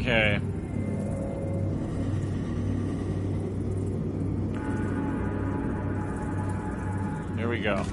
Okay. Here we go.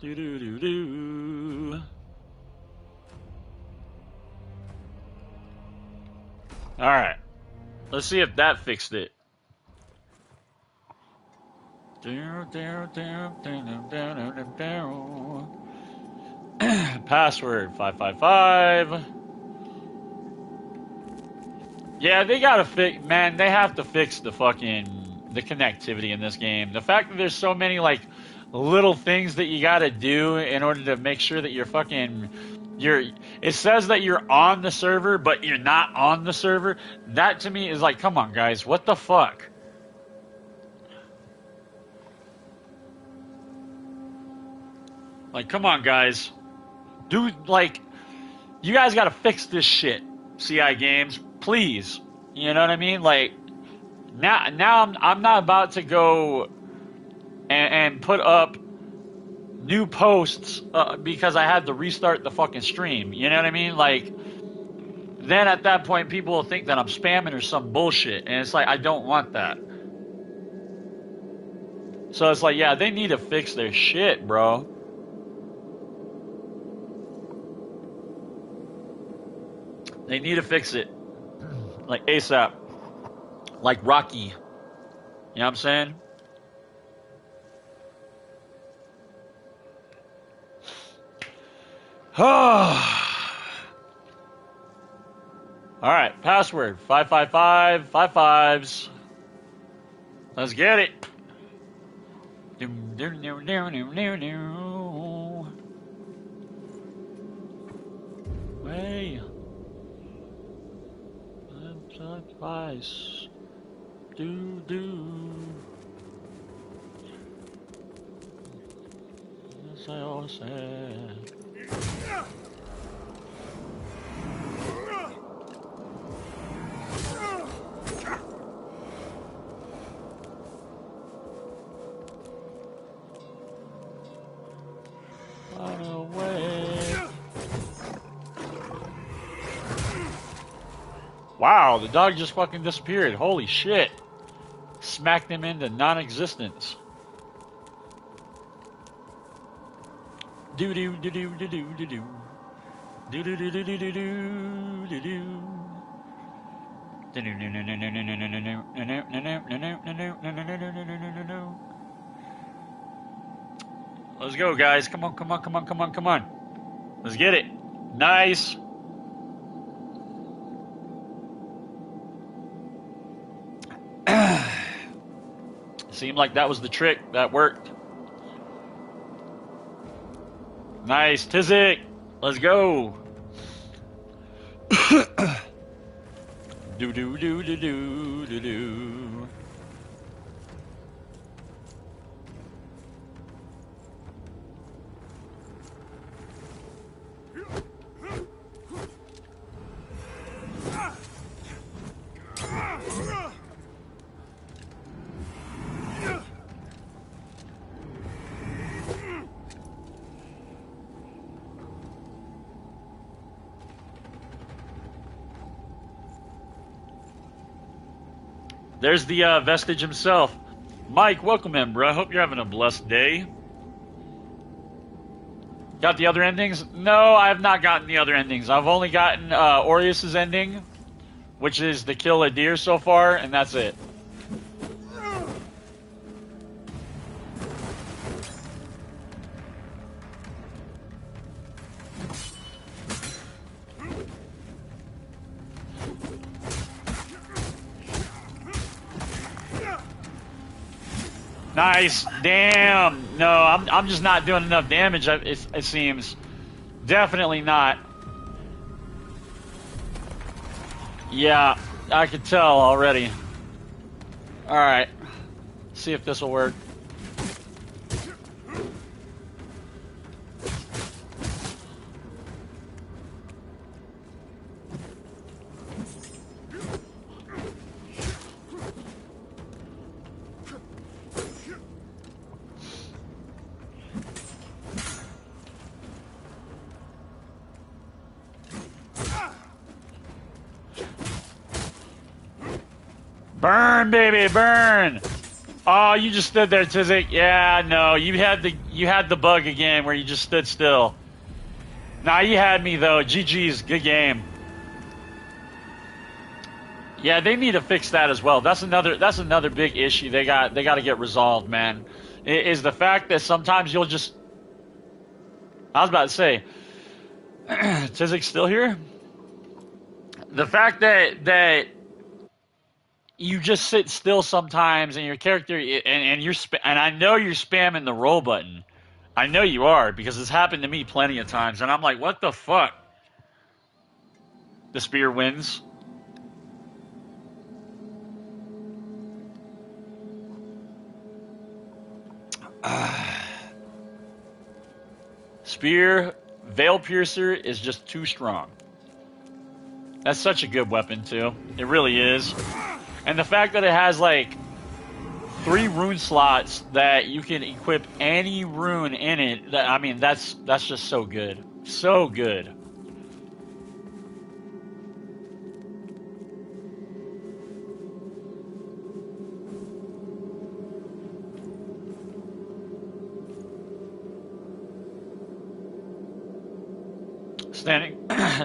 Do do do do. All right. Let's see if that fixed it. Password 555. Yeah, they gotta fix. Man, they have to fix the connectivity in this game. The fact that there's so many like little things that you gotta do in order to make sure that it says that you're on the server, but you're not on the server. That to me is like, come on, guys, what the fuck? Like, come on, guys. Dude, like, you guys gotta fix this shit, CI Games. Please. You know what I mean? Like, now I'm not about to go and put up new posts because I had to restart the fucking stream. You know what I mean? Like, then at that point, people will think that I'm spamming or some bullshit. And it's like, I don't want that. So it's like, yeah, they need to fix their shit, bro. They need to fix it. Like ASAP. Like Rocky. You know what I'm saying? Alright, password 555 55s. Let's get it. Hey. Twice. Do. As I always said. Run away. Wow, the dog just fucking disappeared. Holy shit. Smacked him into non-existence. Do-do-do-do-do-do-do-do. Do-do-do-do-do-do-do-do-do. Let's go, guys. Come on. Let's get it. Nice. Seemed like that was the trick. That worked. Nice. Tizik. Let's go. Do. There's the Vestige himself. Mike, welcome in, bro. Hope you're having a blessed day. Got the other endings? No, I have not gotten the other endings. I've only gotten Aureus's ending, which is to kill a deer so far, and that's it. Nice. Damn. No, I'm just not doing enough damage, it seems. Definitely not. Yeah, I could tell already. Alright. See if this will work. Burn, baby, burn! Oh, you just stood there, Tizik. Yeah, no, you had the bug again where you just stood still. Nah, you had me though. GG's, good game. Yeah, they need to fix that as well. That's another big issue they got to get resolved, man. Is the fact that sometimes you'll just. I was about to say, Tizik's still here. The fact that you just sit still sometimes, and your character, and I know you're spamming the roll button. I know you are, because it's happened to me plenty of times, and I'm like, what the fuck? The spear wins. Spear, Veil Piercer is just too strong. That's such a good weapon, too. It really is. And the fact that it has, like, 3 rune slots that you can equip any rune in it, I mean, that's just so good. So good.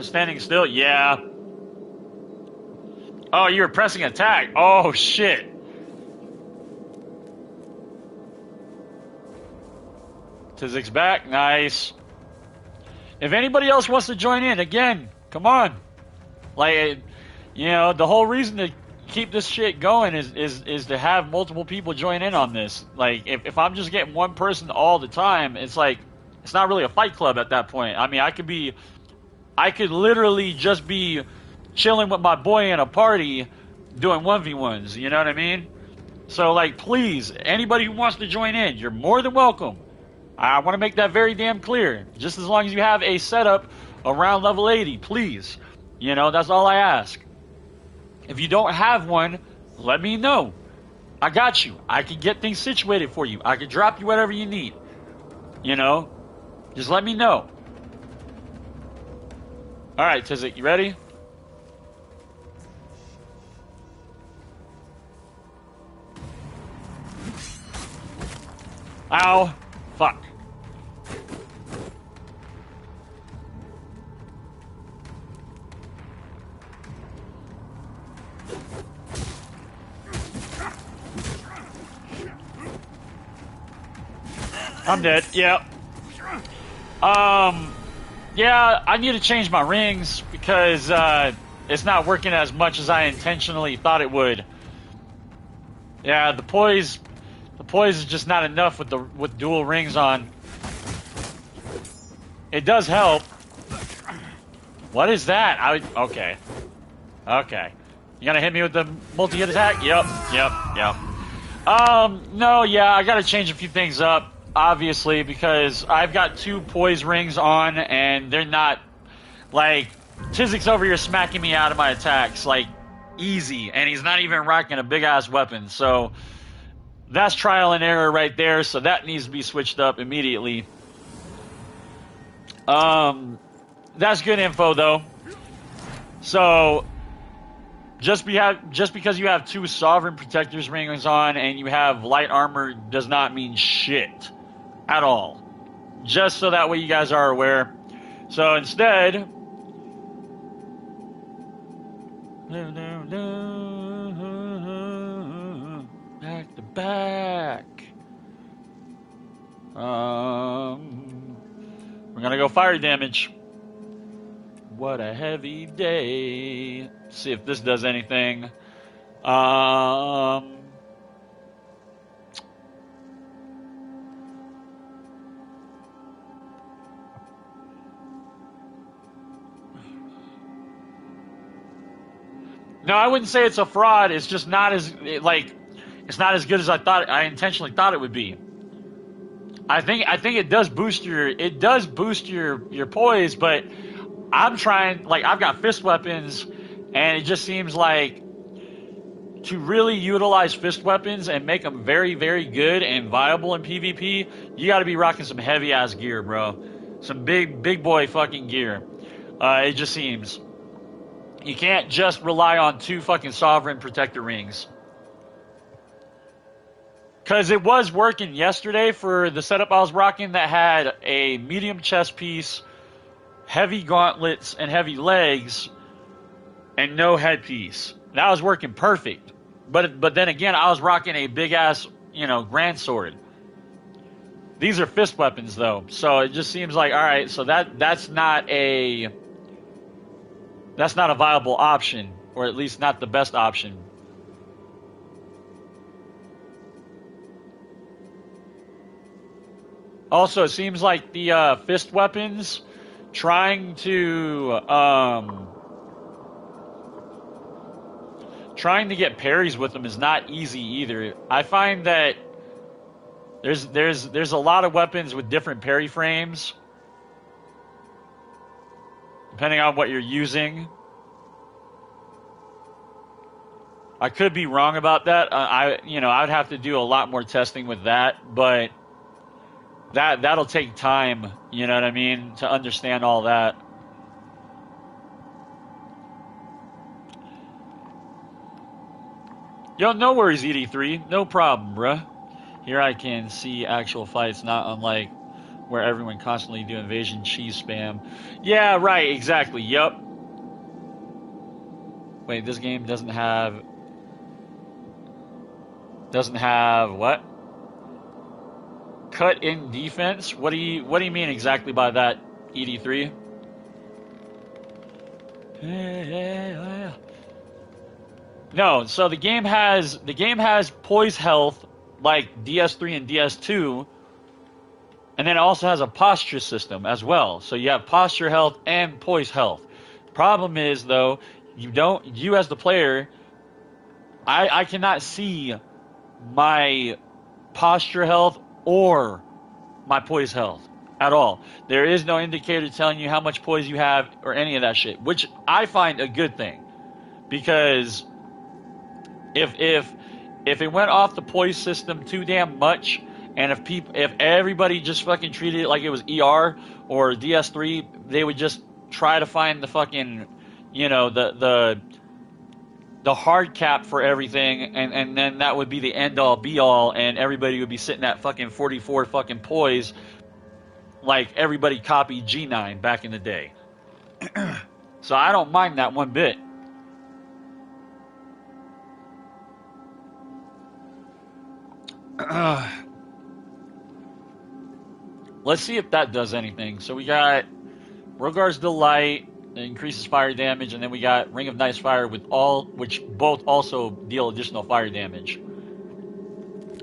Standing still? Yeah. Oh, you were pressing attack. Oh, shit. Tizik's back. Nice. If anybody else wants to join in, again, come on. Like, you know, the whole reason to keep this shit going is to have multiple people join in on this. Like, if I'm just getting one person all the time, it's like, it's not really a fight club at that point. I mean, I could literally just be chilling with my boy in a party doing 1v1s, you know what I mean? So, like, please, anybody who wants to join in, you're more than welcome. I want to make that very damn clear. Just as long as you have a setup around level 80, please. You know, that's all I ask. If you don't have one, let me know. I got you. I can get things situated for you. I can drop you whatever you need. You know, just let me know. All right, Tizik, you ready? Ow. Fuck. I'm dead. Yep. Yeah, I need to change my rings because it's not working as much as I intentionally thought it would. Yeah, the poise is just not enough with dual rings on. It does help. What is that? Okay. Okay. You gonna hit me with the multi-hit attack? Yep. No, yeah, I gotta change a few things up. Obviously, because I've got 2 poise rings on, and they're not, like, Tizik's over here smacking me out of my attacks, like, easy, and he's not even rocking a big-ass weapon, so that's trial and error right there, so that needs to be switched up immediately. That's good info, though. So, just because you have 2 Sovereign Protector's rings on and you have light armor does not mean shit. At all. Just so that way you guys are aware. So instead, back to back. We're gonna go fire damage. What a heavy day. See if this does anything. No, I wouldn't say it's a fraud. It's just not as, like, It's not as good as I intentionally thought it would be. I think it does boost your poise, but I'm trying, like, I've got fist weapons, and it just seems like to really utilize fist weapons and make them very, very good and viable in PvP, you got to be rocking some heavy ass gear, bro. Some big boy fucking gear. It just seems you can't just rely on 2 fucking Sovereign Protector rings. Because it was working yesterday for the setup I was rocking that had a medium chest piece, heavy gauntlets, and heavy legs, and no headpiece. That was working perfect. But then again, I was rocking a big-ass, grand sword. These are fist weapons, though. So it just seems like, all right, so that's not a viable option, or at least not the best option. Also, it seems like the fist weapons, trying to get parries with them is not easy either. I find that there's a lot of weapons with different parry frames, depending on what you're using. I could be wrong about that. I'd have to do a lot more testing with that, but that'll take time, you know what I mean, to understand all that. Yo, no worries, ED3. No problem, bruh. Here I can see actual fights, not unlike where everyone constantly do invasion cheese spam. Yeah, right, exactly, yup. Wait, this game doesn't have what? Cut in defense? What do you mean exactly by that, ED3? No, so the game has poise health like DS3 and DS2, and then it also has a posture system as well. So you have posture health and poise health. Problem is though, you as the player, I cannot see my posture health or my poise health at all. There is no indicator telling you how much poise you have or any of that shit, which I find a good thing, because if it went off the poise system too damn much, and if everybody just fucking treated it like it was ER or DS3, they would just try to find the fucking, the hard cap for everything, and then that would be the end all be all, and everybody would be sitting at fucking 44 fucking poise, like everybody copied G9 back in the day. So I don't mind that one bit. Let's see if that does anything. So we got Rogar's Delight, it increases fire damage, and then we got Ring of Nice Fire which both also deal additional fire damage.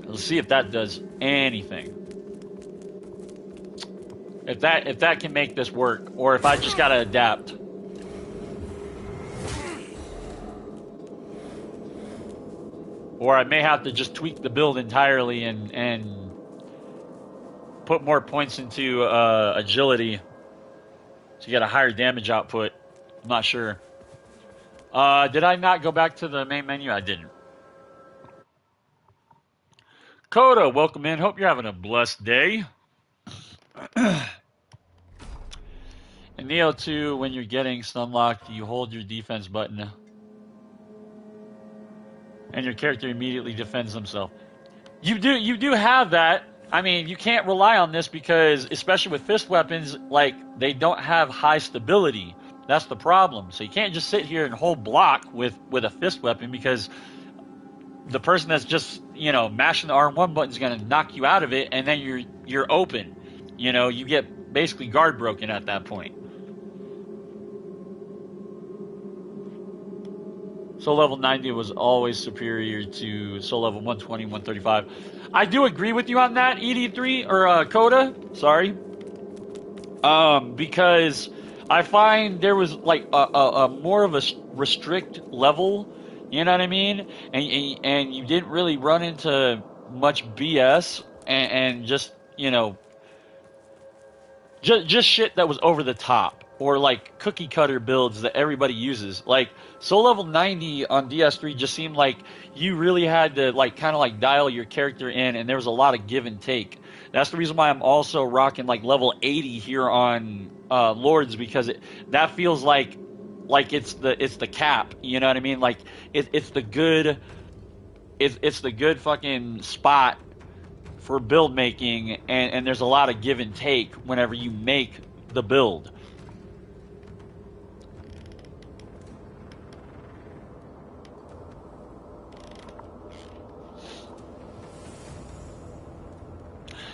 Let's see if that does anything. If that can make this work, or if I just gotta adapt. Or I may have to just tweak the build entirely and put more points into agility to get a higher damage output. I'm not sure. Did I not go back to the main menu? I didn't. Coda, welcome in. Hope you're having a blessed day. In Neo 2, when you're getting stunlocked, you hold your defense button and your character immediately defends himself. You do have that. I mean, you can't rely on this because, especially with fist weapons, like, they don't have high stability. That's the problem. So you can't just sit here and hold block with a fist weapon, because the person that's just, mashing the R1 button is going to knock you out of it, and then you're open. You get basically guard broken at that point. Soul level 90 was always superior to soul level 120, 135. I do agree with you on that, ED3, or Coda, sorry. Because I find there was like a more of a restrict level, You know what I mean? And you didn't really run into much BS and just, you know, just shit that was over the top or like cookie cutter builds that everybody uses. Like Soul Level 90 on DS3 just seemed like you really had to like kind of like dial your character in, and there was a lot of give and take. That's the reason why I'm also rocking like level 80 here on Lords, because that feels like it's the cap. You know what I mean? Like it's the good it's the good fucking spot for build making, and there's a lot of give and take whenever you make the build.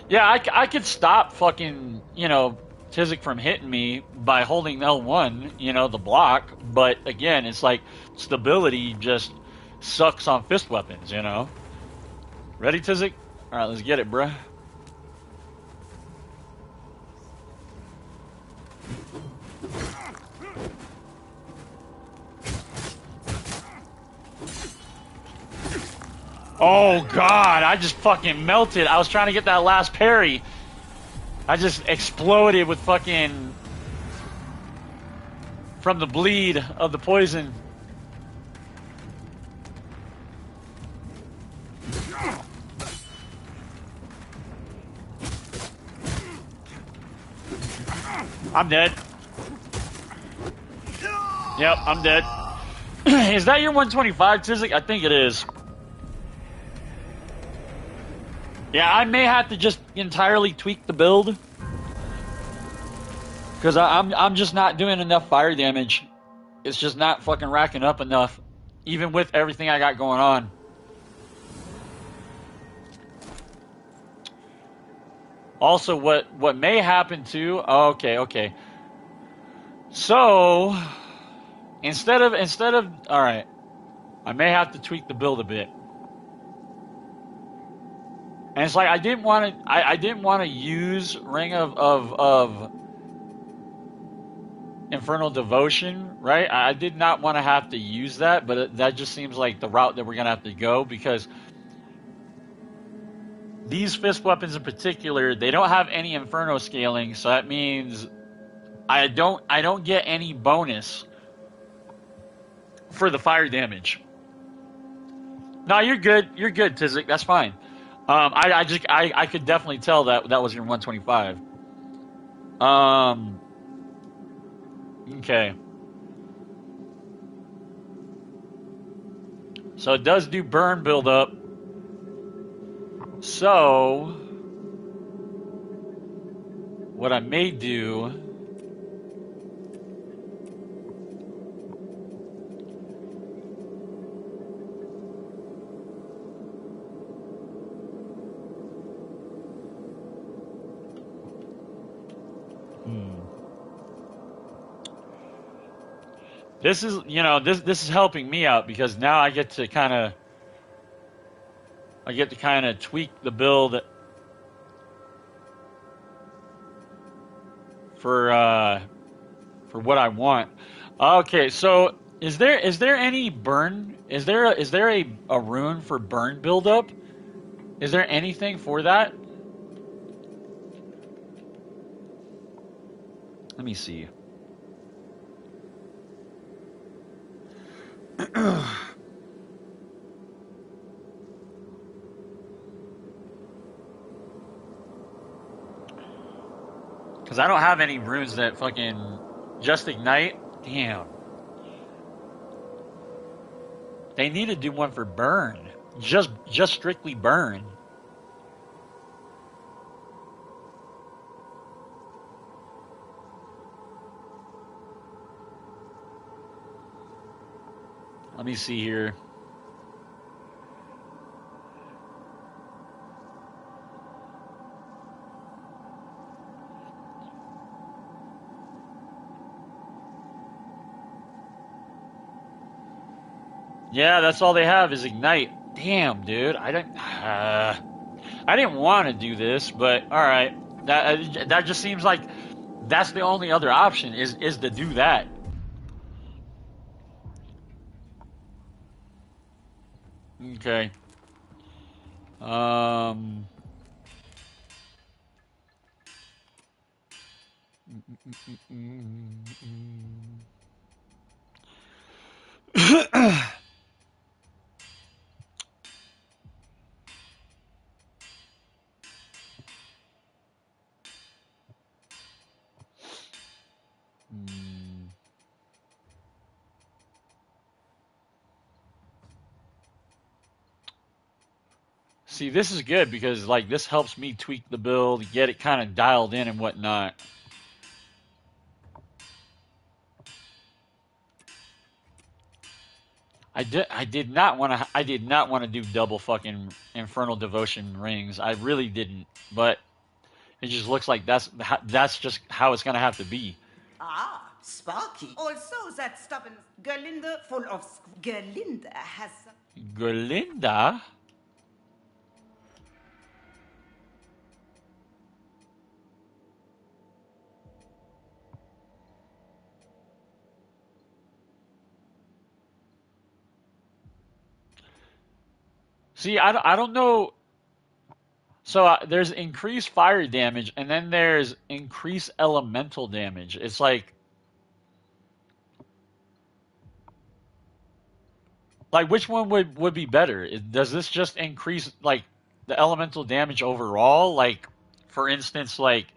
Yeah, I could stop fucking, you know, Tizik from hitting me by holding L1, you know, the block, but again, it's like stability just sucks on fist weapons, you know? Ready, Tizik? Alright, let's get it, bruh. Oh god, I just fucking melted. I was trying to get that last parry. I just exploded with fucking... from the bleed of the poison. I'm dead. Yep, I'm dead. Is that your 125, Tizik? I think it is. Yeah, I may have to just entirely tweak the build, because I'm just not doing enough fire damage. It's just not fucking racking up enough, even with everything I got going on. Also, what may happen too? Oh, okay. So instead of all right, I may have to tweak the build a bit. And it's like I didn't want to use Ring of Infernal Devotion, right? I did not want to have to use that, but that just seems like the route that we're gonna have to go, because these fist weapons in particular, they don't have any Inferno scaling, so that means I don't get any bonus for the fire damage. No, you're good, Tizik. That's fine. I could definitely tell that was your 125. Okay. So it does do burn buildup. So what I may do... This is, you know, this is helping me out, because now I get to kind of tweak the build for what I want. Okay, so is there any burn? Is there a rune for burn buildup? Is there anything for that? Let me see. Because I don't have any runes that fucking just ignite. Damn. They need to do one for burn. Just strictly burn. Let me see here. Yeah, that's all they have is ignite. Damn, dude. I didn't want to do this, but all right. That just seems like that's the only other option is to do that. Okay. See, this is good because like this helps me tweak the build, get it kind of dialed in and whatnot. I did not want to do double fucking Infernal Devotion rings. I really didn't, but it just looks like that's just how it's gonna have to be. Ah, Sparky. Also, that stubborn Gerlinda full of Gerlinda has. Gerlinda. See, I don't know. So there's increased fire damage, and then there's increased elemental damage. It's like which one would be better? Does this just increase like the elemental damage overall? Like, for instance, like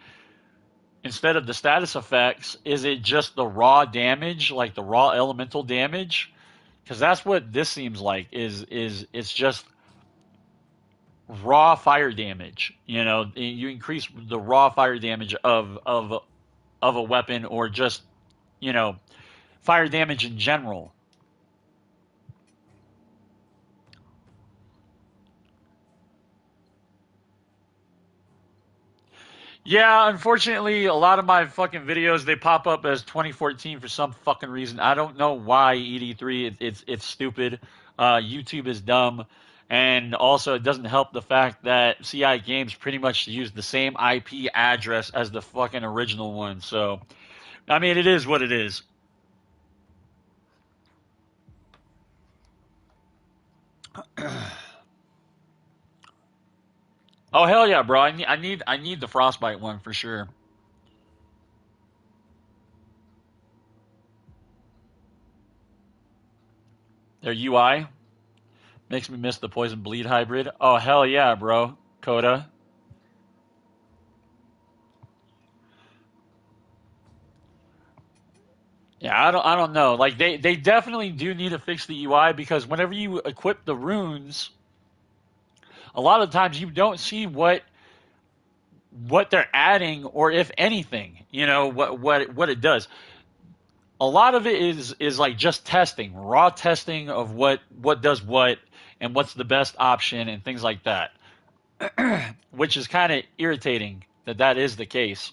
instead of the status effects, is it just the raw damage, like the raw elemental damage? Because that's what this seems like. Is it's just raw fire damage. You know, you increase the raw fire damage of a weapon, or just, you know, fire damage in general. Yeah, unfortunately, a lot of my fucking videos, they pop up as 2014 for some fucking reason. I don't know why. ED3, it's stupid. YouTube is dumb, and also it doesn't help the fact that CI Games pretty much used the same IP address as the fucking original one. So, I mean, it is what it is. Oh hell yeah, bro! I need the Frostbite one for sure. Their UI makes me miss the Poison Bleed hybrid. Oh hell yeah, bro! Coda. Yeah, I don't know. Like they definitely do need to fix the UI, because whenever you equip the runes, a lot of times you don't see what they're adding, or if anything, you know, what it does. A lot of it is like just testing, raw testing of what does what, and what's the best option and things like that. Which is kind of irritating that is the case.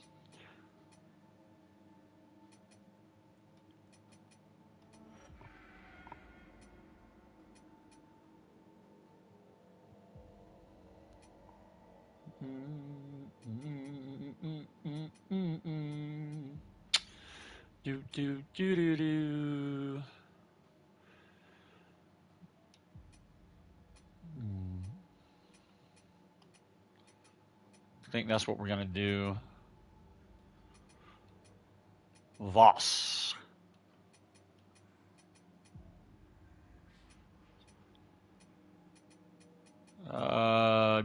Do do do do do. I think that's what we're gonna do. Voss. Uh,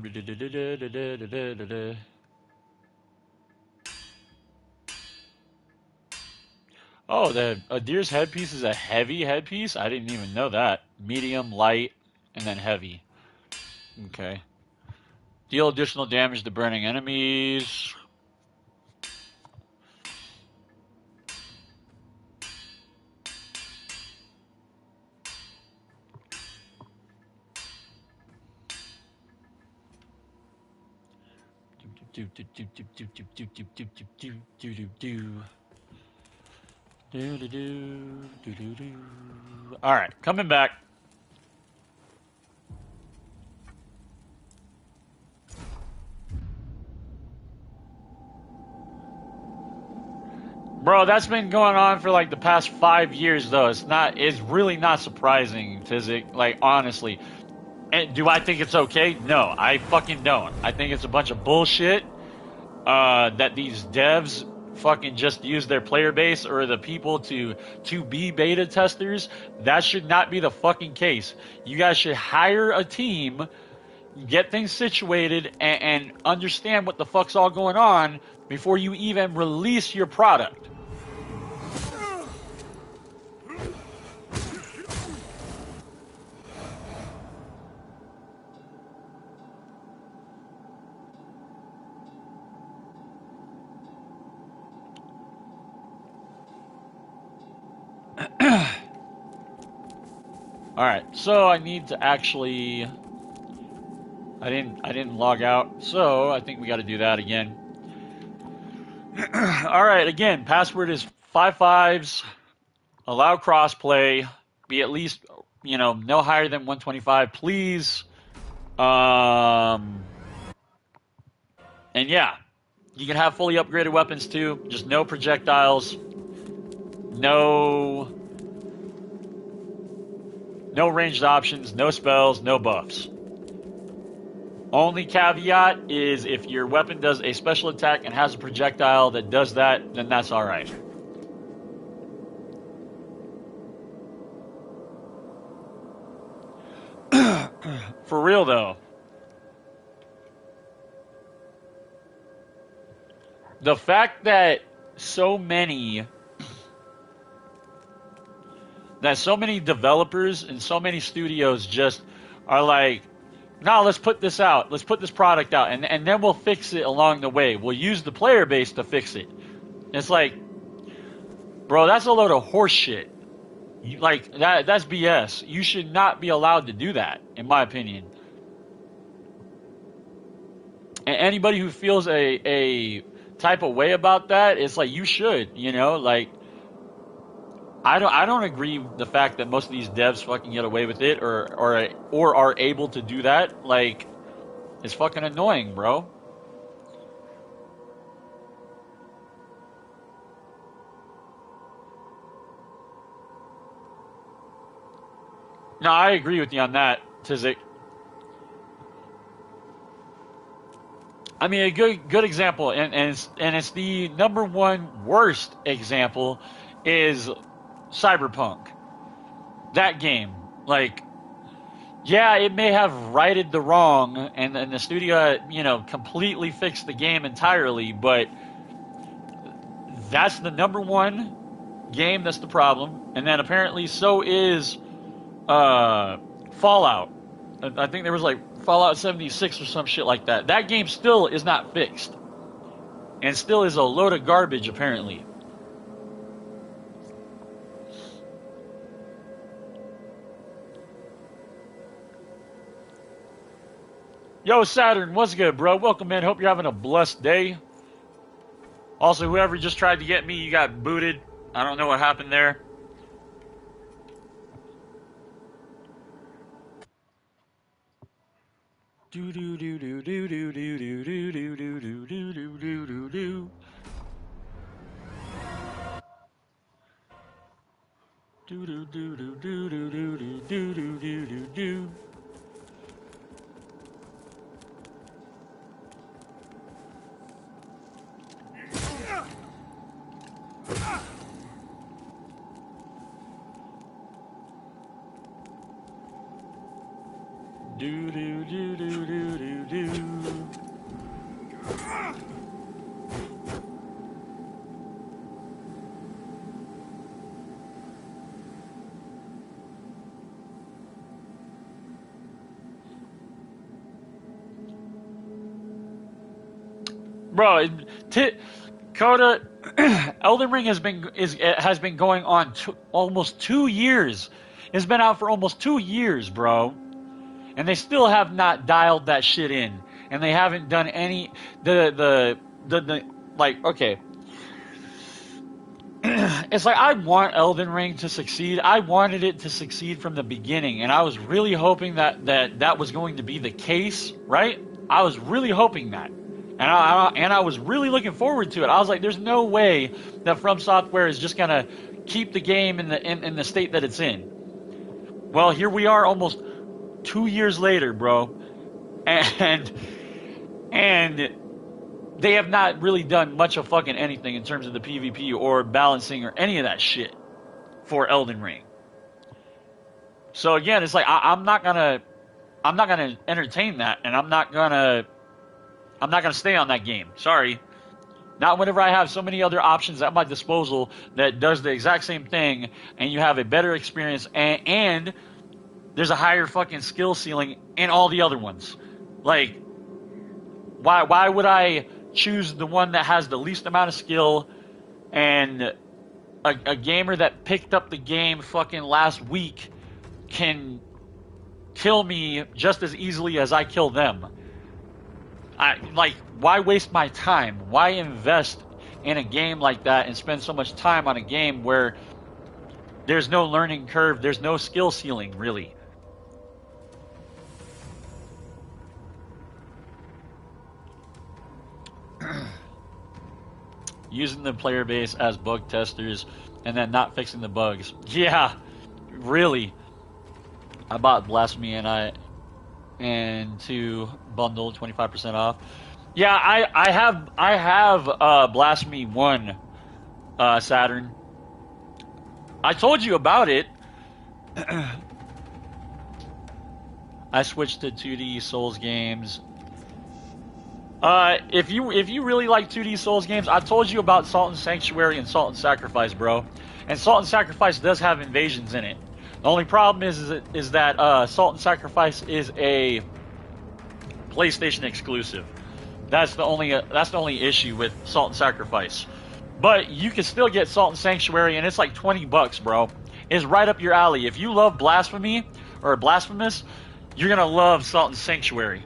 oh, the Adir's headpiece is a heavy headpiece? I didn't even know that. Medium, light, and then heavy. Okay. Deal additional damage to burning enemies. Do do do do do do do do do do do do do do. Do do do do do do. All right, coming back. Bro, that's been going on for like the past 5 years, though. It's really not surprising, Physic. Like, honestly, And do I think it's okay? No, I fucking don't. I think it's a bunch of bullshit that these devs fucking just use their player base or the people to be beta testers. That should not be the fucking case. You guys should hire a team, get things situated, and understand what the fuck's all going on before you even release your product. All right, so I need to actually. I didn't log out, so I think we got to do that again. All right, again, password is 55s. Allow crossplay. Be at least no higher than 125, please. And yeah, you can have fully upgraded weapons too. Just no projectiles. No ranged options, no spells, no buffs. Only caveat is if your weapon does a special attack and has a projectile that does that, then that's alright. For real though, the fact that so many developers and so many studios just are like, no, let's put this out. Let's put this product out, and then we'll fix it along the way. We'll use the player base to fix it. It's like, bro, that's a load of horse shit. That's BS. You should not be allowed to do that, in my opinion. And anybody who feels a type of way about that, it's like you should, I don't agree with the fact that most of these devs fucking get away with it or are able to do that. Like, it's fucking annoying, bro. No, I agree with you on that, Tizik. I mean, a good example, and it's the number one worst example is Cyberpunk. That game, yeah, it may have righted the wrong, and the studio, completely fixed the game entirely, but that's the number one game that's the problem. And then apparently so is Fallout. I think there was Fallout 76 or some shit like that. That game still is not fixed, and still is a load of garbage apparently. Yo, Saturn, what's good, bro? Welcome in. Hope you're having a blessed day. Also, whoever just tried to get me, you got booted. I don't know what happened there. Do do do do do do do do do do do do do do do do. Do do do do do do do do do do do do. Do do do do do do do. Bro, Coda, Elden Ring has been going on almost 2 years. It's been out for almost 2 years, bro. And they still have not dialed that shit in. And they haven't done any okay. It's like, I want Elden Ring to succeed. I wanted it to succeed from the beginning, and I was really hoping that was going to be the case, right? I was really hoping that. And I was really looking forward to it. I was like, there's no way that From Software is just gonna keep the game in the state that it's in. Well, here we are, almost 2 years later, bro, and they have not really done much of fucking anything in terms of the PvP or balancing or any of that shit for Elden Ring. So again, it's like I'm not gonna entertain that, and I'm not gonna stay on that game. Sorry. Not whenever I have so many other options at my disposal that does the exact same thing, and you have a better experience, and there's a higher fucking skill ceiling in all the other ones. Like, why would I choose the one that has the least amount of skill, and a gamer that picked up the game fucking last week can kill me just as easily as I kill them? Why waste my time? Why invest in a game like that and spend so much time on a game where there's no learning curve, there's no skill ceiling, really? Using the player base as bug testers and then not fixing the bugs. Yeah, really. I bought Blasphemy and 2 bundle 25% off. Yeah, I have Blasphemy 1 Saturn. I told you about it. I switched to 2D Souls games. If you really like 2D Souls games, I told you about Salt and Sanctuary and Salt and Sacrifice, bro. And Salt and Sacrifice does have invasions in it. The only problem is that Salt and Sacrifice is a PlayStation exclusive. That's the only issue with Salt and Sacrifice. But you can still get Salt and Sanctuary, and it's like $20, bro. It's right up your alley. If you love Blasphemy or Blasphemous, you're gonna love Salt and Sanctuary.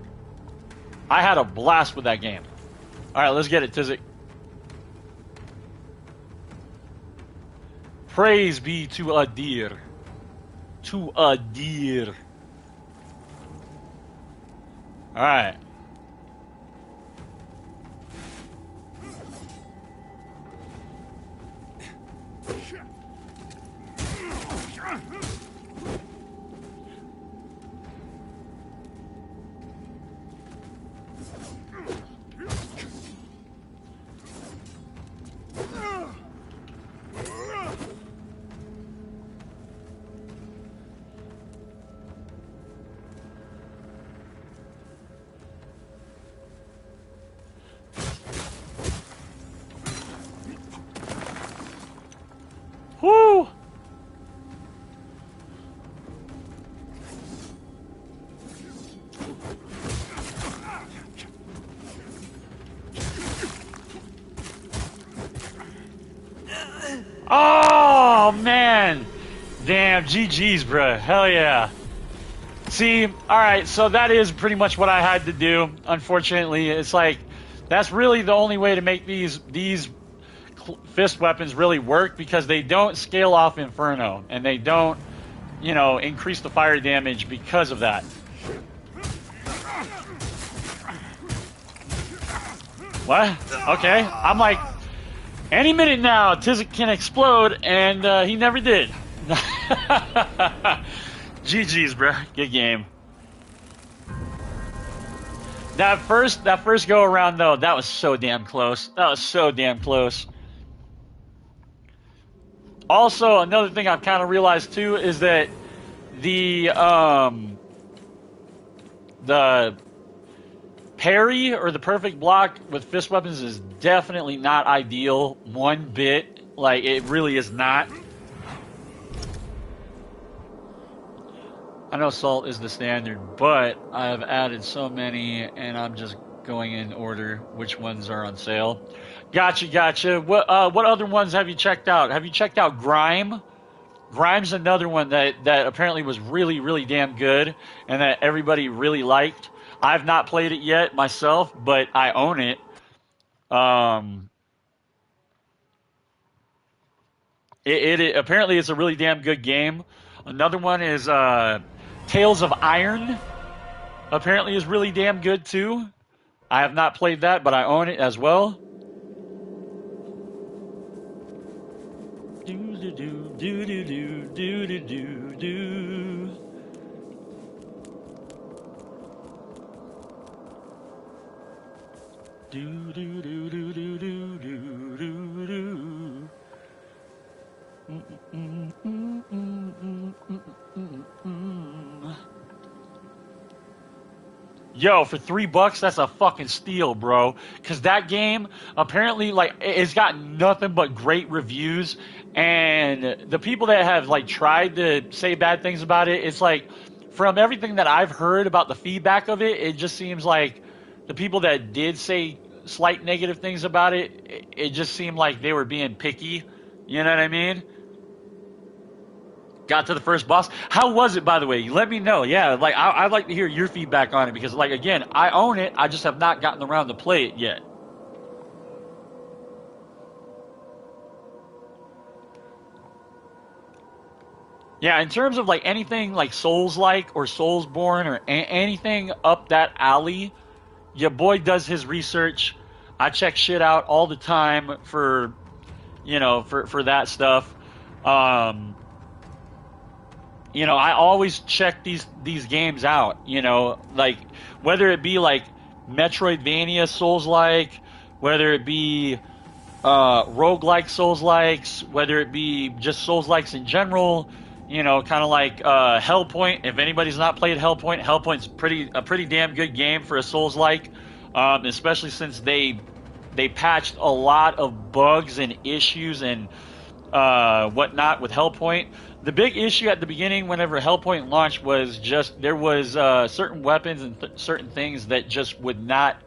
I had a blast with that game. All right, let's get it, Tizik. Praise be to Adir. To Adir. All right. Woo! Oh, man. Damn, GG's, bruh. Hell yeah. See, alright, so that is pretty much what I had to do. Unfortunately, it's like, that's really the only way to make these fist weapons really work, because they don't scale off Inferno, and they don't, you know, increase the fire damage because of that. What? Okay, I'm like, any minute now, Tizik can explode, and he never did. GG's, bro. Good game. That first go around though, that was so damn close. That was so damn close. Also, another thing I've kind of realized too is that the parry or the perfect block with fist weapons is definitely not ideal one bit. Like, it really is not. I know Salt is the standard, but I've added so many, and I'm just going in order which ones are on sale. Gotcha. What other ones have you checked out? Have you checked out Grime? Grime's another one that apparently was really, really damn good, and that everybody really liked. I've not played it yet myself, but I own it. It apparently it's a really damn good game. Another one is Tales of Iron. Apparently is really damn good too. I have not played that, but I own it as well. Do do do do do do do do do. Yo, for $3, that's a fucking steal, bro. Cause that game apparently like it's got nothing but great reviews, and the people that have like tried to say bad things about it, it's like from everything that I've heard about the feedback of it, it just seems like the people that did say slight negative things about it, it just seemed like they were being picky. You know what I mean? Got to the first boss. How was it, by the way? Let me know. Yeah, like I'd like to hear your feedback on it because, like, again, I own it. I just have not gotten around to play it yet. Yeah, in terms of like anything like Souls-like or Soulsborne or anything up that alley, your boy does his research. I check shit out all the time for, for that stuff. Um, I always check these games out, like whether it be like Metroidvania Souls-like, whether it be roguelike Souls-likes, whether it be just Souls-likes in general, kind of like Hellpoint. If anybody's not played Hellpoint, Hellpoint's a pretty damn good game for a Souls-like, especially since they patched a lot of bugs and issues and whatnot with Hellpoint. The big issue at the beginning, whenever Hellpoint launched, was just there was certain weapons and certain things that just would not.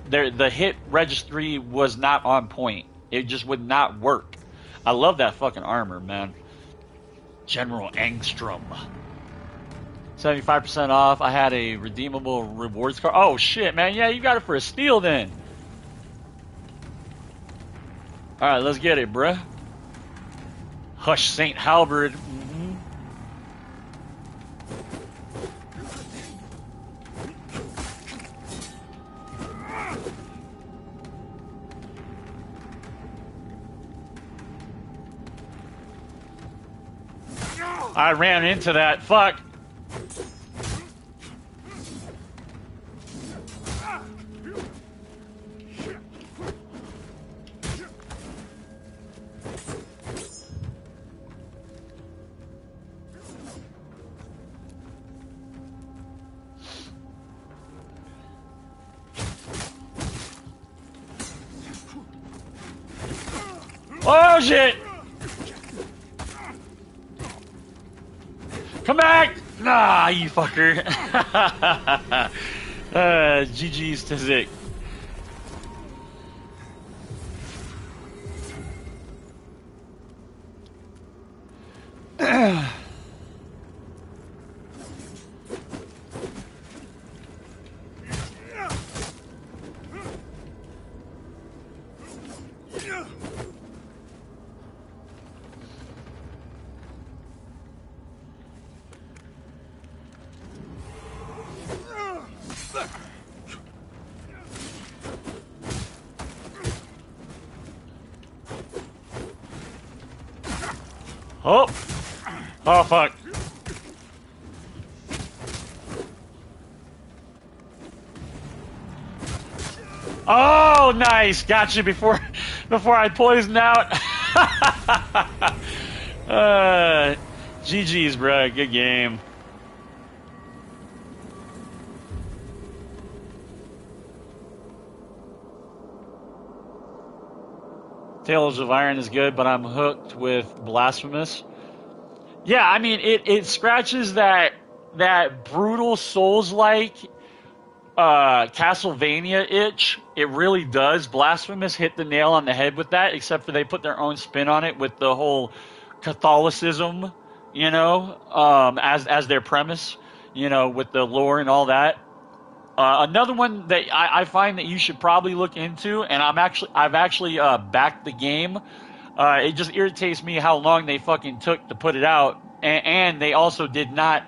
The hit registry was not on point. It just would not work. I love that fucking armor, man. General Angstrom. 75% off. I had a redeemable rewards card. Oh shit, man. Yeah, you got it for a steal then. All right, let's get it, bruh. Hush, St. Halberd. I ran into that. Fuck. Oh shit! Come back! Nah, you fucker. GG's to Zik. Oh! Oh, fuck. Oh, nice! Got you before I poisoned out. GG's, bro. Good game. Tales of Iron is good, but I'm hooked with Blasphemous. Yeah, I mean, it scratches that brutal Souls-like Castlevania itch. It really does. Blasphemous hit the nail on the head with that, except for they put their own spin on it with the whole Catholicism, as their premise, with the lore and all that. Another one that I find that you should probably look into, and I've actually backed the game. It just irritates me how long they fucking took to put it out, and they also did not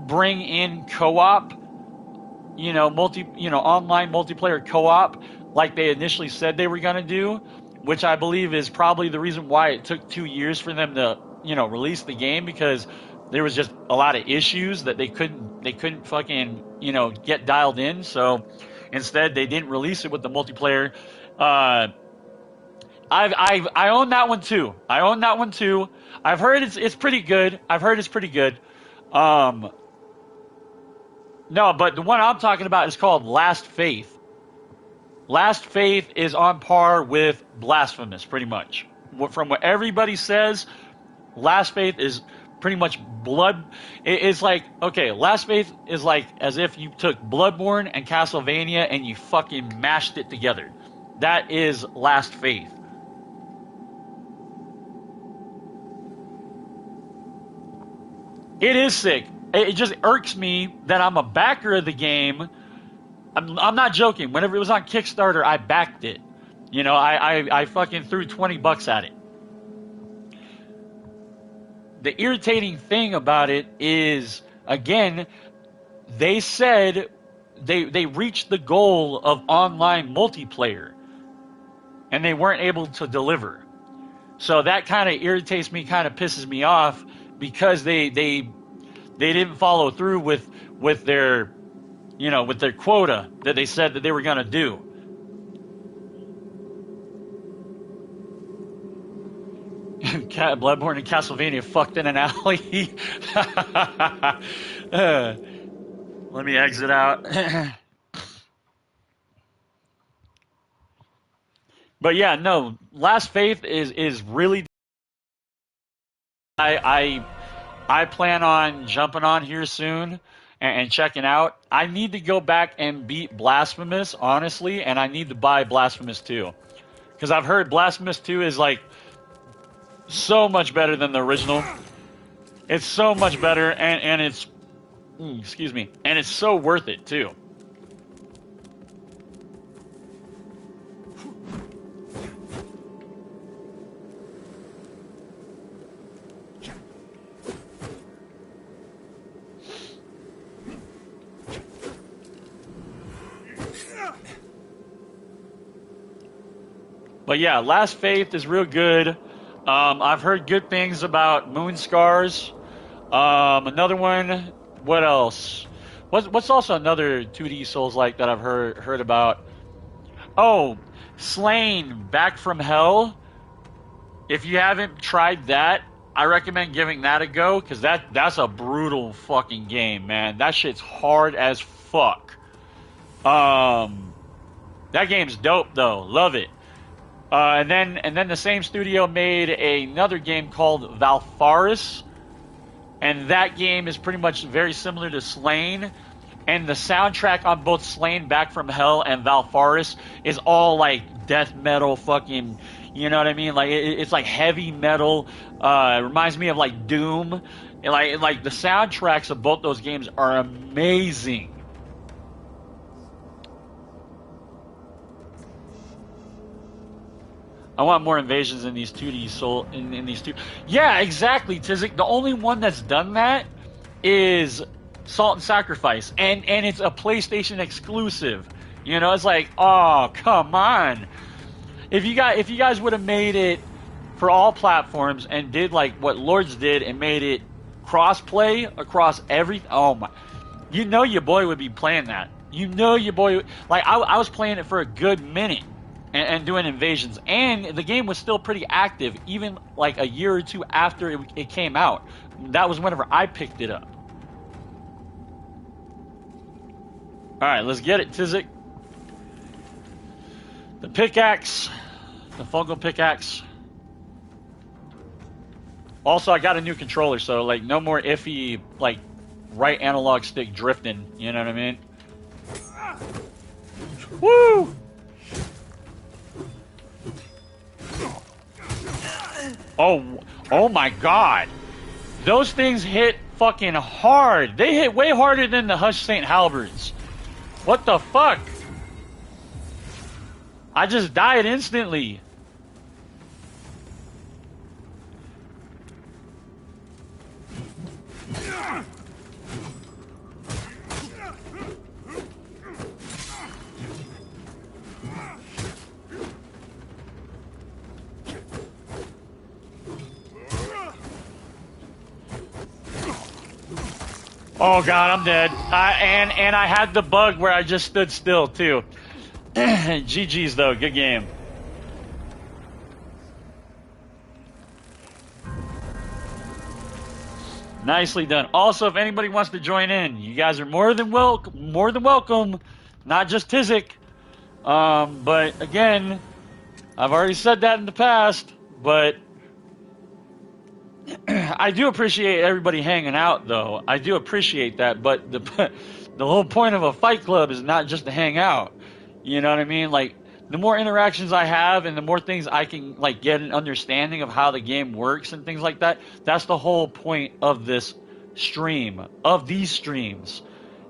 bring in co-op, online multiplayer co-op like they initially said they were gonna do, which I believe is probably the reason why it took 2 years for them to, release the game, because there was just a lot of issues that they couldn't fucking, you know, get dialed in. So instead, they didn't release it with the multiplayer. I own that one too. I've heard it's pretty good. No, but the one I'm talking about is called Last Faith. Last Faith is on par with Blasphemous, pretty much. From what everybody says, Last Faith is pretty much blood. It's like, okay, Last Faith is like as if you took Bloodborne and Castlevania and you fucking mashed it together. That is Last Faith. It is sick. It just irks me that I'm a backer of the game. I'm not joking. Whenever it was on Kickstarter, I backed it. You know, I fucking threw $20 at it. The irritating thing about it is, again, they said they reached the goal of online multiplayer, and they weren't able to deliver. So that kind of irritates me, kind of pisses me off, because they didn't follow through with their, you know, with their quota that they said that they were going to do. Bloodborne and Castlevania fucked in an alley. Let me exit out. But yeah, no, Last Faith is really. I plan on jumping on here soon and checking out. I need to go back and beat Blasphemous, honestly, and I need to buy Blasphemous 2. Because I've heard Blasphemous 2 is like so much better than the original. It's so much better, and it's excuse me, and it's so worth it too. But yeah, Last Faith is real good. I've heard good things about Moonscars. Another one. What else? What's also another 2D Souls-like that I've heard about? Oh, Slain Back from Hell. If you haven't tried that, I recommend giving that a go, because that's a brutal fucking game, man. That shit's hard as fuck. That game's dope though. Love it. And then the same studio made another game called Valfaris, and that game is pretty much very similar to Slain. And the soundtrack on both Slain Back from Hell and Valfaris is all like death metal, fucking, you know what I mean? Like it's like heavy metal. It reminds me of like Doom. And like the soundtracks of both those games are amazing. I want more invasions in these 2D Soul in these two. Yeah, exactly, Tizik. The only one that's done that is Salt and Sacrifice, and it's a PlayStation exclusive. You know, it's like, oh, come on. If you guys would have made it for all platforms and did like what Lords did and made it cross-play across every, oh my, you know your boy would be playing that. You know your boy, like I was playing it for a good minute. And doing invasions, and the game was still pretty active, even like a year or two after it came out. That was whenever I picked it up. Alright, let's get it, Tizik. The pickaxe, the fungal pickaxe. Also, I got a new controller, so like no more iffy like right analog stick drifting, you know what I mean? Woo! Oh my god. Those things hit fucking hard. They hit way harder than the Hush St. Halberds. What the fuck? I just died instantly. Oh god, I'm dead. And I had the bug where I just stood still too. GG's though, good game. Nicely done. Also, if anybody wants to join in, you guys are more than welcome. Not just Tizik. But again, I've already said that in the past, but I do appreciate everybody hanging out though. I do appreciate that, but the whole point of a fight club is not just to hang out. You know what I mean? Like, the more interactions I have and the more things I can like get an understanding of how the game works and things like that, that's the whole point of this stream, of these streams.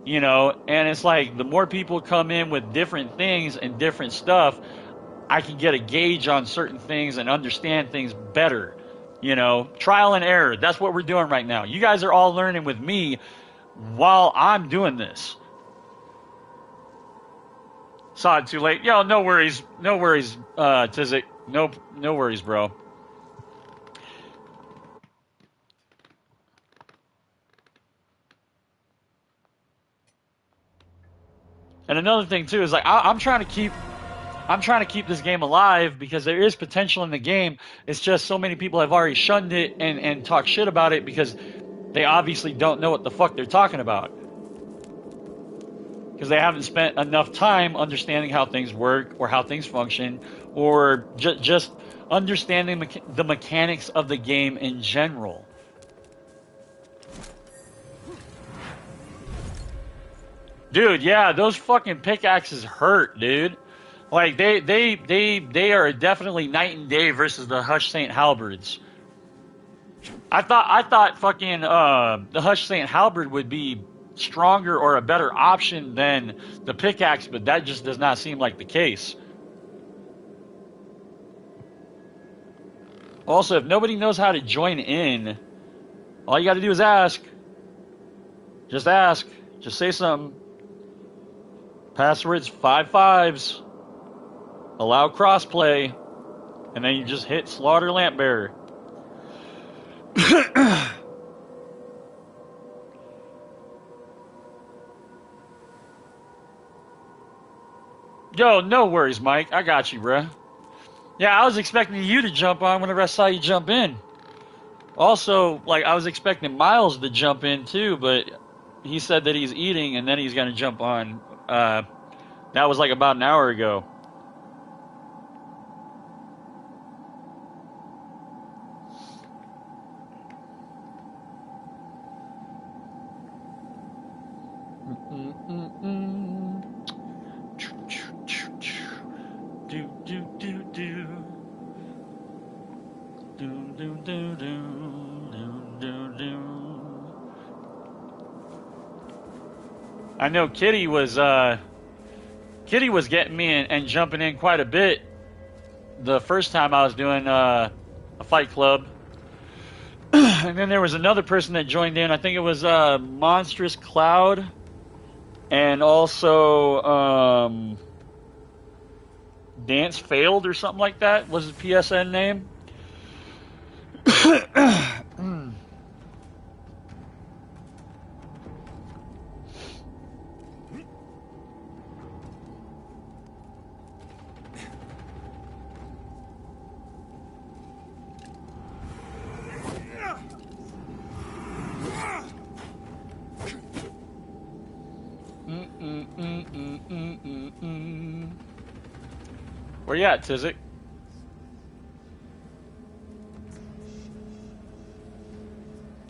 You know, and it's like the more people come in with different things and different stuff, I can get a gauge on certain things and understand things better. You know, trial and error. That's what we're doing right now. You guys are all learning with me while I'm doing this. Saw it too late. Yo, no worries. No worries, Tizik. No worries, bro. And another thing too is like I'm trying to keep this game alive because there is potential in the game. It's just so many people have already shunned it and talk shit about it because they obviously don't know what the fuck they're talking about. Because they haven't spent enough time understanding how things work or how things function or just understanding the mechanics of the game in general. Dude, yeah, those fucking pickaxes hurt, dude. Like they are definitely night and day versus the Hush Saint Halberds. I thought fucking the Hush Saint Halberd would be stronger or a better option than the pickaxe, but that just does not seem like the case. Also, if nobody knows how to join in, all you got to do is ask. Just ask. Just say something. Passwords 5 5s. Allow crossplay. And then you just hit Slaughter Lampbearer. Yo, no worries, Mike. I got you, bruh. Yeah, I was expecting you to jump on whenever I saw you jump in. Also, like, I was expecting Miles to jump in too, but he said that he's eating and then he's going to jump on. That was like about an hour ago. I know Kitty was getting me and jumping in quite a bit the first time I was doing a fight club. And then there was another person that joined in. I think it was Monstrous Cloud and also Dance Failed or something like that was the PSN name. Where you at, Tizik?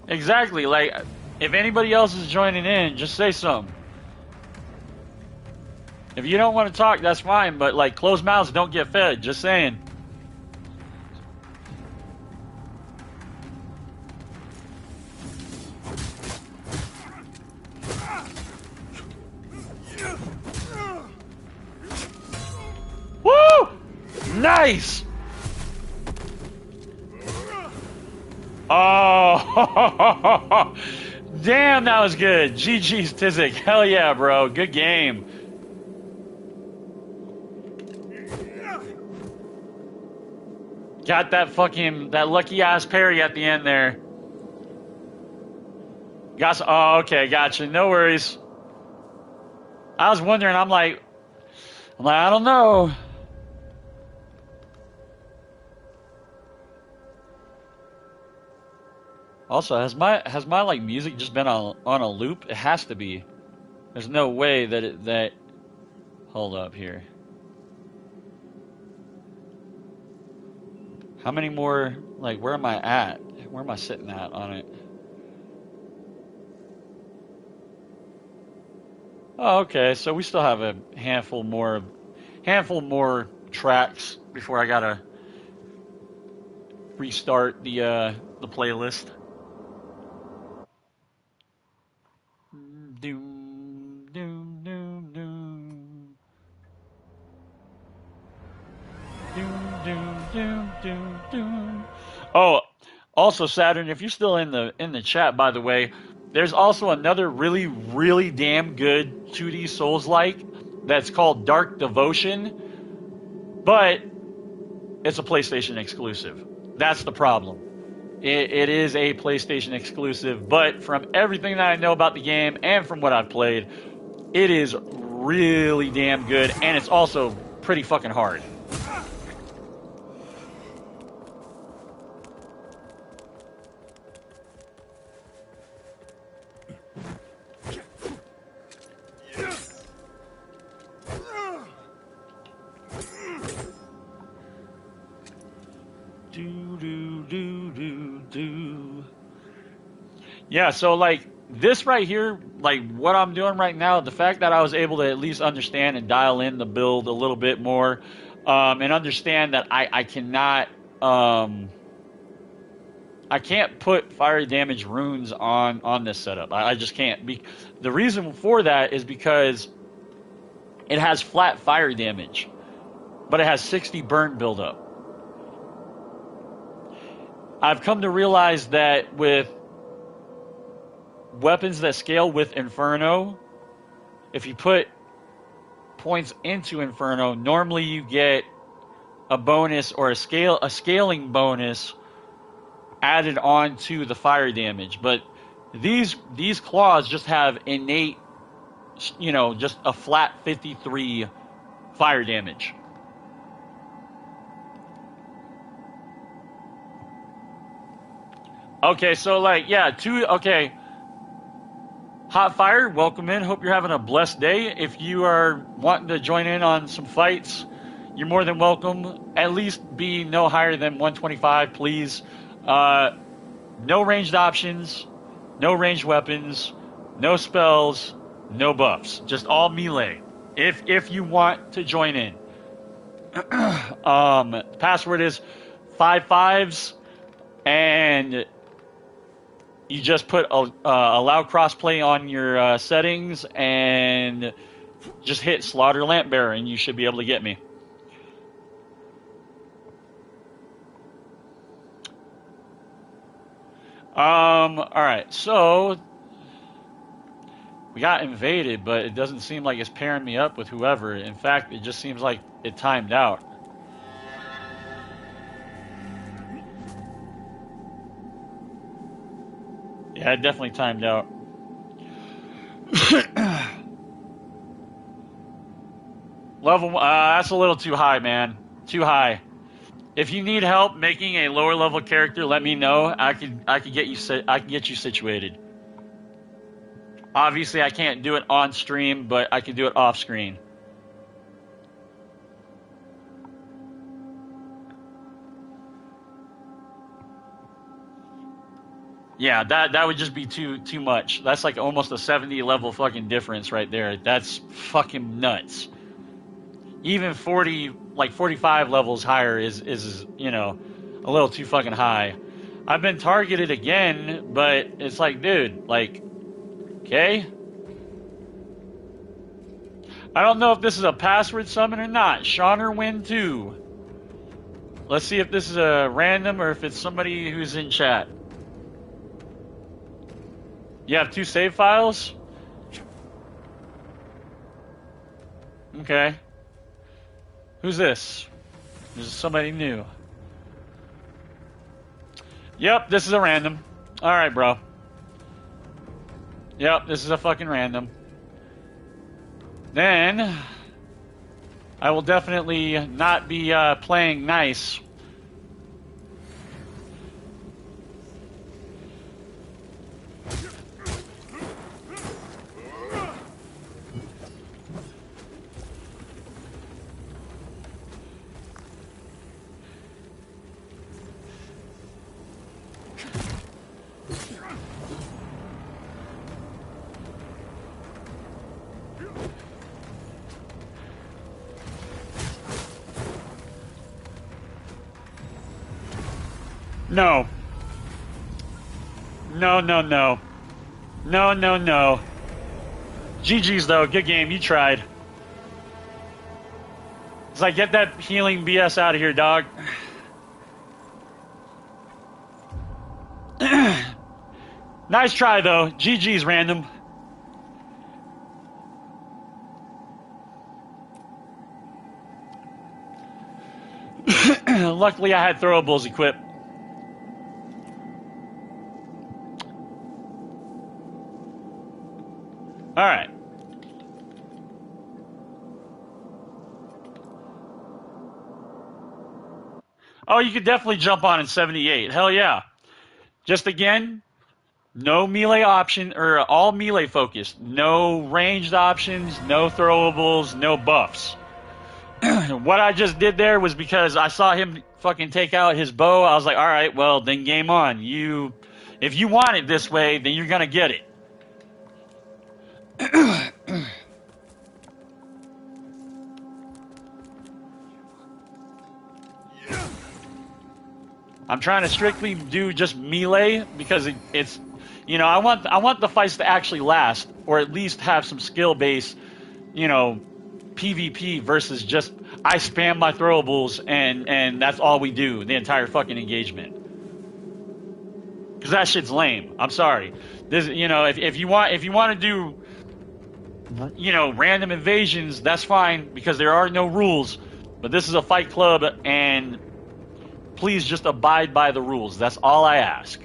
Exactly. Like, if anybody else is joining in, just say something. If you don't want to talk, that's fine. But like, closed mouths don't get fed. Just saying. Woo! Nice! Oh, damn, that was good. GG's, Tizik. Hell yeah, bro. Good game. Got that lucky ass parry at the end there. Gotcha. Oh, okay, gotcha. No worries. I was wondering. I'm like, I don't know. Also, has my like music just been on a loop? It has to be. There's no way that. Hold up here. How many more? Like, where am I at? Where am I sitting at on it? Oh, okay. So we still have a handful more tracks before I gotta restart the playlist. Doom, doom, doom, doom. Doom, doom, doom, doom, doom. Oh, also Saturn, if you're still in the chat, by the way, there's also another really, really damn good 2D Souls-like that's called Dark Devotion, but it's a PlayStation exclusive. That's the problem. It is a PlayStation exclusive, but from everything that I know about the game and from what I've played, it is really damn good, and it's also pretty fucking hard. Yeah, so like this right here, like what I'm doing right now, the fact that I was able to at least understand and dial in the build a little bit more, and understand that I cannot, I can't put fire damage runes on this setup. I just can't. The reason for that is because it has flat fire damage, but it has 60 burn buildup. I've come to realize that with weapons that scale with Inferno, if you put points into Inferno, normally you get a bonus or a scaling bonus added on to the fire damage. But these claws just have innate, just a flat 53 fire damage. Okay, so like, yeah, okay. Hot Fire, welcome in. Hope you're having a blessed day. If you are wanting to join in on some fights, you're more than welcome. At least be no higher than 125, please. No ranged options, no ranged weapons, no spells, no buffs. Just all melee. If you want to join in. Password is 55s, and you just put allow crossplay on your settings and just hit Slaughter Lampbearer and you should be able to get me. Alright, so we got invaded, but it doesn't seem like it's pairing me up with whoever. In fact, it just seems like it timed out. Yeah, it definitely timed out. Level, that's a little too high, man. Too high. If you need help making a lower level character, let me know. I could get you situated. Obviously, I can't do it on stream, but I can do it off screen. Yeah, that would just be too much. That's like almost a 70 level fucking difference right there. That's fucking nuts. Even 45 levels higher is a little too fucking high. I've been targeted again, but it's like, dude, like, okay. I don't know if this is a password summon or not. Shauner win 2. Let's see if this is a random or if it's somebody who's in chat. You have 2 save files? Okay. Who's this? This is somebody new. Yep, this is a random. Alright, bro. Yep, this is a fucking random. Then I will definitely not be playing nice. No. No, no, no. No, no, no. GG's though, good game, you tried. It's like, get that healing BS out of here, dog. Nice try though, GG's random. Luckily I had throwables equipped. All right. Oh, you could definitely jump on in 78. Hell yeah. Just again, no melee option, or all melee focused. No ranged options, no throwables, no buffs. What I just did there was because I saw him fucking take out his bow. I was like, all right, well, then game on. If you want it this way, then you're going to get it. I'm trying to strictly do just melee because it's, you know, I want the fights to actually last, or at least have some skill base, you know, PvP versus just I spam my throwables and that's all we do the entire fucking engagement. Because that shit's lame. I'm sorry. This, you know, if you want to do, you know, random invasions, that's fine because there are no rules. But this is a fight club, and please just abide by the rules. That's all I ask.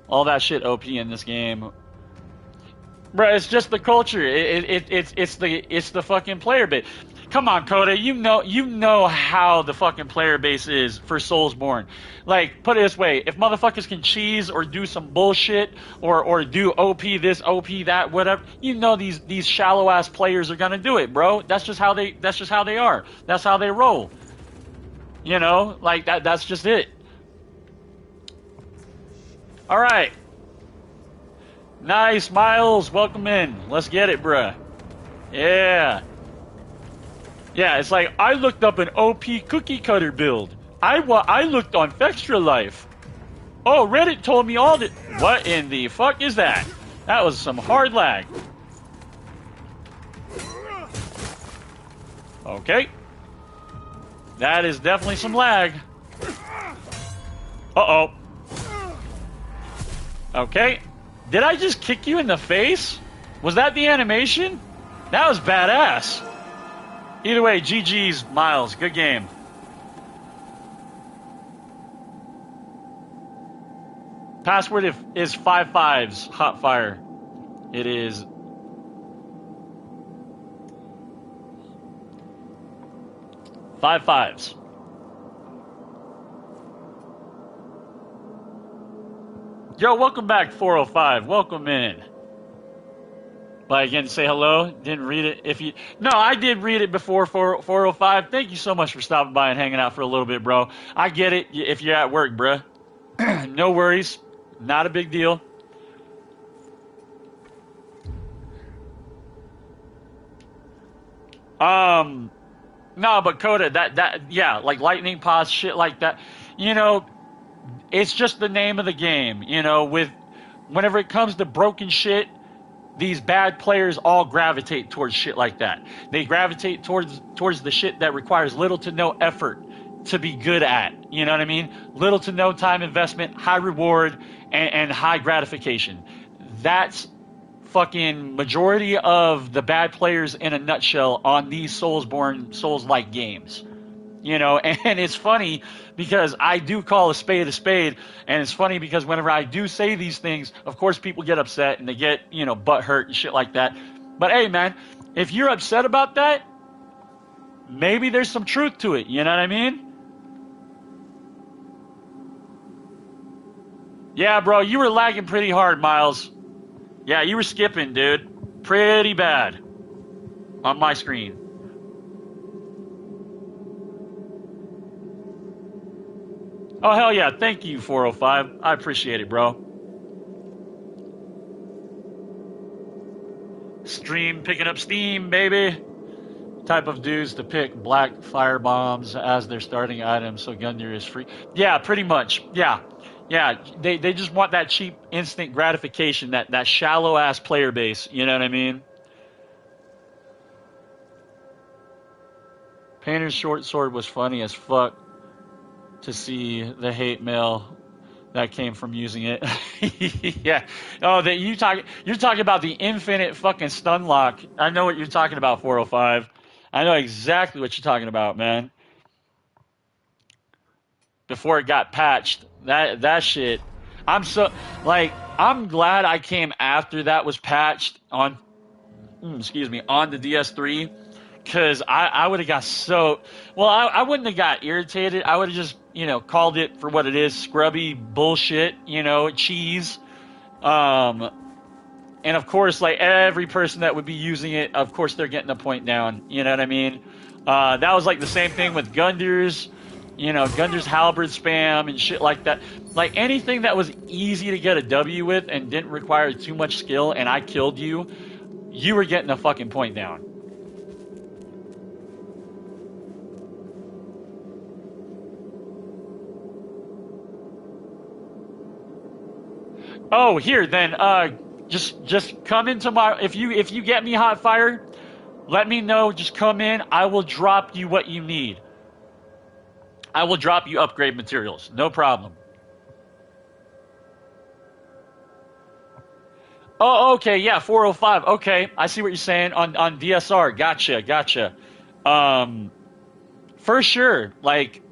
All that shit OP in this game. Bro, it's just the culture. It's the fucking player base. Come on, Coda. You know how the fucking player base is for Soulsborne. Like, put it this way: if motherfuckers can cheese or do some bullshit or do OP this, OP that, whatever, you know these shallow ass players are gonna do it, bro. That's just how they are. That's how they roll. You know, like that's just it. All right. Nice, Miles. Welcome in. Let's get it, bruh. Yeah. Yeah, it's like, I looked up an OP cookie cutter build. I looked on Fextra Life. Oh, Reddit told me all the... What in the fuck is that? That was some hard lag. Okay. That is definitely some lag. Uh-oh. Okay. Did I just kick you in the face? Was that the animation? That was badass. Either way, GG's, Miles. Good game. Password is 55's hot fire. It is. Five fives. Yo, welcome back, 405. Welcome in. But again, say hello. Didn't read it. No, I did read it before 405. Thank you so much for stopping by and hanging out for a little bit, bro. I get it if you're at work, bruh. No worries. Not a big deal. No, but Coda, yeah, like lightning pods, shit like that. You know, it's just the name of the game. You know, whenever it comes to broken shit, these bad players all gravitate towards shit like that. They gravitate towards the shit that requires little to no effort to be good at. You know what I mean? Little to no time investment, high reward, and high gratification. That's fucking majority of the bad players in a nutshell on these Souls-like games. You know, and it's funny because I do call a spade, and it's funny because whenever I do say these things, of course people get upset and they get, you know, butt hurt and shit like that. But hey, man, if you're upset about that, maybe there's some truth to it, you know what I mean? Yeah, bro, you were lagging pretty hard, Miles. Yeah, you were skipping, dude. Pretty bad on my screen. Oh, hell yeah. Thank you, 405. I appreciate it, bro. Stream picking up steam, baby. Type of dudes to pick black fire bombs as their starting item so Gundyr is free. Yeah, pretty much. Yeah. Yeah, they just want that cheap instant gratification, that shallow-ass player base. You know what I mean? Painter's short sword was funny as fuck to see the hate mail that came from using it. Yeah. Oh, you're talking about the infinite fucking stun lock. I know what you're talking about, 405. I know exactly what you're talking about, man. Before it got patched, that shit. I'm glad I came after that was patched on on the DS3. Because I would have got I wouldn't have got irritated. I would have just, you know, called it for what it is, scrubby bullshit, you know, cheese. And of course, like every person that would be using it, of course they're getting a point down. You know what I mean? That was like the same thing with Gundyr's, you know, Gundyr's halberd spam and shit like that. Like anything that was easy to get a W with and didn't require too much skill and I killed you, you were getting a fucking point down. Oh, here then. Just come into my. If you get me hot fire, let me know. Just come in. I will drop you what you need. I will drop you upgrade materials. No problem. Oh, okay. Yeah, 405. Okay, I see what you're saying on DSR. Gotcha. For sure. Like.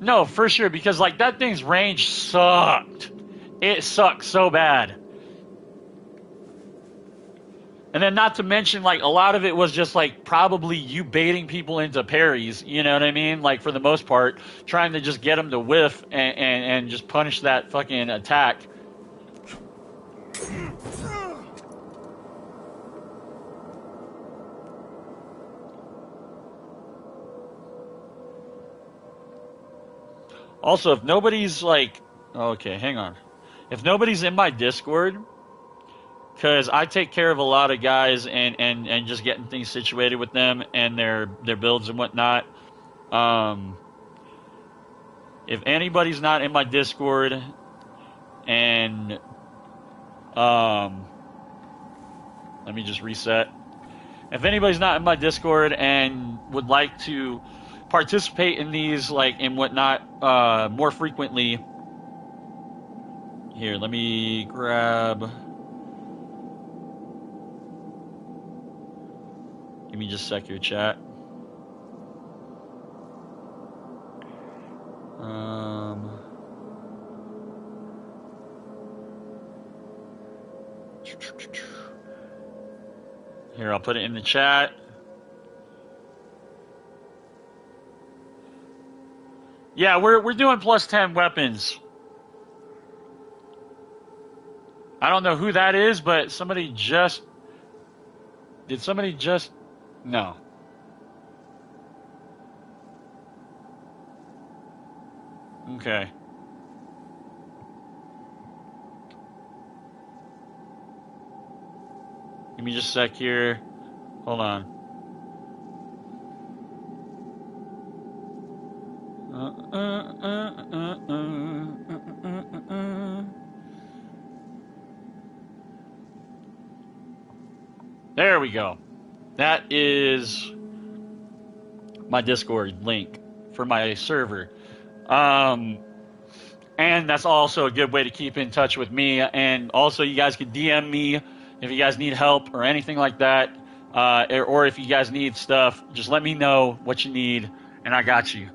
No, for sure, because like that thing's range sucked. It sucked so bad. And then not to mention, like, a lot of it was just like probably you baiting people into parries, you know what I mean? Like for the most part, trying to just get them to whiff and just punish that fucking attack. Also, if nobody's like, okay, hang on. If nobody's in my Discord, because I take care of a lot of guys and just getting things situated with them and their builds and whatnot. If anybody's not in my Discord and let me just reset. If anybody's not in my Discord and would like to participate in these, like, and whatnot, more frequently. Here, let me grab. Give me just a sec here, chat. Here, I'll put it in the chat. Yeah, we're doing plus 10 weapons. I don't know who that is, but did somebody just no. Okay. Give me just a sec here. Hold on. There we go. That is my Discord link for my server. And And that's also a good way to keep in touch with me. And also, you guys can DM me if you guys need help or anything like that. Or if you guys need stuff, just let me know what you need, and I got you.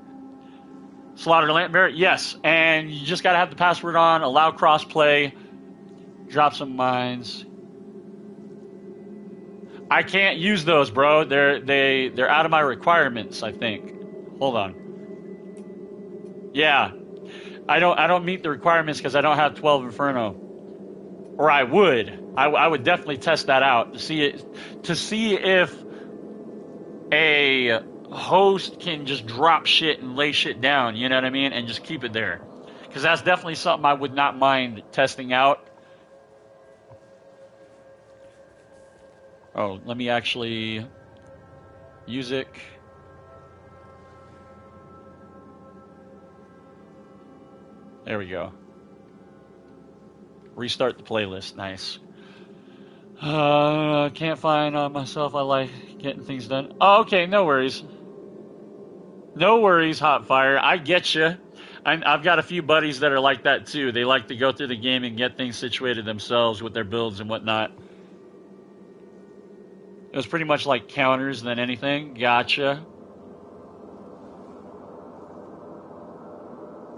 Slaughter Lampbearer, yes. And you just got to have the password on, allow crossplay, drop some mines. I can't use those, bro. They're out of my requirements, I think. Hold on. Yeah. I don't meet the requirements because I don't have 12 Inferno. Or I would. I would definitely test that out to see if a host can just drop shit and lay shit down, you know what I mean? And just keep it there. Because that's definitely something I would not mind testing out. Oh, let me actually... Music... There we go. Restart the playlist. Nice. Can't find myself. I like getting things done. Oh, okay. No worries. No worries, Hotfire. I get you. I've got a few buddies that are like that too. They like to go through the game and get things situated themselves with their builds and whatnot. It was pretty much like counters than anything. Gotcha.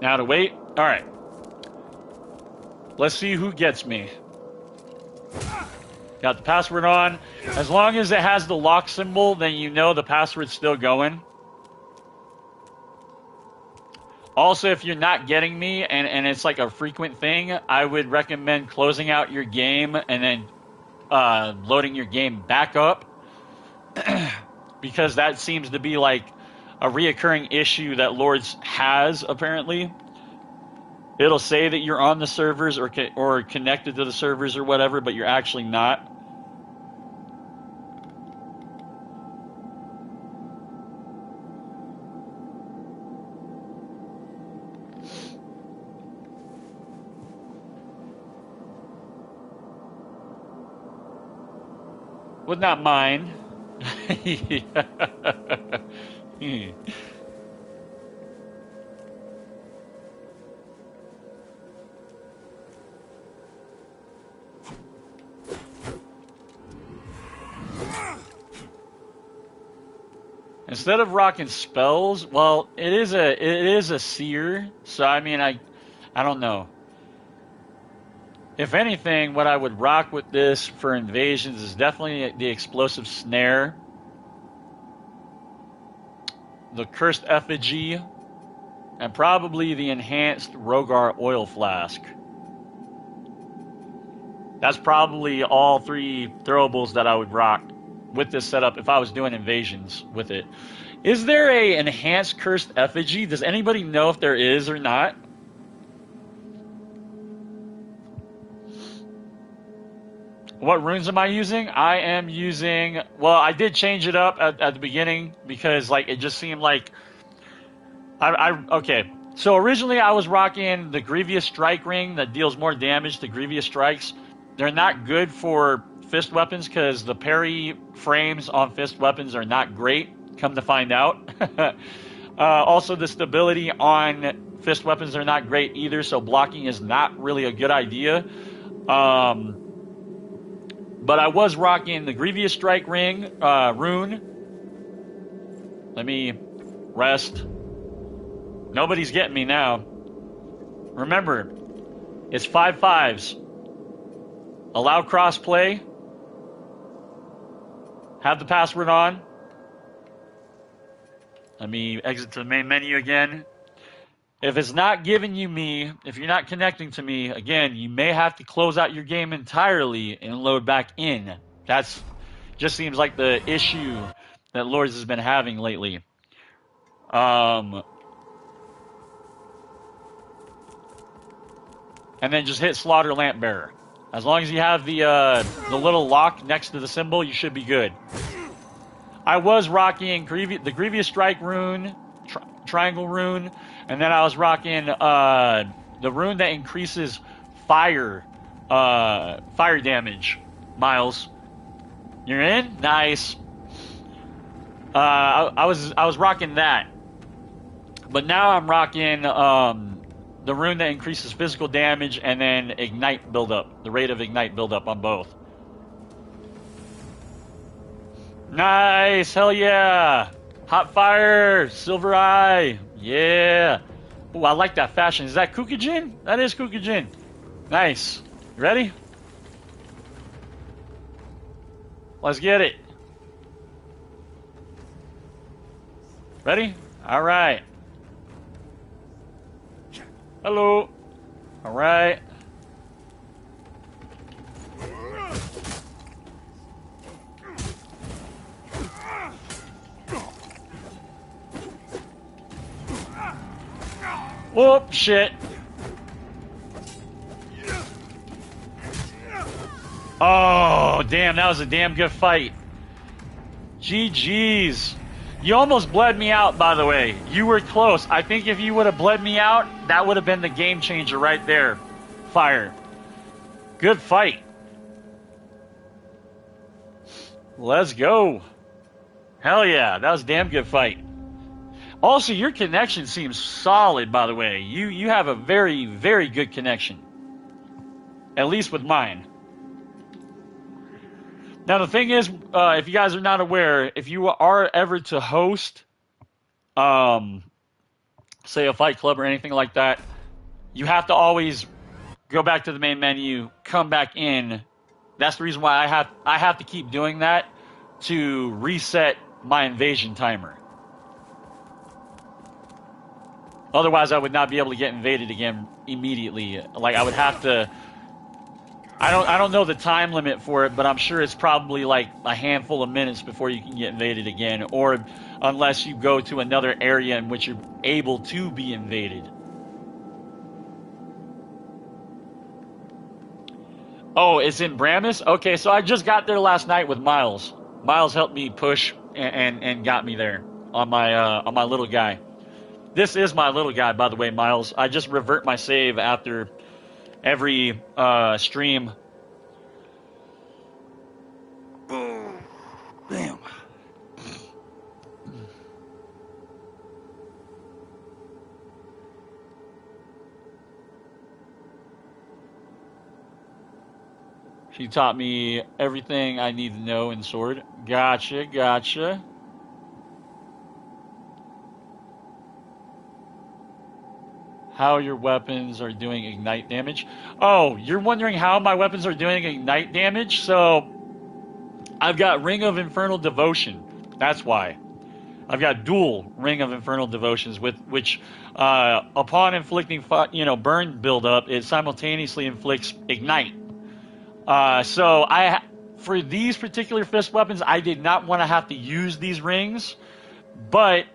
Now to wait. All right. Let's see who gets me. Got the password on. As long as it has the lock symbol, then you know the password's still going. Also, if you're not getting me and it's like a frequent thing, I would recommend closing out your game and then loading your game back up. Because that seems to be like a reoccurring issue that Lords has, apparently. It'll say that you're on the servers or connected to the servers or whatever, but you're actually not. Would not mind. Instead of rocking spells, well, it is a seer, so I mean I don't know. If anything, what I would rock with this for invasions is definitely the explosive snare, the cursed effigy, and probably the enhanced Rogar oil flask. That's probably all three throwables that I would rock with this setup if I was doing invasions with it. Is there a enhanced cursed effigy? Does anybody know if there is or not? What runes am I using? I am using... Well, I did change it up at the beginning because like it just seemed like... Okay, so originally I was rocking the Grievous Strike Ring that deals more damage to Grievous Strikes. They're not good for fist weapons because the parry frames on fist weapons are not great, come to find out. Also, the stability on fist weapons are not great either, so blocking is not really a good idea. But I was rocking the Grievous Strike Ring rune. Let me rest. Nobody's getting me now. Remember, it's 5/5s. Allow crossplay. Have the password on. Let me exit to the main menu again. If it's not giving you me, if you're not connecting to me, again, you may have to close out your game entirely and load back in. That's just seems like the issue that Lords has been having lately. And then just hit Slaughter Lampbearer. As long as you have the little lock next to the symbol, you should be good. I was rocking the Grievous Strike rune, triangle rune, and then I was rocking the rune that increases fire damage. Miles, you're in? Nice. I was rocking that, but now I'm rocking the the rune that increases physical damage, and then ignite buildup, the rate of ignite buildup on both. Nice, hell yeah! Hot fire, silver eye, yeah. Oh, I like that fashion. Is that Kukujin? That is Kukujin. Nice. You ready? Let's get it. Ready? All right. Hello. All right. Whoop, shit. Oh, damn, that was a damn good fight. GG's. You almost bled me out, by the way. You were close. I think if you would have bled me out, that would have been the game changer right there. Fire. Good fight. Let's go. Hell yeah, that was a damn good fight. Also, your connection seems solid, by the way. You have a very, very good connection. At least with mine. Now, the thing is, if you guys are not aware, if you are ever to host, say, a fight club or anything like that, you have to always go back to the main menu, come back in. That's the reason why I have to keep doing that to reset my invasion timer. Otherwise, I would not be able to get invaded again immediately. Like, I would have to... I don't know the time limit for it, but I'm sure it's probably like a handful of minutes before you can get invaded again, or unless you go to another area in which you're able to be invaded. Oh, it's in Bramus? Okay, so I just got there last night with Miles. Miles helped me push and got me there on my little guy. This is my little guy, by the way, Miles. I just revert my save after every stream. Damn. She taught me everything I need to know in Sword. Gotcha, gotcha. How your weapons are doing ignite damage. Oh, you're wondering how my weapons are doing ignite damage? So, I've got Ring of Infernal Devotion. That's why. I've got dual Ring of Infernal Devotions, with which, upon inflicting, burn buildup, it simultaneously inflicts ignite. So, for these particular fist weapons, I did not want to have to use these rings, but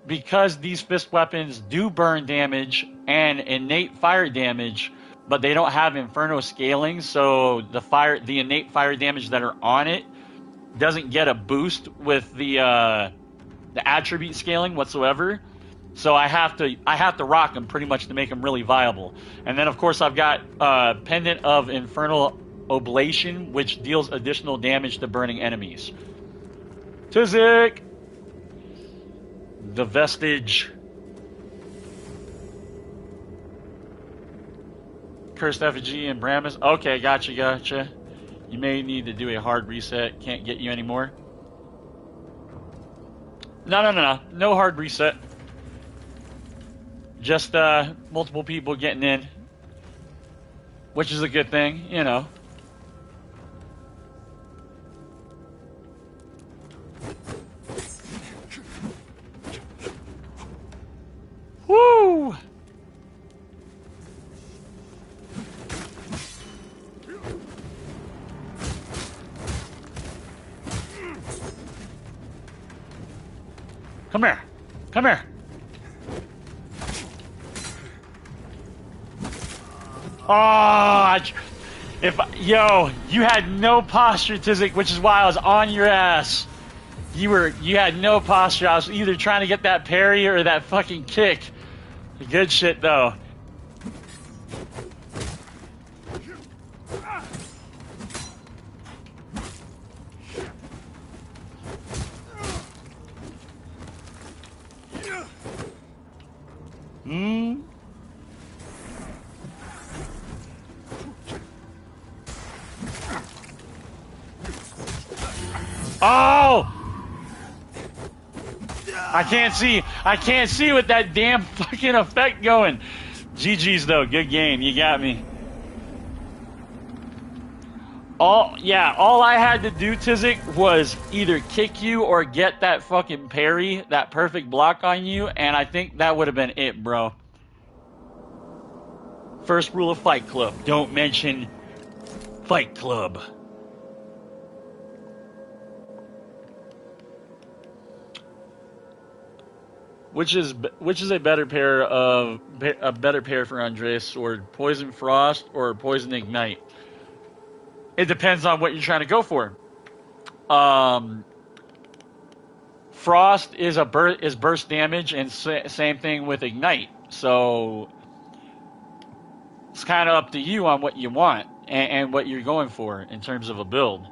because these fist weapons do burn damage and innate fire damage, but they don't have inferno scaling, so the innate fire damage that are on it doesn't get a boost with the attribute scaling whatsoever. So I have to rock them pretty much to make them really viable. And then of course I've got Pendant of Infernal Oblation, which deals additional damage to burning enemies. Tizik! The Vestige. Cursed Effigy and Bramus. Okay, gotcha. You may need to do a hard reset. Can't get you anymore. No. No hard reset. Just multiple people getting in. Which is a good thing, you know. Woo! Come here. Come here. Oh, yo, you had no posture, Tizik, which is why I was on your ass. You had no posture. I was either trying to get that parry or that fucking kick. Good shit, though. I can't see with that damn fucking effect going. GG's though, good game. You got me. All I had to do, Tizik, was either kick you or get that fucking parry, that perfect block on you, and I think that would have been it, bro. First rule of Fight Club, don't mention Fight Club. Which is a better pair for Andreas Sword, Poison Frost or Poison Ignite? It depends on what you're trying to go for. Frost is burst damage, and same thing with Ignite. So it's kind of up to you on what you want and what you're going for in terms of a build.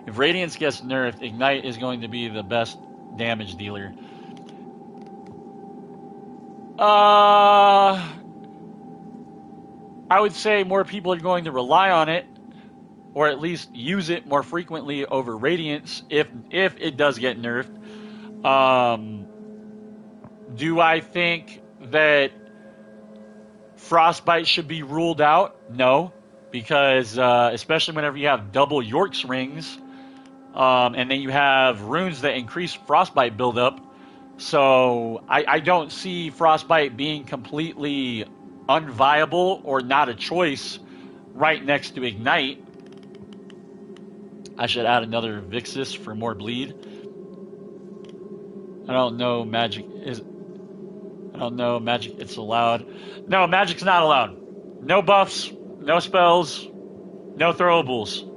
If Radiance gets nerfed, Ignite is going to be the best damage dealer. I would say more people are going to rely on it, or at least use it more frequently over Radiance if it does get nerfed. Do I think that Frostbite should be ruled out? No, because especially whenever you have double York's rings, and then you have runes that increase Frostbite buildup. So I don't see Frostbite being completely unviable or not a choice right next to Ignite. I should add another Vixis for more bleed. I don't know magic it's allowed. No, magic's not allowed. No buffs, no spells, no throwables.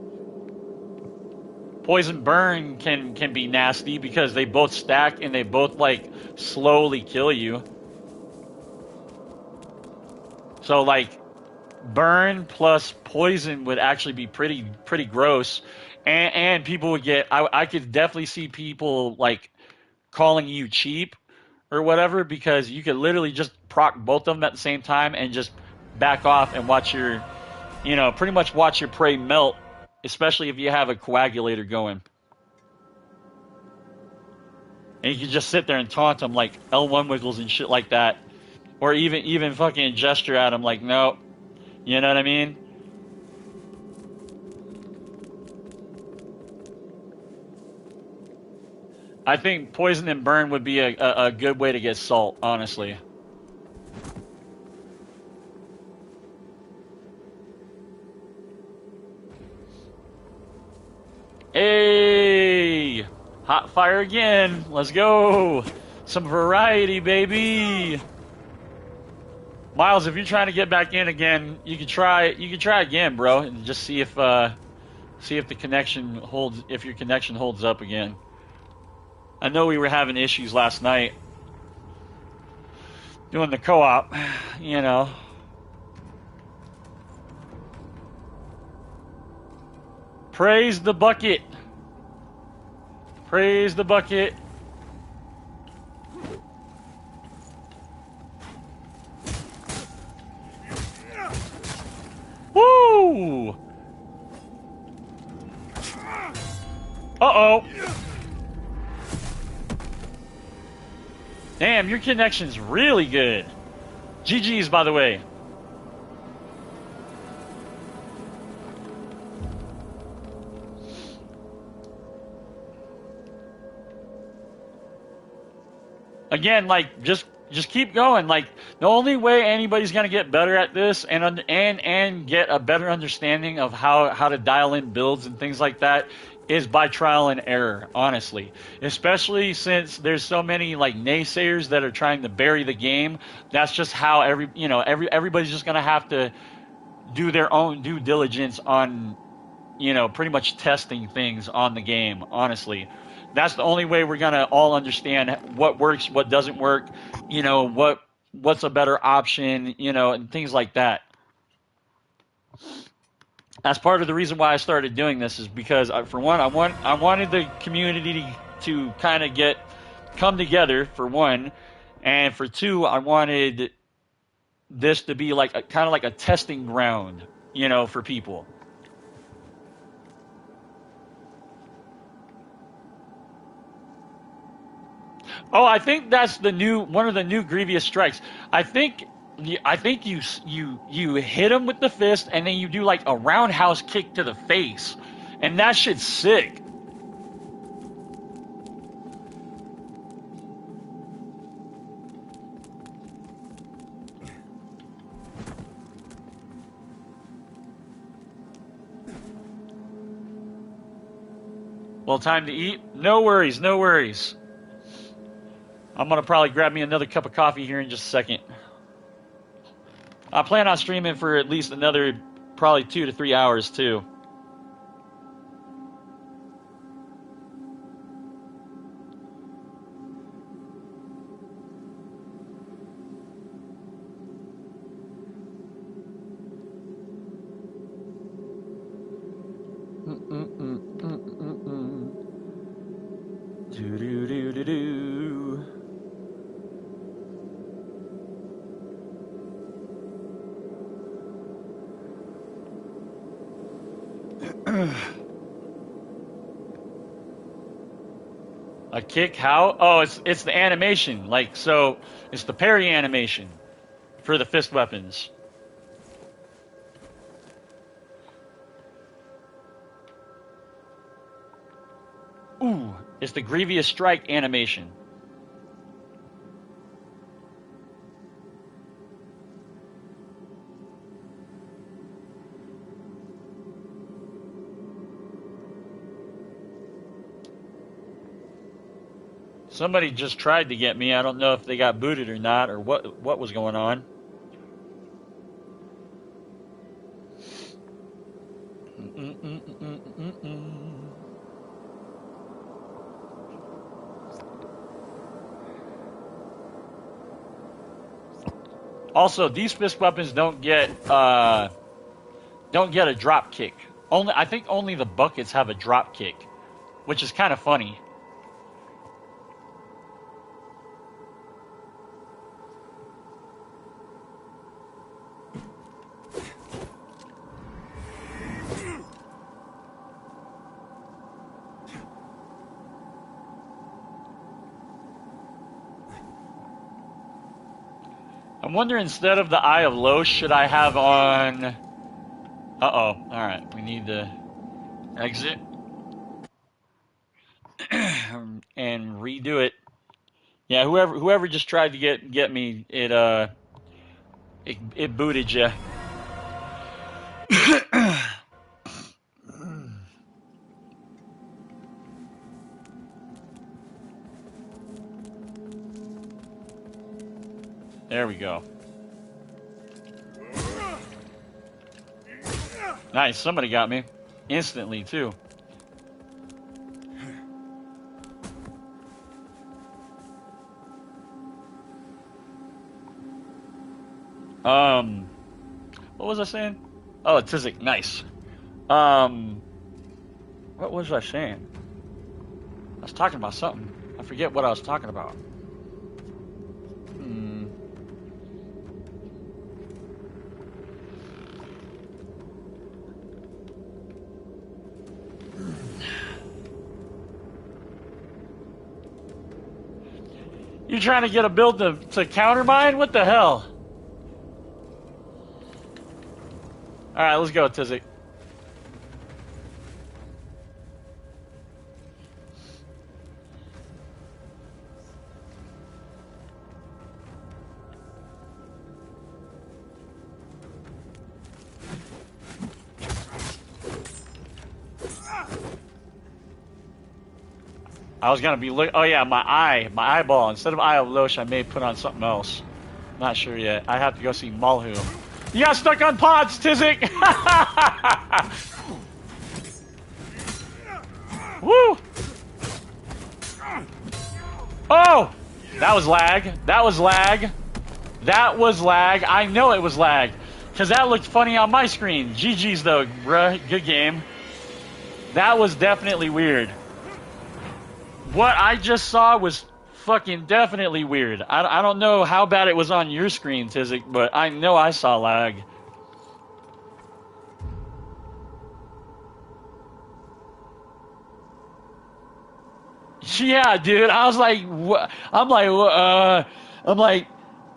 Poison Burn can be nasty because they both stack and they both like slowly kill you. So like burn plus poison would actually be pretty gross, and people would get. I could definitely see people like calling you cheap or whatever because you could literally just proc both of them at the same time and just back off and watch your, pretty much watch your prey melt. Especially if you have a coagulator going. And you can just sit there and taunt them like L1 wiggles and shit like that. Or even fucking gesture at them like, no. You know what I mean? I think Poison and Burn would be a good way to get Salt, honestly. Hey! Hot fire again. Let's go. Some variety, baby. Miles, if you're trying to get back in again, you can try again, bro, and just see if the connection holds, if your connection holds up again. I know we were having issues last night doing the co-op, Praise the bucket. Praise the bucket. Woo! Uh-oh. Damn, your connection's really good. GG's, by the way. Again, like, just keep going. Like, the only way anybody's gonna get better at this and get a better understanding of how to dial in builds and things like that is by trial and error, honestly. Especially since there's so many like naysayers that are trying to bury the game. That's just how everybody's just gonna have to do their own due diligence on, pretty much testing things on the game, honestly. That's the only way we're gonna all understand what works, what doesn't work, what's a better option, and things like that. That's part of the reason why I started doing this is because, for one, I wanted the community to kind of come together, for one, and for two, I wanted this to be like kind of like a testing ground, for people. Oh, I think that's the new one of the new Grievous strikes. I think you hit him with the fist and then you do like a roundhouse kick to the face, and that shit's sick. Well, time to eat? No worries, no worries. I'm gonna probably grab me another cup of coffee here in just a second. I plan on streaming for at least another probably 2 to 3 hours too. Do. A kick? How? Oh, it's the animation. Like, so it's the parry animation for the fist weapons. Ooh, it's the Grievous Strike animation. Somebody just tried to get me. I don't know if they got booted or not, or what was going on. Also, these fist weapons don't get a drop kick. I think only the buckets have a drop kick, which is kind of funny. I'm wondering, instead of the Eye of Losh, should I have on... Uh-oh. Alright, we need to exit. And redo it. Yeah, whoever just tried to get me, it booted you. There we go. Nice, somebody got me. Instantly, too. What was I saying? Oh, Tizik, nice. What was I saying? I was talking about something. I forget what I was talking about. You trying to get a build to counter mine? What the hell? Alright, let's go, Tizik. I was gonna be oh yeah, my eyeball. Instead of Eye of Losh, I may put on something else. Not sure yet. I have to go see Malhu. You got stuck on pods, Tizik! Woo! Oh! That was lag. That was lag. That was lag. I know it was lag. Because that looked funny on my screen. GG's though, bruh. Good game. That was definitely weird. What I just saw was fucking definitely weird. I don't know how bad it was on your screen, Tizik, but I know I saw lag. Yeah, dude. I was like, I'm like,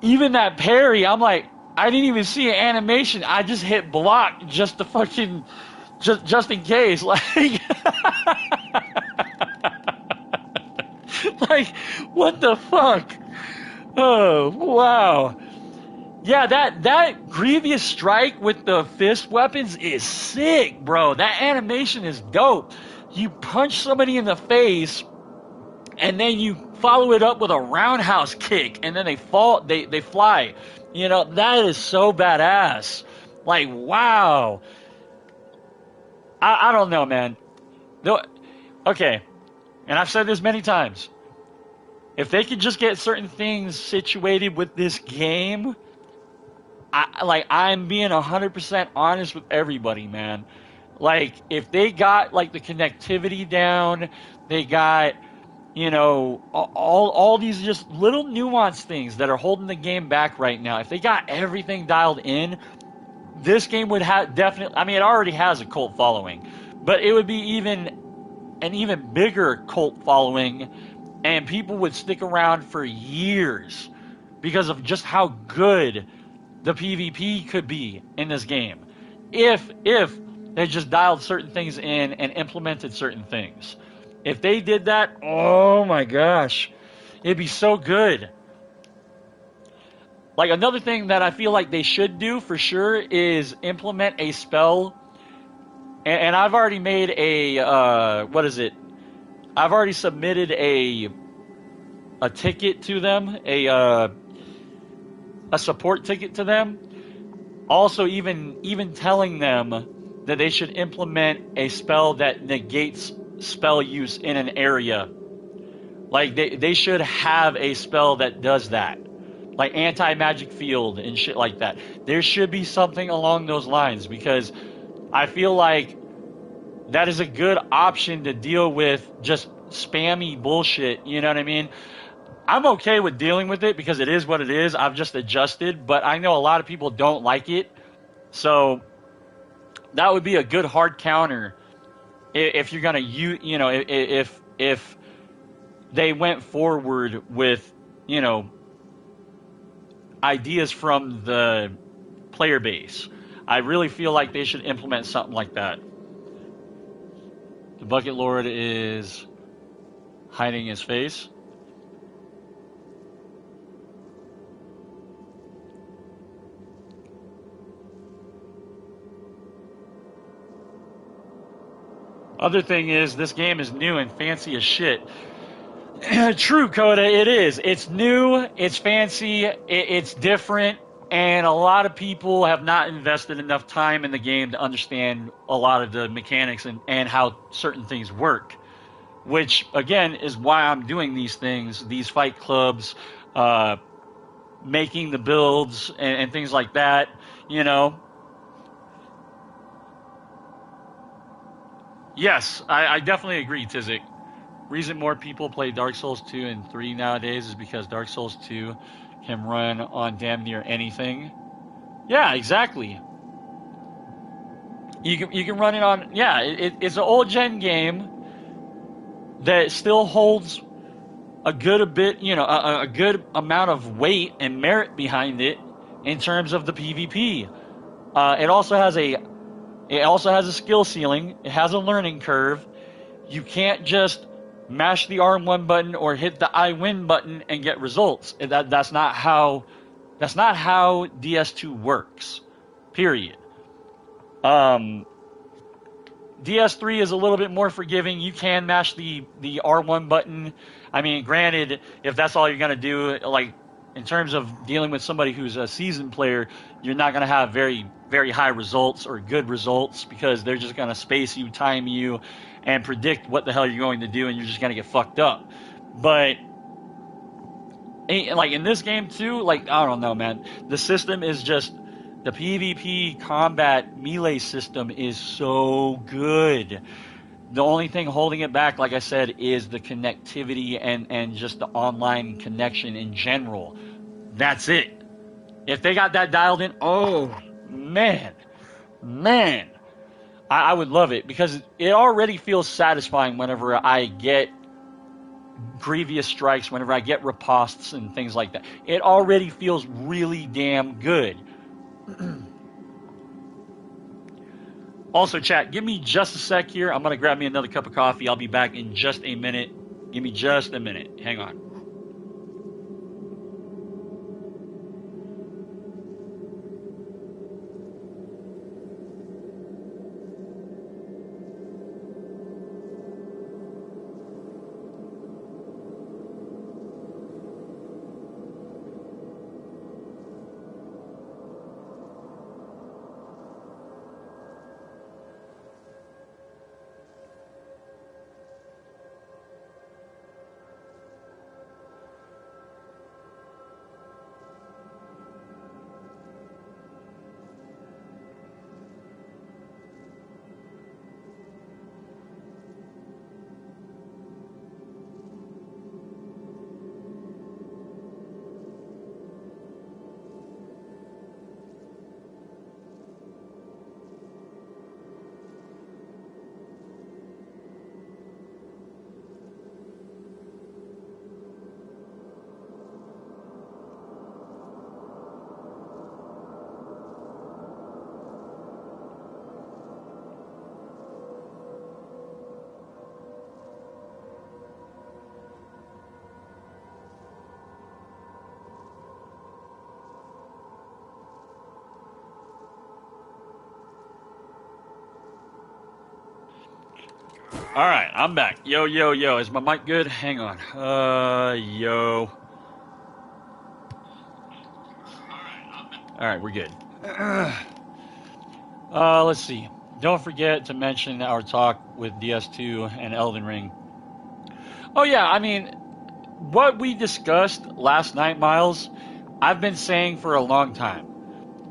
even that parry, I'm like, I didn't even see an animation. I just hit block just to fucking, just in case. Like, like, what the fuck? Oh, wow. Yeah, that Grievous strike with the fist weapons is sick, bro. That animation is dope. You punch somebody in the face, and then you follow it up with a roundhouse kick, and then they fall, they fly. You know, that is so badass. Like, wow. I don't know, man. No, okay, and I've said this many times. If they could just get certain things situated with this game, I'm being 100% honest with everybody, man. Like, if they got like the connectivity down, they got, you know, all these just little nuanced things that are holding the game back right now. If they got everything dialed in, this game would have definitely, I mean, it already has a cult following, but it would be an even bigger cult following, and people would stick around for years because of just how good the PvP could be in this game. If they just dialed certain things in and implemented certain things. If they did that, oh my gosh, it'd be so good. Like, another thing that I feel like they should do for sure is implement a spell. And I've already made a what is it? I've already submitted a ticket to them, a support ticket to them. Also, even telling them that they should implement a spell that negates spell use in an area. Like, they should have a spell that does that. Like anti-magic field and shit like that. There should be something along those lines, because I feel like that is a good option to deal with just spammy bullshit, you know what I mean? I'm okay with dealing with it because it is what it is. I've just adjusted, but I know a lot of people don't like it. So that would be a good hard counter if you're gonna you know, if they went forward with, you know, ideas from the player base. I really feel like they should implement something like that. The Bucket Lord is hiding his face. Other thing is, this game is new and fancy as shit. True, Coda, it is. It's new, it's fancy, it's different, and a lot of people have not invested enough time in the game to understand a lot of the mechanics and how certain things work. Which, again, is why I'm doing these things, these fight clubs, making the builds, and things like that, you know. Yes, I definitely agree, Tizik. Reason more people play Dark Souls 2 and 3 nowadays is because Dark Souls 2 can run on damn near anything. Yeah, exactly. You can run it on, yeah, it's an old gen game that still holds a good bit, you know, a good amount of weight and merit behind it in terms of the PvP. It also has a skill ceiling. It has a learning curve. You can't just mash the R1 button or hit the I win button and get results. That's not how DS2 works. Period. DS3 is a little bit more forgiving. You can mash the R1 button. I mean, granted, if that's all you're gonna do, like in terms of dealing with somebody who's a seasoned player, you're not gonna have very, very high results or good results, because they're just gonna space you, time you, and predict what the hell you're going to do, and you're just gonna get fucked up. But like in this game too, like, I don't know, man. The system is just, the PvP combat melee system is so good. The only thing holding it back, like I said, is the connectivity and just the online connection in general. That's it. If they got that dialed in, oh man, I would love it, because it already feels satisfying whenever I get grievous strikes, whenever I get ripostes and things like that. It already feels really damn good. Also, chat, give me just a sec here. I'm going to grab me another cup of coffee. I'll be back in just a minute. Give me just a minute. Hang on. All right, I'm back. Yo, yo, yo. Is my mic good? Hang on. Yo. All right, we're good. Let's see. Don't forget to mention our talk with DS2 and Elden Ring. Oh, yeah, I mean, what we discussed last night, Miles, I've been saying for a long time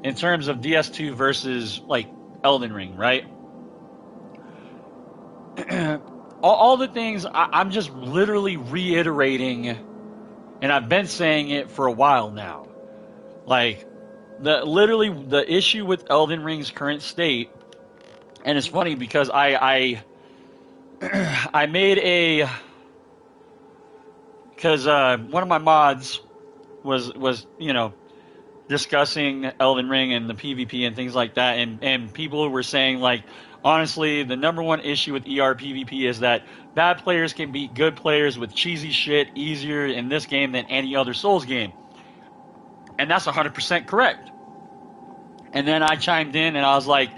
in terms of DS2 versus, like, Elden Ring, right? all the things I'm just literally reiterating, and I've been saying it for a while now. Like, the issue with Elden Ring's current state, and it's funny because I made a, because one of my mods was discussing Elden Ring and the PvP and things like that, and people were saying, like, honestly, the number one issue with ER PvP is that bad players can beat good players with cheesy shit easier in this game than any other Souls game. And that's 100% correct. And then I chimed in and I was like,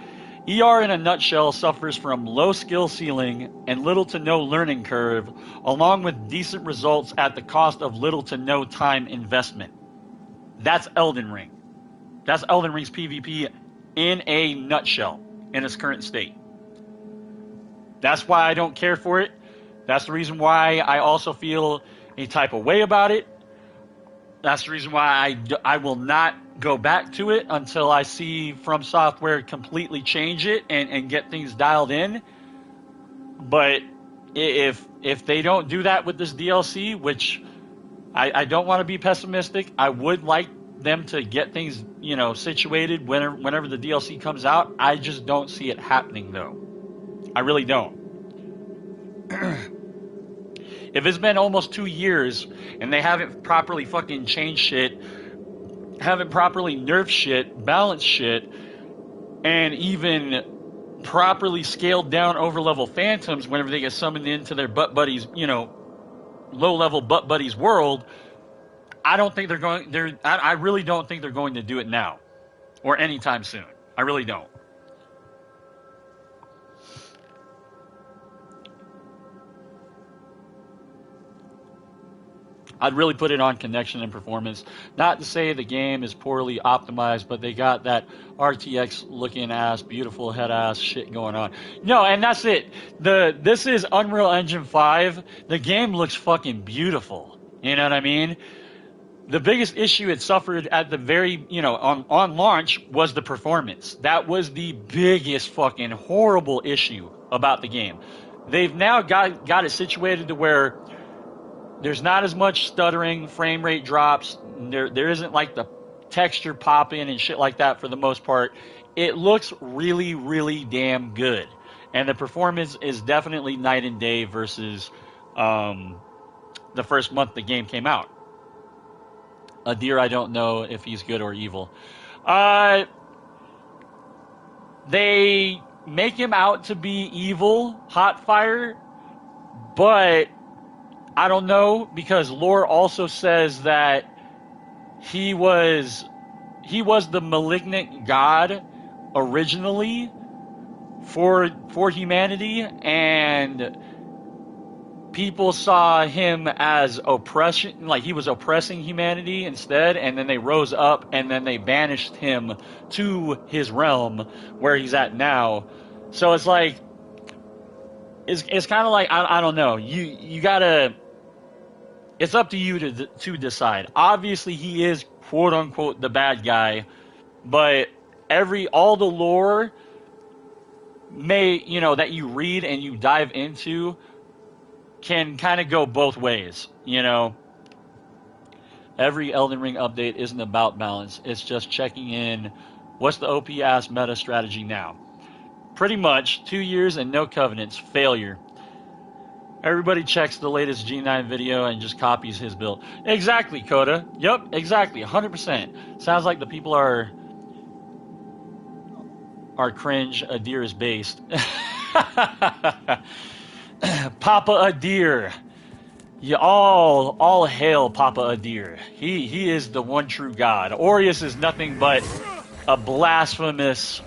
ER in a nutshell suffers from low skill ceiling and little to no learning curve, along with decent results at the cost of little to no time investment. That's Elden Ring. That's Elden Ring's PvP in a nutshell. In its current state. That's why I don't care for it. That's the reason why I also feel a type of way about it. That's the reason why I will not go back to it until I see From Software completely change it and get things dialed in. But if they don't do that with this DLC, which I don't want to be pessimistic, I would like them to get things, situated whenever the DLC comes out. I just don't see it happening, though. I really don't. If it's been almost 2 years and they haven't properly fucking changed shit, haven't properly nerfed shit, balanced shit, and even properly scaled down overlevel phantoms whenever they get summoned into their butt buddies, low-level butt buddies world, I don't think I really don't think they're going to do it now or anytime soon. I really don't. I'd really put it on connection and performance. Not to say the game is poorly optimized, but they got that RTX looking ass, beautiful head ass shit going on. No, and that's it. This is Unreal Engine 5. The game looks fucking beautiful. You know what I mean? The biggest issue it suffered at the very, on launch was the performance. That was the biggest fucking horrible issue about the game. They've now got it situated to where there's not as much stuttering, frame rate drops. There isn't like the texture popping and shit like that for the most part. It looks really, really damn good. And the performance is definitely night and day versus the first month the game came out. Adir, I don't know if he's good or evil. They make him out to be evil, Hotfire, but I don't know, because lore also says that he was the malignant god originally for humanity, and people saw him as oppression, like he was oppressing humanity instead, and then they rose up and then they banished him to his realm where he's at now. So it's like, it's kind of like, I don't know, you gotta, it's up to you to decide. Obviously he is quote unquote the bad guy, but all the lore that you read and you dive into can kind of go both ways, Every Elden Ring update isn't about balance. It's just checking in. What's the OP ass meta strategy now? Pretty much 2 years and no covenants. Failure. Everybody checks the latest G9 video and just copies his build. Exactly, Coda. Yep, exactly. 100%. Sounds like the people are cringe. Adir is based. Papa Adir. You all hail Papa Adir. He is the one true God. Aureus is nothing but a blasphemous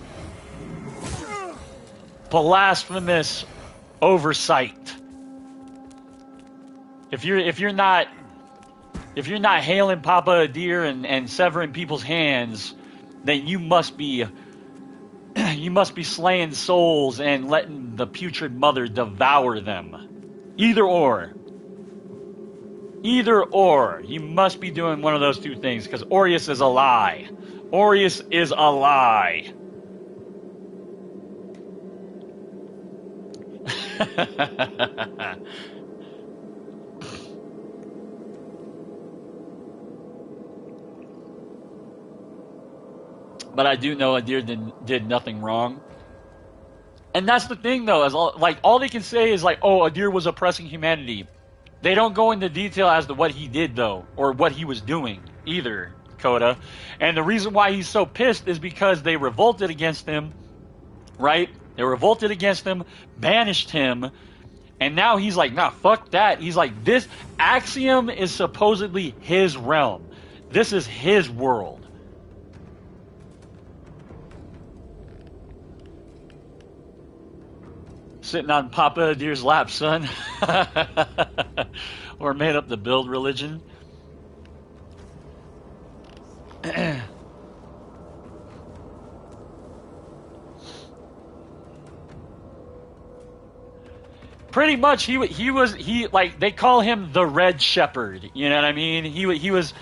oversight. If you're not hailing Papa Adir and severing people's hands, then you must be slaying souls and letting the putrid mother devour them. Either or. You must be doing one of those two things, because Aureus is a lie. Aureus is a lie. But I do know Adir did nothing wrong. And that's the thing, though, is all they can say is like, oh, Adir was oppressing humanity. They don't go into detail as to what he did, though, or what he was doing either, Coda. And the reason why he's so pissed is because they revolted against him, right? They revolted against him, banished him, and now he's like, nah, fuck that. He's like, this Axiom is supposedly his realm. This is his world. Sitting on Papa Adir's lap, son. Or made up the build religion. Pretty much, he like, they call him the Red Shepherd. You know what I mean? He was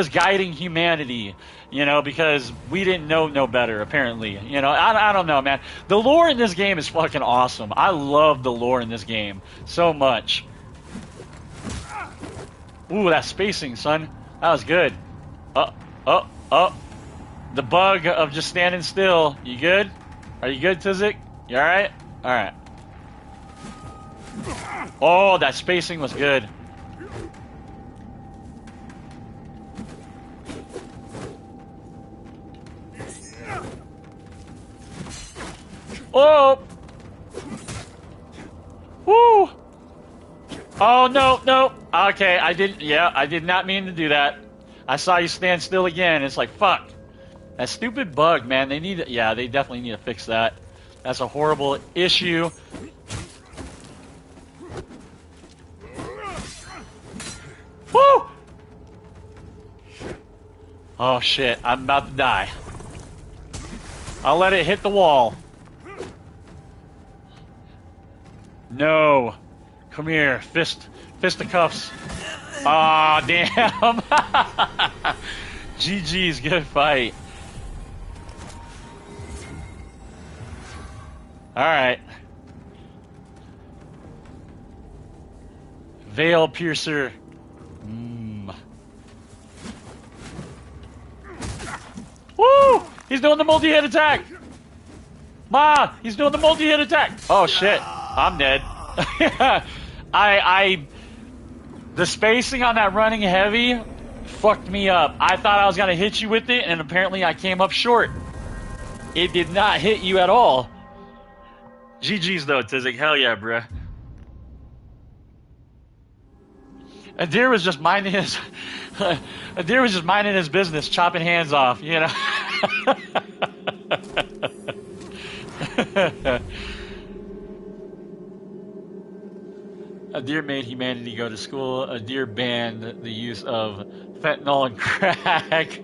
guiding humanity. Because we didn't know no better, apparently. I don't know, man. The lore in this game is fucking awesome. I love the lore in this game so much. Ooh, that spacing, son. That was good. The bug of just standing still. You good? Are you good, Tizik? You alright? Alright. Oh, that spacing was good. Oh! Woo! Oh, no. Okay, I did not mean to do that. I saw you stand still again. It's like, fuck. That stupid bug, man. They definitely need to fix that. That's a horrible issue. Woo! Oh, shit. I'm about to die. I'll let it hit the wall. No. Come here. Fisticuffs. Aw, damn. GG's, good fight. Alright. Veil Piercer. Woo! He's doing the multi-hit attack! Ma! He's doing the multi-hit attack! Oh shit. I'm dead. The spacing on that running heavy fucked me up. I thought I was gonna hit you with it, and apparently I came up short. It did not hit you at all. GG's though, Tizik. Hell yeah, bruh. A deer was just minding his business, chopping hands off, you know. A deer made humanity go to school. A deer banned the use of fentanyl and crack.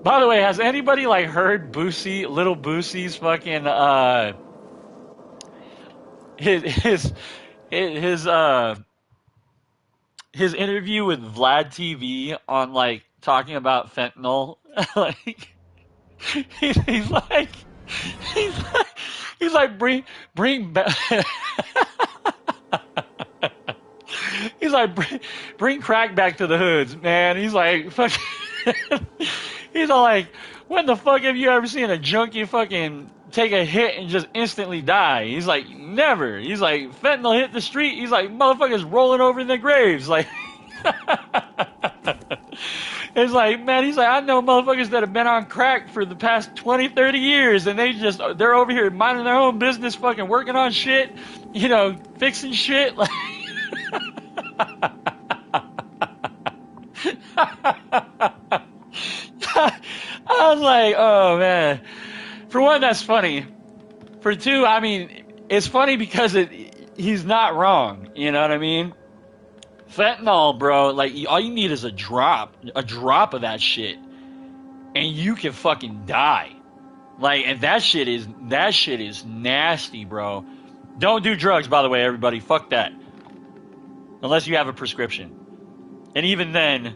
By the way, has anybody like heard Boosie, Little Boosie's fucking his interview with Vlad TV on like talking about fentanyl? Like he's like bring back. He's like bring crack back to the hoods, man. He's like fuck. He's all like, when the fuck have you ever seen a junkie fucking take a hit and just instantly die? He's like, never. He's like, fentanyl hit the street. He's like, motherfuckers rolling over in their graves. Like, it's like, man, he's like, I know motherfuckers that have been on crack for the past 20, 30 years, and they're over here minding their own business, fucking working on shit, you know, fixing shit. Like, I was like, oh man. For one, that's funny. For two, I mean, it's funny because he's not wrong. You know what I mean? Fentanyl, bro, like all you need is a drop of that shit, and you can fucking die. Like, and that shit is nasty, bro. Don't do drugs, by the way, everybody. Fuck that. Unless you have a prescription. And even then,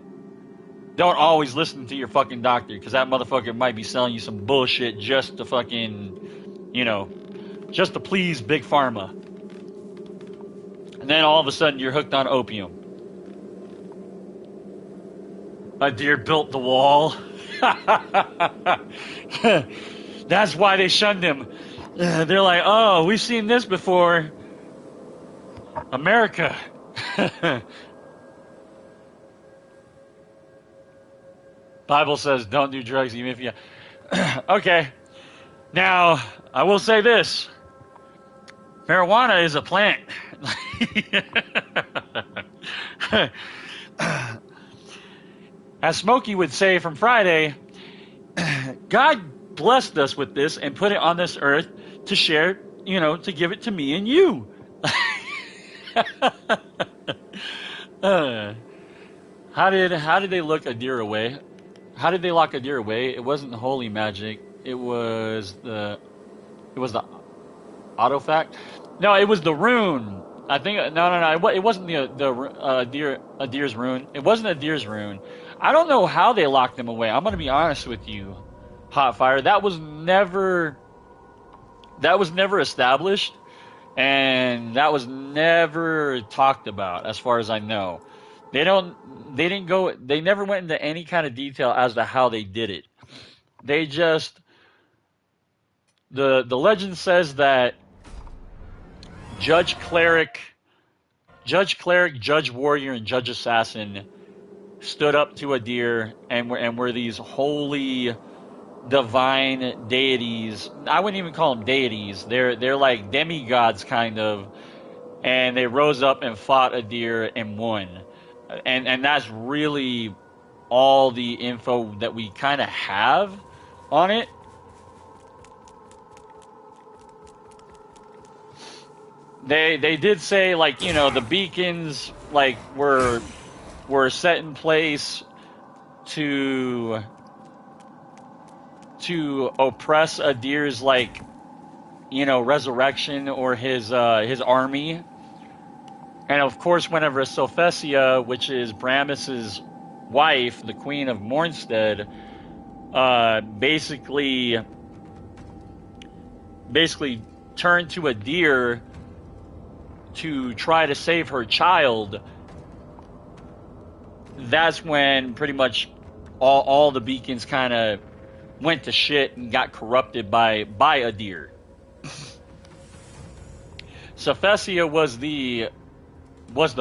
don't always listen to your fucking doctor, because that motherfucker might be selling you some bullshit just to fucking, you know, just to please Big Pharma. And then all of a sudden you're hooked on opium. A deer built the wall. That's why they shunned him. They're like, oh, we've seen this before. America. Bible says don't do drugs even if you... Okay. Now, I will say this. Marijuana is a plant. As Smokey would say from Friday, God blessed us with this and put it on this earth to share, you know, to give it to me and you. How did they look a deer away? How did they lock a deer away? It wasn't the holy magic. It was the autofact. No, it was the rune. I think no. It wasn't the deer's rune. It wasn't a deer's rune. I don't know how they locked them away. I'm gonna be honest with you, Hotfire. That was never established, and that was never talked about, as far as I know. They never went into any kind of detail as to how they did it. They just, the legend says that Judge Cleric, Judge Warrior, and Judge Assassin stood up to a deer and were these holy, divine deities. I wouldn't even call them deities. They're like demigods kind of, and they rose up and fought a deer and won. And that's really all the info that we kind of have on it. They did say, like, you know, the beacons like were set in place to oppress a deer's, like, you know, resurrection or his army. And of course, whenever Sophesia, which is Bramis's wife, the Queen of Mornstead, basically turned to a deer to try to save her child, that's when pretty much all the beacons kind of went to shit and got corrupted by a deer. Sophia was the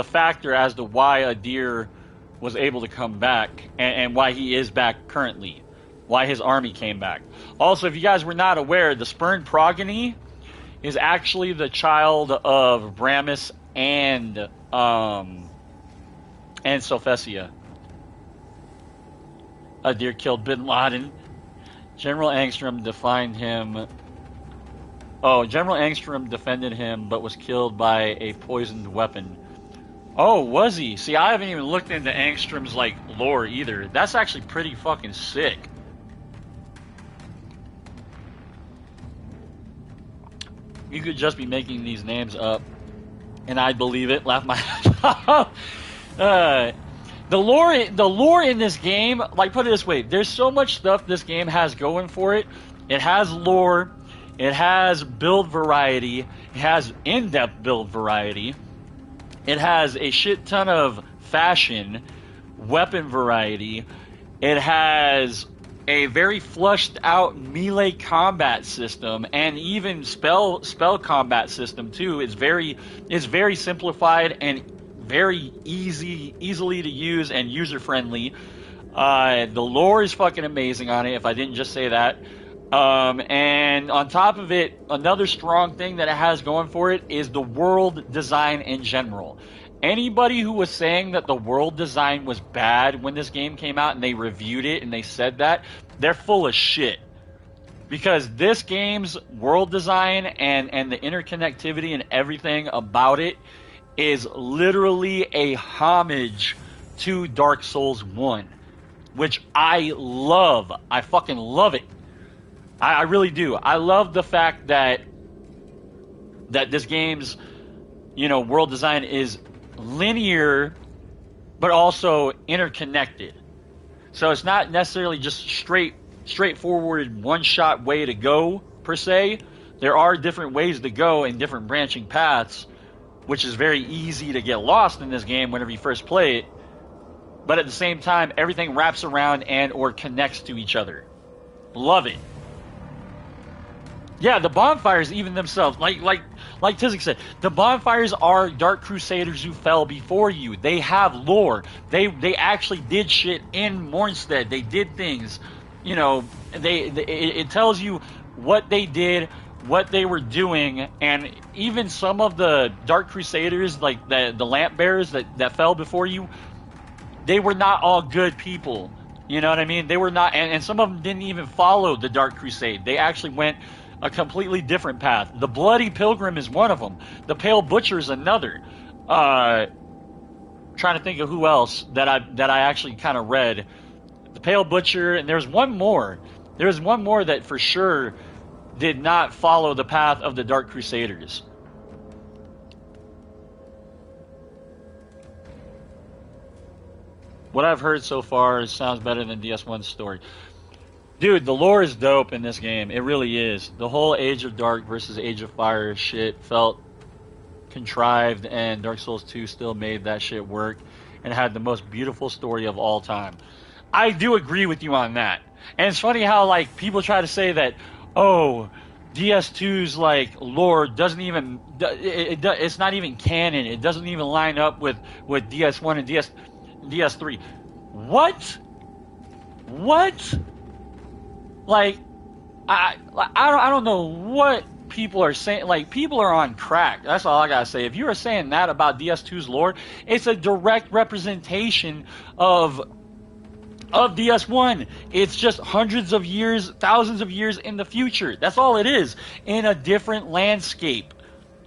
factor as to why Adir was able to come back and why he is back currently, why his army came back. Also, if you guys were not aware, the spurned progeny is actually the child of Bramis and Sophia. Adir killed Bin Laden. General Angstrom defined him. Oh, General Angstrom defended him, but was killed by a poisoned weapon. Oh, was he? See, I haven't even looked into Angstrom's like lore either. That's actually pretty fucking sick. You could just be making these names up, and I'd believe it. Laugh my ass off. The lore in this game, like, put it this way, there's so much stuff this game has going for it. It has lore, it has build variety, it has in-depth build variety, it has a shit ton of fashion, weapon variety, it has a very flushed out melee combat system, and even spell combat system too. It's very simplified and very easily to use and user friendly. The lore is fucking amazing on it, if I didn't just say that. And on top of it, another strong thing that it has going for it is the world design in general. Anybody who was saying that the world design was bad when this game came out and they reviewed it and they said that, they're full of shit. Because this game's world design and the interconnectivity and everything about it is literally a homage to Dark Souls 1, which I love. I fucking love it. I really do. I love the fact that this game's, world design is linear, but also interconnected. So it's not necessarily just straightforward one-shot way to go, per se. There are different ways to go and different branching paths, which is very easy to get lost in this game whenever you first play it. But at the same time, everything wraps around and or connects to each other. Love it. Yeah, the bonfires even themselves, like Tizik said, the bonfires are Dark Crusaders who fell before you. They have lore. They actually did shit in Mornstead. They did things. It tells you what they did, what they were doing, and even some of the Dark Crusaders, like the lamp bearers that fell before you, they were not all good people. You know what I mean? They were not, and some of them didn't even follow the Dark Crusade. They actually went a completely different path. The Bloody Pilgrim is one of them. The Pale Butcher is another. Trying to think of who else that I actually kind of read. The Pale Butcher, and there's one more. There's one more that for sure did not follow the path of the Dark Crusaders. What I've heard so far sounds better than DS1's story. Dude, the lore is dope in this game. It really is. The whole Age of Dark versus Age of Fire shit felt contrived, and Dark Souls 2 still made that shit work and had the most beautiful story of all time. I do agree with you on that. And it's funny how, like, people try to say that, oh, DS2's, like, lore doesn't even... it's not even canon. It doesn't even line up with DS1 and DS3. What? Like, I don't know what people are saying. Like, people are on crack. That's all I gotta say. If you are saying that about DS2's lore, it's a direct representation of DS1. It's just hundreds of years, thousands of years in the future. That's all it is, in a different landscape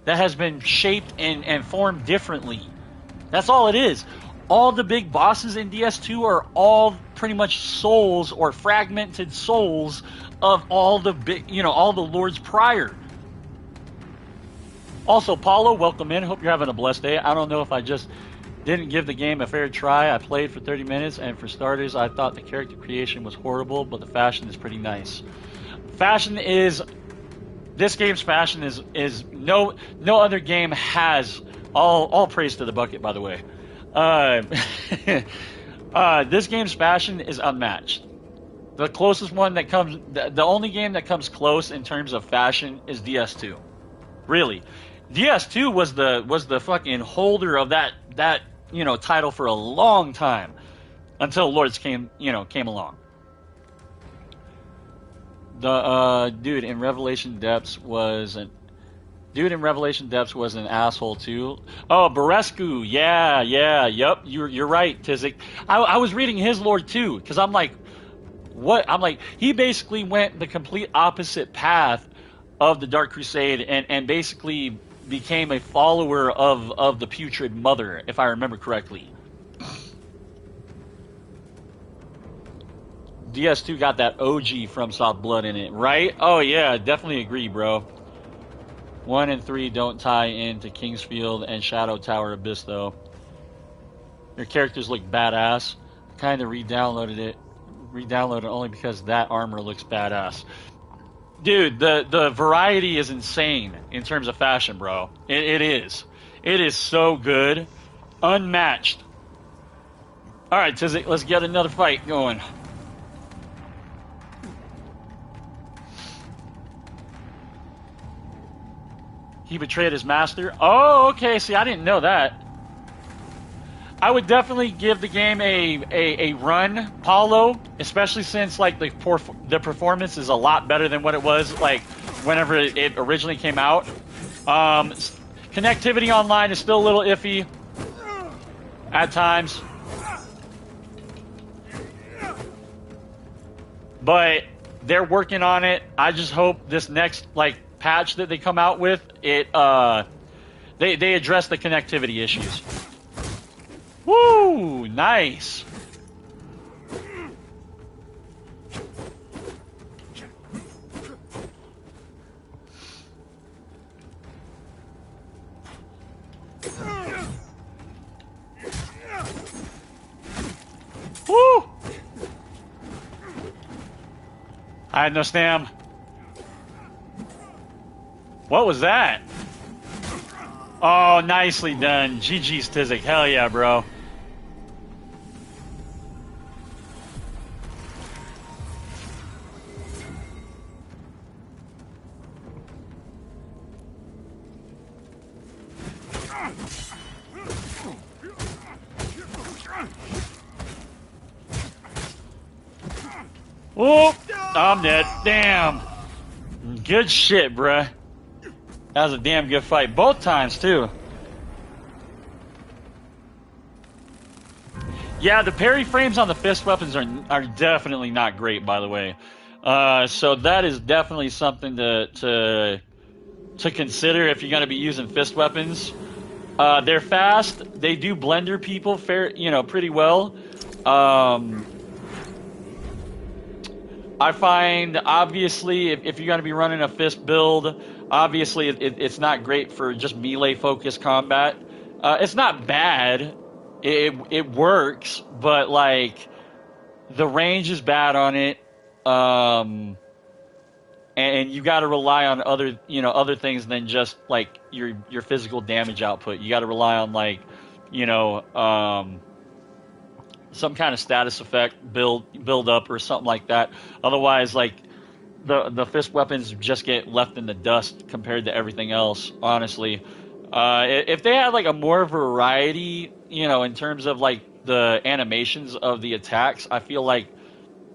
that has been shaped and formed differently. That's all it is. All the big bosses in DS2 are all pretty much souls or fragmented souls of all the big, all the lords prior. Also, Paulo, welcome in. Hope you're having a blessed day. I don't know if I just didn't give the game a fair try. I played for 30 minutes, and for starters, I thought the character creation was horrible, but the fashion is pretty nice. This game's fashion is no other game has. All praise to the bucket, by the way. This game's fashion is unmatched. The closest one that comes, the only game that comes close in terms of fashion is DS2. Really. DS2 was the fucking holder of that title for a long time until Lords came along. The dude in Revelation Depths was an asshole too. Oh, Berescu, yep. You're right, Tizik. I was reading his lore too, because I'm like, what? I'm like, he basically went the complete opposite path of the Dark Crusade and basically became a follower of the Putrid Mother, if I remember correctly. DS2 got that OG From Soft blood in it, right? Oh yeah, definitely agree, bro. 1 and 3 don't tie into Kingsfield and Shadow Tower Abyss though. Your characters look badass. Kind of re-downloaded it only because that armor looks badass. Dude, the variety is insane in terms of fashion, bro. It is. It is so good. Unmatched. Alright, Tizik, let's get another fight going. He betrayed his master. Oh, okay. See, I didn't know that. I would definitely give the game a run, Paulo, especially since like the performance is a lot better than what it was like whenever it originally came out. Connectivity online is still a little iffy at times, but they're working on it. I just hope this next patch that they come out with, they address the connectivity issues. Woo! Nice. Woo! I had no stam. What was that? Oh, nicely done. GG's Tizik. Hell yeah, bro. Oh, I'm dead. Damn. Good shit, bruh. That was a damn good fight. Both times, too. Yeah, the parry frames on the fist weapons are definitely not great, by the way. So that is definitely something to consider if you're going to be using fist weapons. They're fast. They do blender people pretty well. I find, obviously, if you're going to be running a fist build, obviously it's not great for just melee-focused combat. It's not bad. It works, but, the range is bad on it. And you got to rely on other things than just, your physical damage output. You got to rely on, some kind of status effect build up or something like that. Otherwise, the fist weapons just get left in the dust compared to everything else. Honestly, if they had a more variety, in terms of the animations of the attacks, I feel like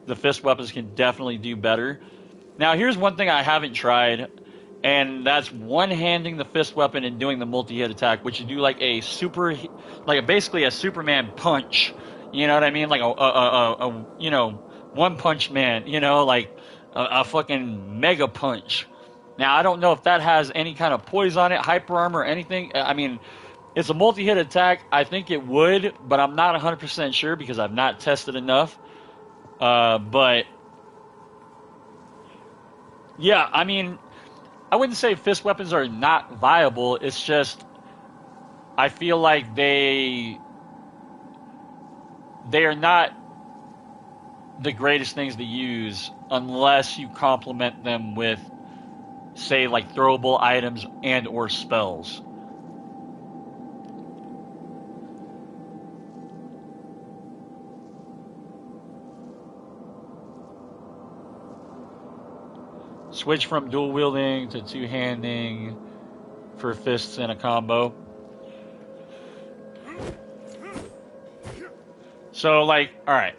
the fist weapons can definitely do better. Now, here's one thing I haven't tried, and that's one-handing the fist weapon and doing the multi-hit attack, which you do basically a Superman punch. You know what I mean? Like a One Punch Man, a fucking mega punch. Now, I don't know if that has any kind of poise on it, hyper armor, or anything. I mean, it's a multi-hit attack. I think it would, but I'm not 100% sure because I've not tested enough. But, yeah, I mean, I wouldn't say fist weapons are not viable. It's just, I feel like they are not the greatest things to use unless you complement them with, say, throwable items and or spells. Switch from dual wielding to two-handing for fists in a combo. So, like, all right.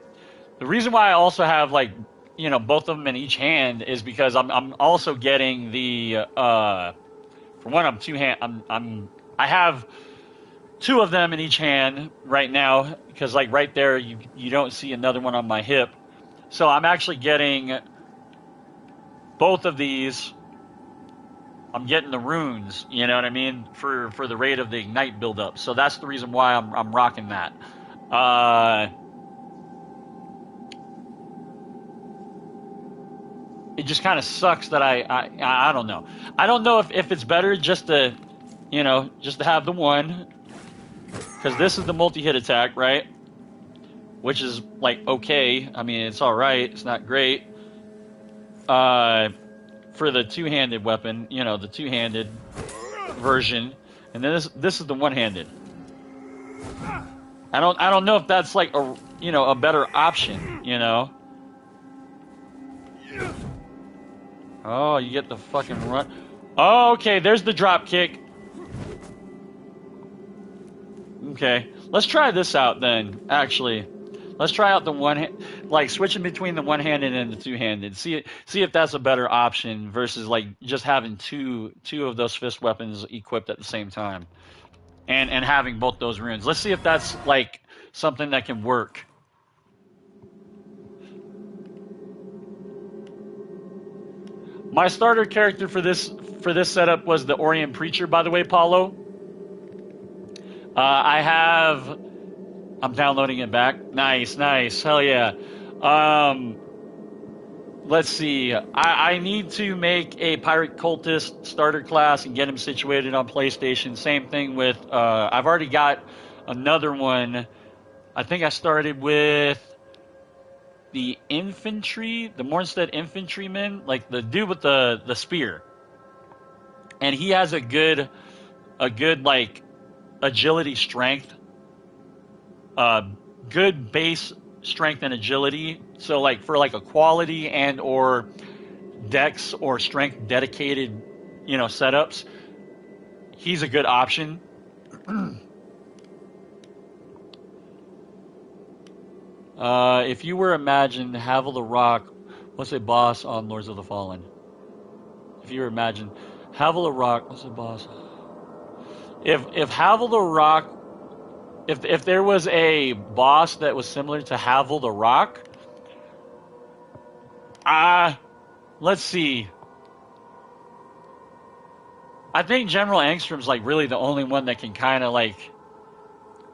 The reason why I also have, like, you know, both of them in each hand is because I'm also getting the for one, I have two of them in each hand right now because, like, right there you don't see another one on my hip. So I'm actually getting both of these. I'm getting the runes, you know what I mean, for the rate of the ignite buildup. So that's the reason why I'm rocking that. It just kind of sucks that I don't know. I don't know if it's better just to, you know, just to have the one, because this is the multi-hit attack, right? Which is, like, okay. I mean, it's all right. It's not great. For the two-handed weapon, you know, the two-handed version, and then this is the one-handed. I don't know if that's, like, a, you know, a better option, you know. Oh, you get the fucking run. Oh, okay, there's the drop kick. Okay, let's try this out then, actually. Let's try out the like, switching between the one-handed and the two-handed. See if that's a better option versus, like, just having two of those fist weapons equipped at the same time. And having both those runes. Let's see if that's, like, something that can work. My starter character for this setup was the Orient Preacher, by the way, Paulo. I'm downloading it back. Nice, hell yeah. Let's see. I need to make a Pirate Cultist starter class and get him situated on PlayStation. Same thing with, I've already got another one. I think I started with the infantry, the Mornstead infantryman, like the dude with the spear. And he has a good like agility strength. Good base strength and agility. So, like, for, like, a quality and or dex or strength dedicated, you know, setups, he's a good option. If you were imagined Havel the Rock, what's a boss on Lords of the Fallen? If you were imagined Havel the Rock, what's a boss? If Havel the Rock, if there was a boss that was similar to Havel the Rock, let's see. I think General Angstrom's, like, really the only one that can kind of, like,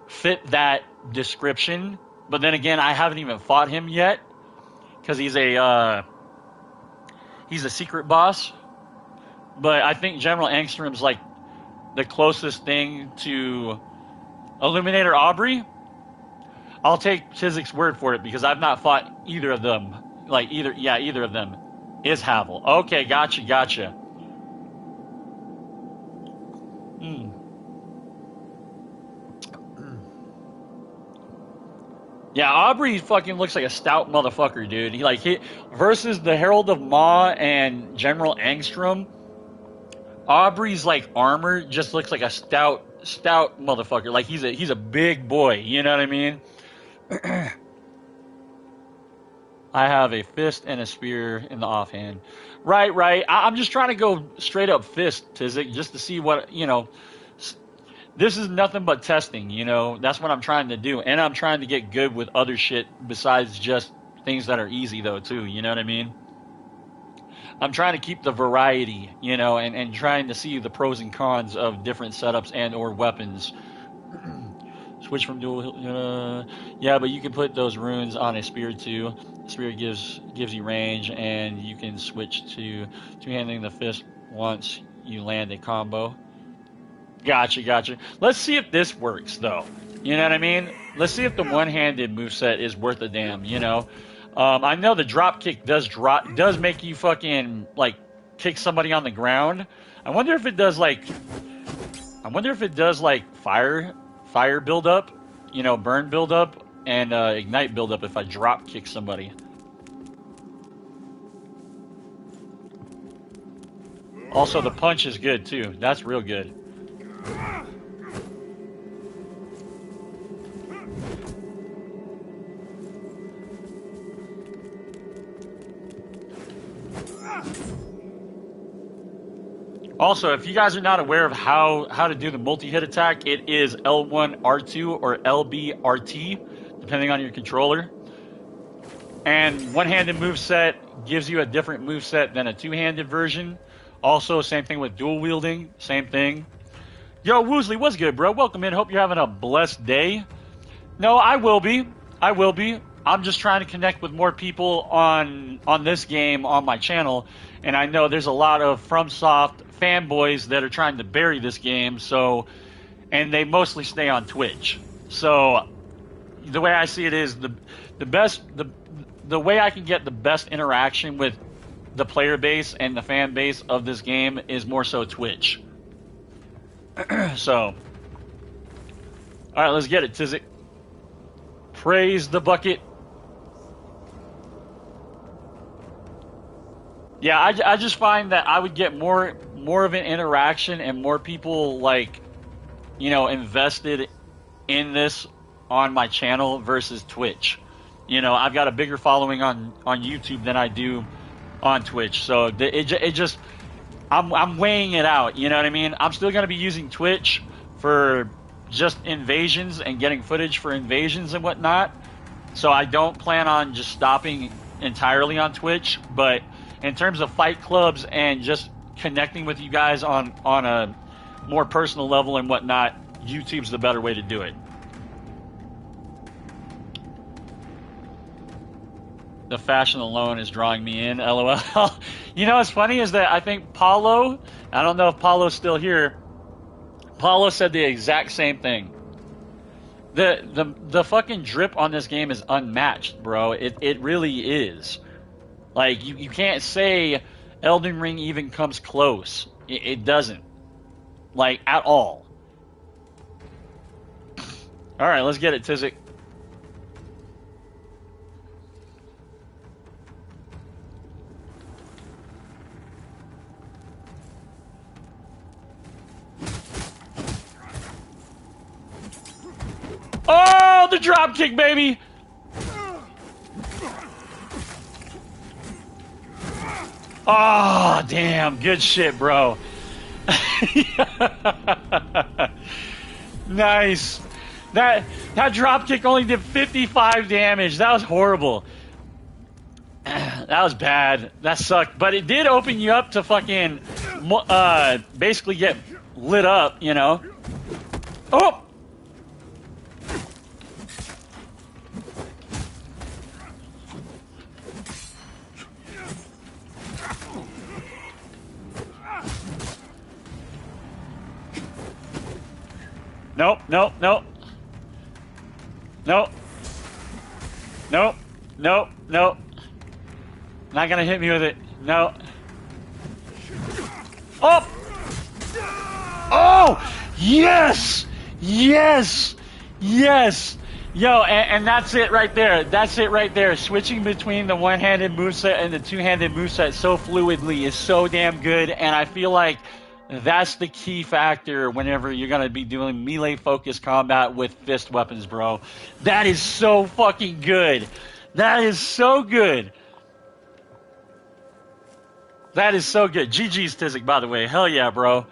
fit that description. But then again, I haven't even fought him yet because he's a secret boss. But I think General Angstrom's, like, the closest thing to Illuminator Aubrey. I'll take Chizik's word for it because I've not fought either of them. Like, either of them is Havel. Okay, gotcha. Yeah, Aubrey fucking looks like a stout motherfucker, dude. He versus the Herald of Maw and General Angstrom. Aubrey's, like, armor just looks like a stout motherfucker. Like, he's a big boy, you know what I mean? I have a fist and a spear in the offhand. Right. I'm just trying to go straight up fist, Tizik, just to see what, you know. This is nothing but testing, you know. That's what I'm trying to do. And I'm trying to get good with other shit besides just things that are easy, though, too. You know what I mean? I'm trying to keep the variety, you know, and trying to see the pros and cons of different setups and or weapons. Switch from dual... yeah, but you can put those runes on a spear, too. The spear gives you range, and you can switch to two-handing the fist once you land a combo. Gotcha. Let's see if this works, though. You know what I mean? Let's see if the one-handed moveset is worth a damn, you know? I know the drop kick does make you fucking, like, kick somebody on the ground. I wonder if it does, like, fire buildup, you know, burn buildup, and ignite buildup if I drop kick somebody. Also, the punch is good too. That's real good. Also, if you guys are not aware of how to do the multi-hit attack, it is L1 R2 or LB RT, depending on your controller. And one-handed moveset gives you a different moveset than a two-handed version. Also, same thing with dual wielding, same thing. Yo, Woosley, what's good, bro? Welcome in. Hope you're having a blessed day. No, I will be. I will be. I'm just trying to connect with more people on this game on my channel, and I know there's a lot of FromSoft fanboys that are trying to bury this game. So, and they mostly stay on Twitch. So, the way I see it is the way I can get the best interaction with the player base and the fan base of this game is more so Twitch. So, all right, let's get it, Tizik. Praise the bucket. Yeah, I just find that I would get more of an interaction and more people, like, you know, invested in this on my channel versus Twitch. You know, I've got a bigger following on YouTube than I do on Twitch, so it just I'm weighing it out. You know what I mean? I'm still gonna be using Twitch for just invasions and getting footage for invasions and whatnot. So I don't plan on just stopping entirely on Twitch, but in terms of fight clubs and just connecting with you guys on a more personal level and whatnot, YouTube's the better way to do it. The fashion alone is drawing me in, LOL. You know what's funny is that I think Paulo, I don't know if Paulo's still here, Paulo said the exact same thing. The fucking drip on this game is unmatched, bro. It really is. Like, you can't say Elden Ring even comes close. It doesn't. Like, at all. Alright, let's get it, Tizik. Oh, the drop kick, baby! Oh, damn. Good shit, bro. Nice. That drop kick only did 55 damage. That was horrible. That was bad. That sucked. But it did open you up to fucking basically get lit up, you know? Oh! Nope, nope, nope. Nope. Nope. Nope, nope. Not gonna hit me with it. No. Oh! Oh! Yes! Yes! Yes! Yo, and that's it right there. That's it right there. Switching between the one-handed moveset and the two-handed moveset so fluidly is so damn good, and I feel like that's the key factor whenever you're going to be doing melee-focused combat with fist weapons, bro. That is so fucking good. That is so good. That is so good. GG's, Tizik, by the way. Hell yeah, bro.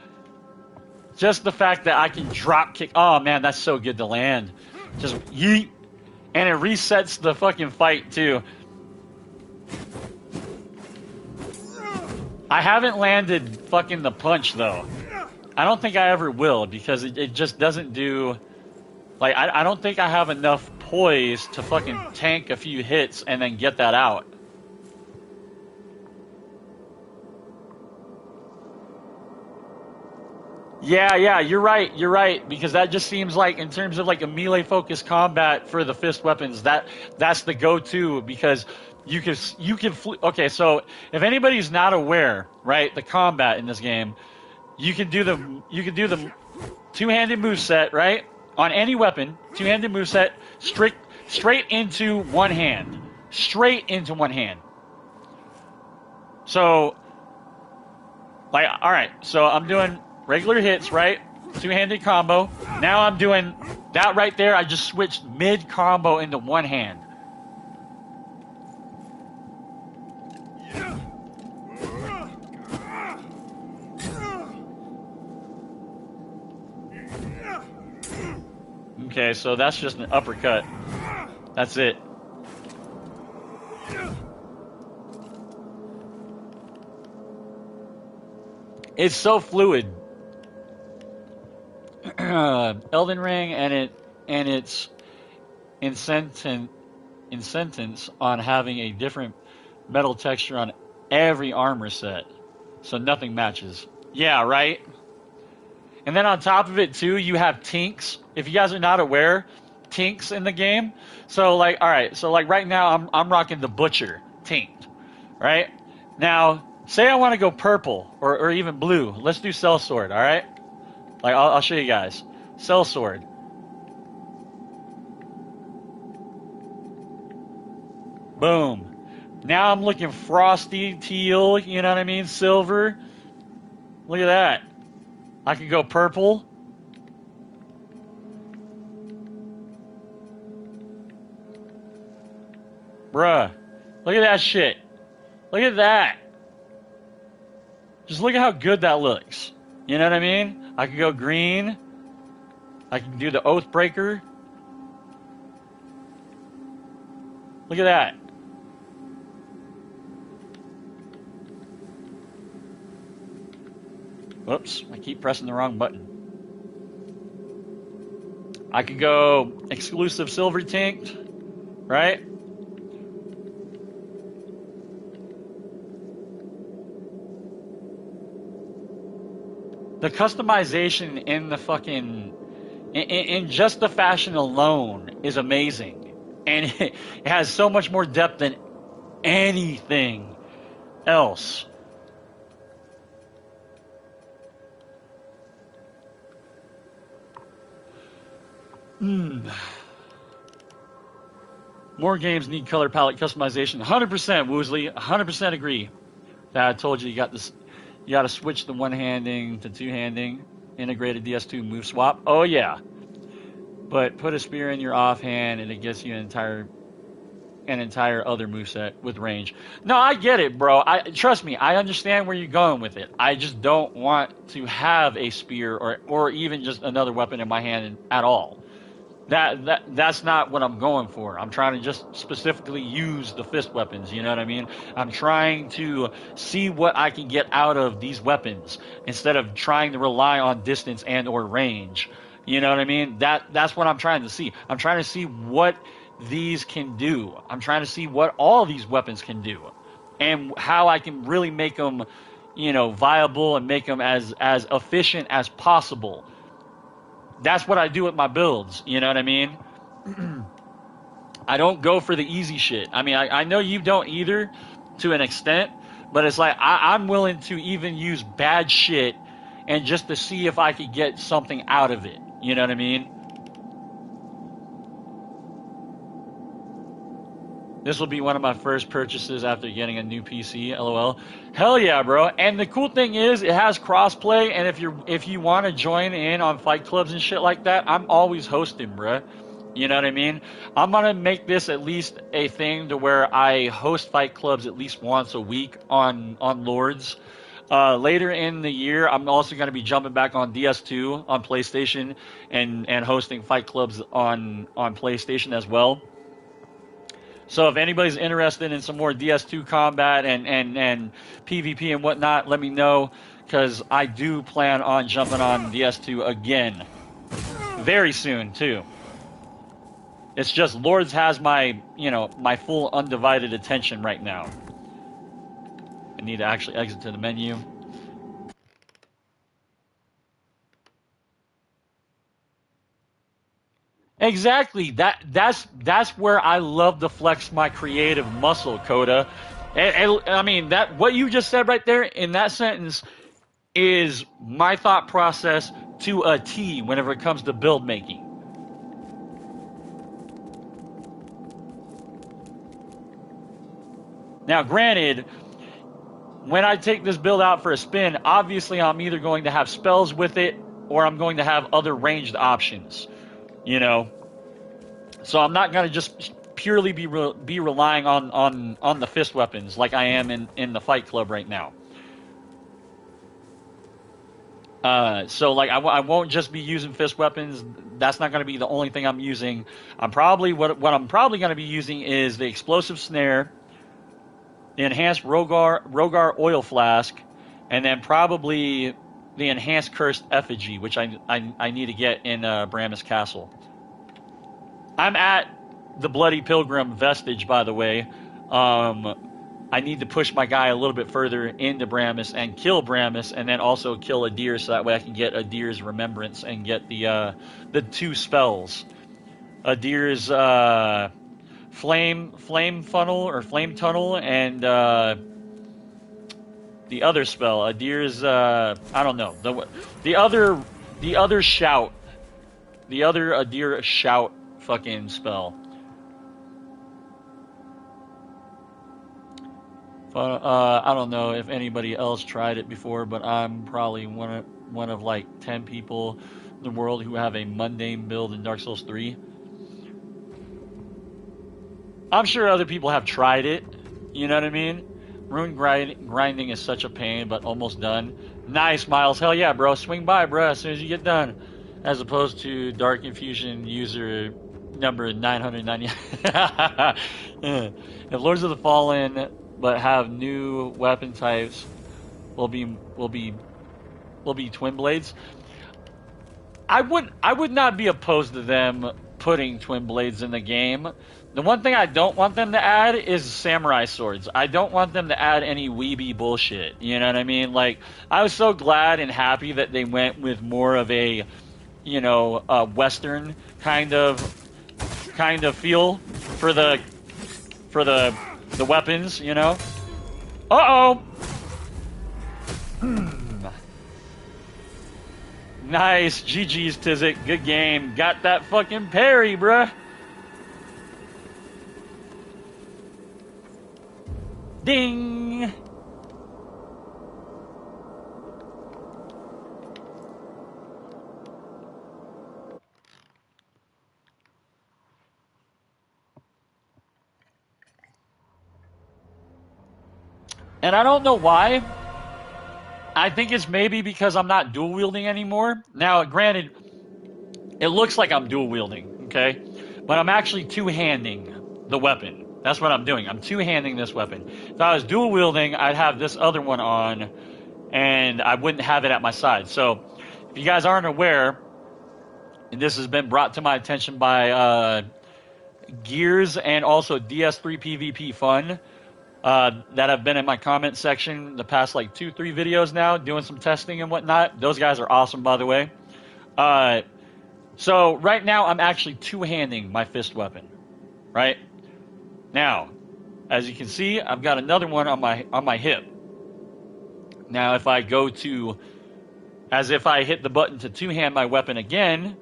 Just the fact that I can drop kick. Oh, man, that's so good to land. Just yeet. And it resets the fucking fight, too. I haven't landed fucking the punch, though. I don't think I ever will, because it just doesn't do... Like, I don't think I have enough poise to fucking tank a few hits and then get that out. Yeah, you're right, because that just seems like, in terms of like a melee-focused combat for the fist weapons, that's the go-to, because you can okay, so if anybody's not aware, right, the combat in this game, you can do the two-handed moveset, right, on any weapon, two-handed moveset, straight into one hand, Like, all right, so I'm doing regular hits, right? Two-handed combo. Now I'm doing that right there. I just switched mid-combo into one hand. Okay, so that's just an uppercut. That's it. It's so fluid. Elden Ring and its insistence on having a different metal texture on every armor set, so nothing matches. Yeah, right. And then on top of it too, you have tinks. If you guys are not aware, tinks in the game. So like, all right, so like right now I'm rocking the Butcher tinked, right? Now, say I want to go purple or even blue. Let's do Sellsword, all right? Like I'll show you guys. Sellsword. Boom. Now I'm looking frosty teal, you know what I mean? Silver. Look at that. I could go purple. Bruh. Look at that shit. Look at that. Just look at how good that looks. You know what I mean? I could go green. I can do the Oathbreaker. Look at that. Whoops, I keep pressing the wrong button. I could go exclusive silver tinked, right? The customization in the fucking, in just the fashion alone is amazing. And it has so much more depth than anything else. More games need color palette customization. 100% Woosley, 100% agree. That I told you got this. You got to switch the one-handing to two-handing. Integrated DS2 move swap. Oh yeah, but put a spear in your offhand and it gets you an entire other moveset with range. No, I get it, bro. Trust me, I understand where you're going with it. I just don't want to have a spear or even just another weapon in my hand at all. That's not what I'm going for. I'm trying to just specifically use the fist weapons, you know what I mean? I'm trying to see what I can get out of these weapons instead of trying to rely on distance and or range. You know what I mean? That's what I'm trying to see. I'm trying to see what these can do. I'm trying to see what all these weapons can do and how I can really make them, viable and make them as efficient as possible. That's what I do with my builds, you know what I mean? I don't go for the easy shit. I mean, I know you don't either to an extent, but it's like I'm willing to even use bad shit and just to see if I could get something out of it. You know what I mean? This will be one of my first purchases after getting a new PC, LOL. Hell yeah, bro. And the cool thing is it has crossplay, and if you want to join in on fight clubs and shit like that, I'm always hosting, bro. You know what I mean? I'm going to make this at least a thing to where I host fight clubs at least once a week on Lords. Later in the year, I'm also going to be jumping back on DS2 on PlayStation and hosting fight clubs on PlayStation as well. So if anybody's interested in some more DS2 combat and PvP and whatnot, let me know, because I do plan on jumping on DS2 again very soon too. It's just Lords has my my full undivided attention right now. I need to actually exit to the menu. Exactly. That's where I love to flex my creative muscle, Coda. And I mean that what you just said right there in that sentence is my thought process to a T whenever it comes to build making. Now, granted, when I take this build out for a spin, obviously I'm either going to have spells with it or I'm going to have other ranged options, you know. So I'm not going to just purely be relying on the fist weapons like I am in the Fight Club right now. So like I won't just be using fist weapons. That's not going to be the only thing I'm using. I'm probably what I'm probably going to be using is the explosive snare, the enhanced Rogar oil flask, and then probably the enhanced cursed effigy, which I need to get in Brammis Castle. I'm at the Bloody Pilgrim vestige, by the way. I need to push my guy a little bit further into Brammis and kill Brammis, and then also kill Adir, so that way I can get Adir's remembrance and get the 2 spells. Adir's flame funnel or flame tunnel, and the other spell. Adir's I don't know, the other shout, the other Adir shout fucking spell. I don't know if anybody else tried it before, but I'm probably one of like 10 people in the world who have a mundane build in Dark Souls 3. I'm sure other people have tried it, you know what I mean? Rune grinding is such a pain, but almost done. Nice, Miles. Hell yeah, bro. Swing by, bro, as soon as you get done. As opposed to Dark Infusion user number 990. If Lords of the Fallen but have new weapon types will be twin blades. I would not be opposed to them putting twin blades in the game. The one thing I don't want them to add is samurai swords. I don't want them to add any weeby bullshit. You know what I mean? Like, I was so glad and happy that they went with more of a, you know, Western kind of feel for the weapons, you know? Uh-oh! Nice. GG's, Tizik. Good game. Got that fucking parry, bruh. Ding! And I don't know why. I think it's maybe because I'm not dual wielding anymore. Now, granted, it looks like I'm dual wielding, okay? But I'm actually two-handing the weapon. That's what I'm doing. I'm two-handing this weapon. If I was dual wielding, I'd have this other one on, and I wouldn't have it at my side. So, if you guys aren't aware, and this has been brought to my attention by Gears and also DS3 PvP Fun, that have been in my comment section the past like 2-3 videos now, doing some testing and whatnot. Those guys are awesome, by the way. So right now I'm actually two-handing my fist weapon, right? Now, as you can see, I've got another one on my hip. Now, if I go to, as if I hit the button to two-hand my weapon again,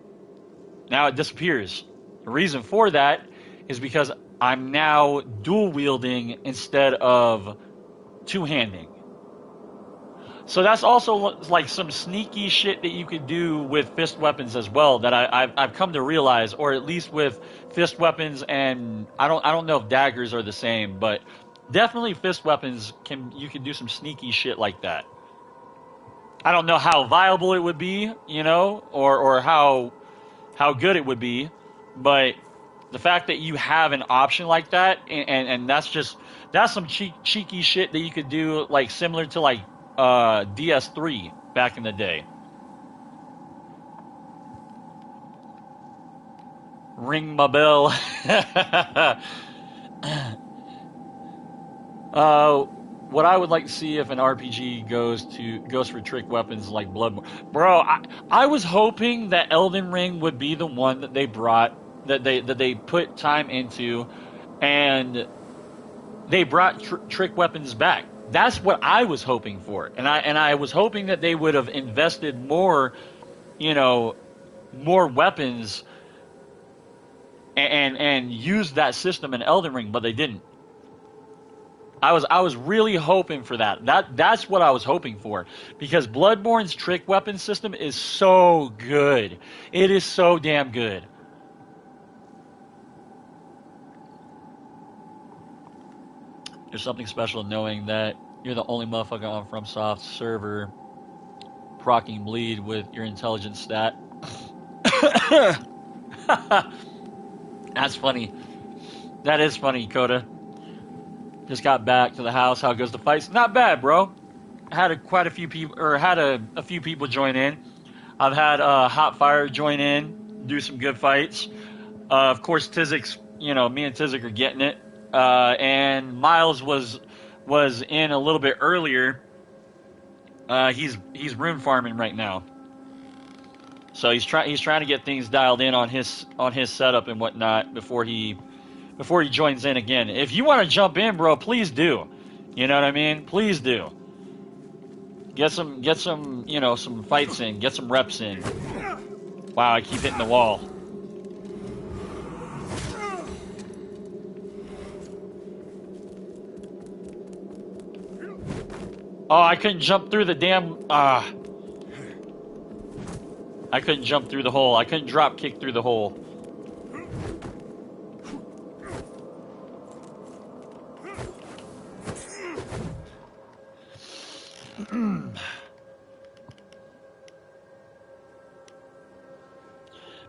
now it disappears. The reason for that is because I'm now dual wielding instead of two-handing. So that's also like some sneaky shit that you could do with fist weapons as well that I've come to realize, or at least with fist weapons, and I don't know if daggers are the same, but definitely fist weapons you can do some sneaky shit like that. I don't know how viable it would be, you know, or how good it would be, but the fact that you have an option like that, and that's some cheeky shit that you could do, like similar to like DS3 back in the day. Ring my bell. What I would like to see if an RPG goes for trick weapons like Bloodborne. Bro, I was hoping that Elden Ring would be the one that they brought, that they put time into, and they brought trick weapons back. That's what I was hoping for, and I was hoping that they would have invested more, you know, more weapons, and used that system in Elden Ring, but they didn't. I was really hoping for that. That's what I was hoping for, because Bloodborne's trick weapon system is so good. It is so damn good. There's something special knowing that you're the only motherfucker on FromSoft server procking bleed with your intelligence stat. That's funny. That is funny, Coda. Just got back to the house. How goes the fights? Not bad, bro. Quite a few people, or had a few people join in. I've had Hotfire join in, do some good fights. Of course, Tizik's, me and Tizik are getting it. And Miles was in a little bit earlier. He's rune farming right now, so he's trying to get things dialed in on his setup and whatnot before he joins in again. If you want to jump in, bro, please do. You know what I mean? Please do. Get some some fights in, get some reps in. Wow, I keep hitting the wall. Oh, I couldn't jump through the damn... I couldn't jump through the hole. I couldn't drop kick through the hole.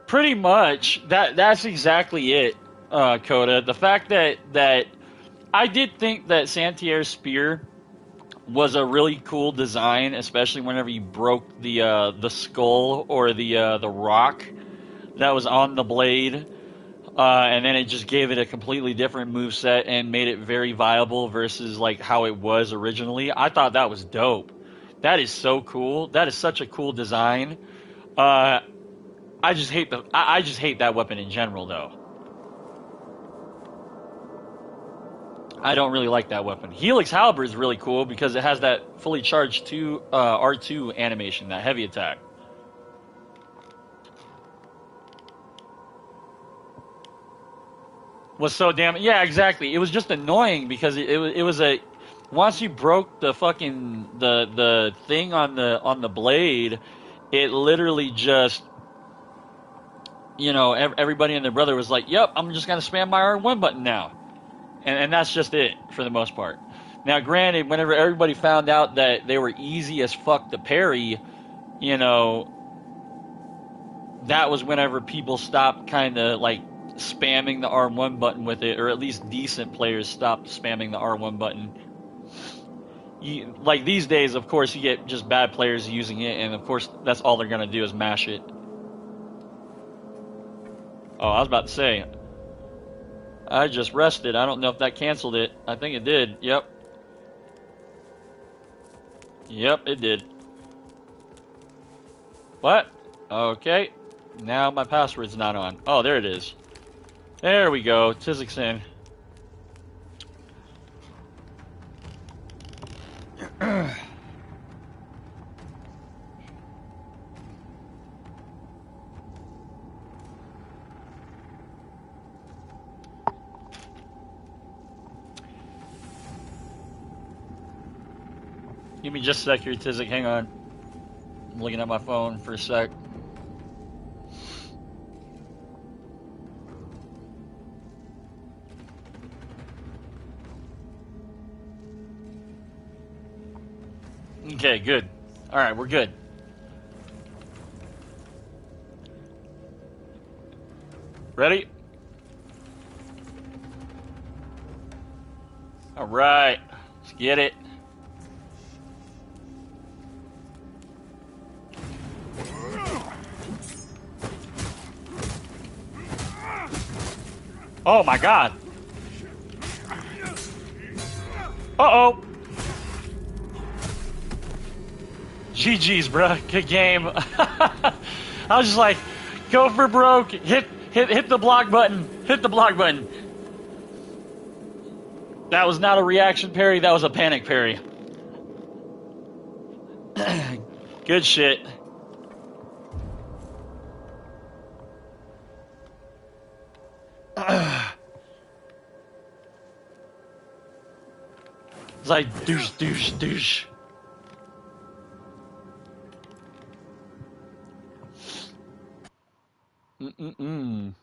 Pretty much. That's exactly it, Coda. The fact that I did think that Santier's spear was a really cool design, especially whenever you broke the skull or the rock that was on the blade, and then it just gave it a completely different moveset and made it very viable versus like how it was originally. I thought that was dope. That is so cool. That is such a cool design. I just hate that weapon in general, though. I don't really like that weapon. Helix Halberd is really cool because it has that fully charged R2 animation, that heavy attack. Was so damn... Yeah, exactly. It was just annoying because it was a... Once you broke the fucking... The thing on the blade, it literally just... everybody and their brother was like, yep, I'm just going to spam my R1 button now. And that's just it, for the most part. Now, granted, whenever everybody found out that they were easy as fuck to parry, that was whenever people stopped kind of, like, spamming the R1 button with it, or at least decent players stopped spamming the R1 button. Like, these days, of course, you get just bad players using it, and, of course, that's all they're going to do is mash it. Oh, I was about to say... I just rested. I don't know if that canceled it. I think it did. Yep. Yep, it did. What? Okay. Now my password's not on. Oh, there it is. There we go. Tizik's in. Give me just a sec here, Tizik. Hang on. I'm looking at my phone for a sec. Okay, good. Alright, we're good. Ready? Alright. Let's get it. Oh my god. Uh-oh. GG's, bro. Good game. I was just like, go for broke. Hit the block button. Hit the block button. That was not a reaction parry. That was a panic parry. Good shit. It's like douche, douche, douche. Mm-mm-mm.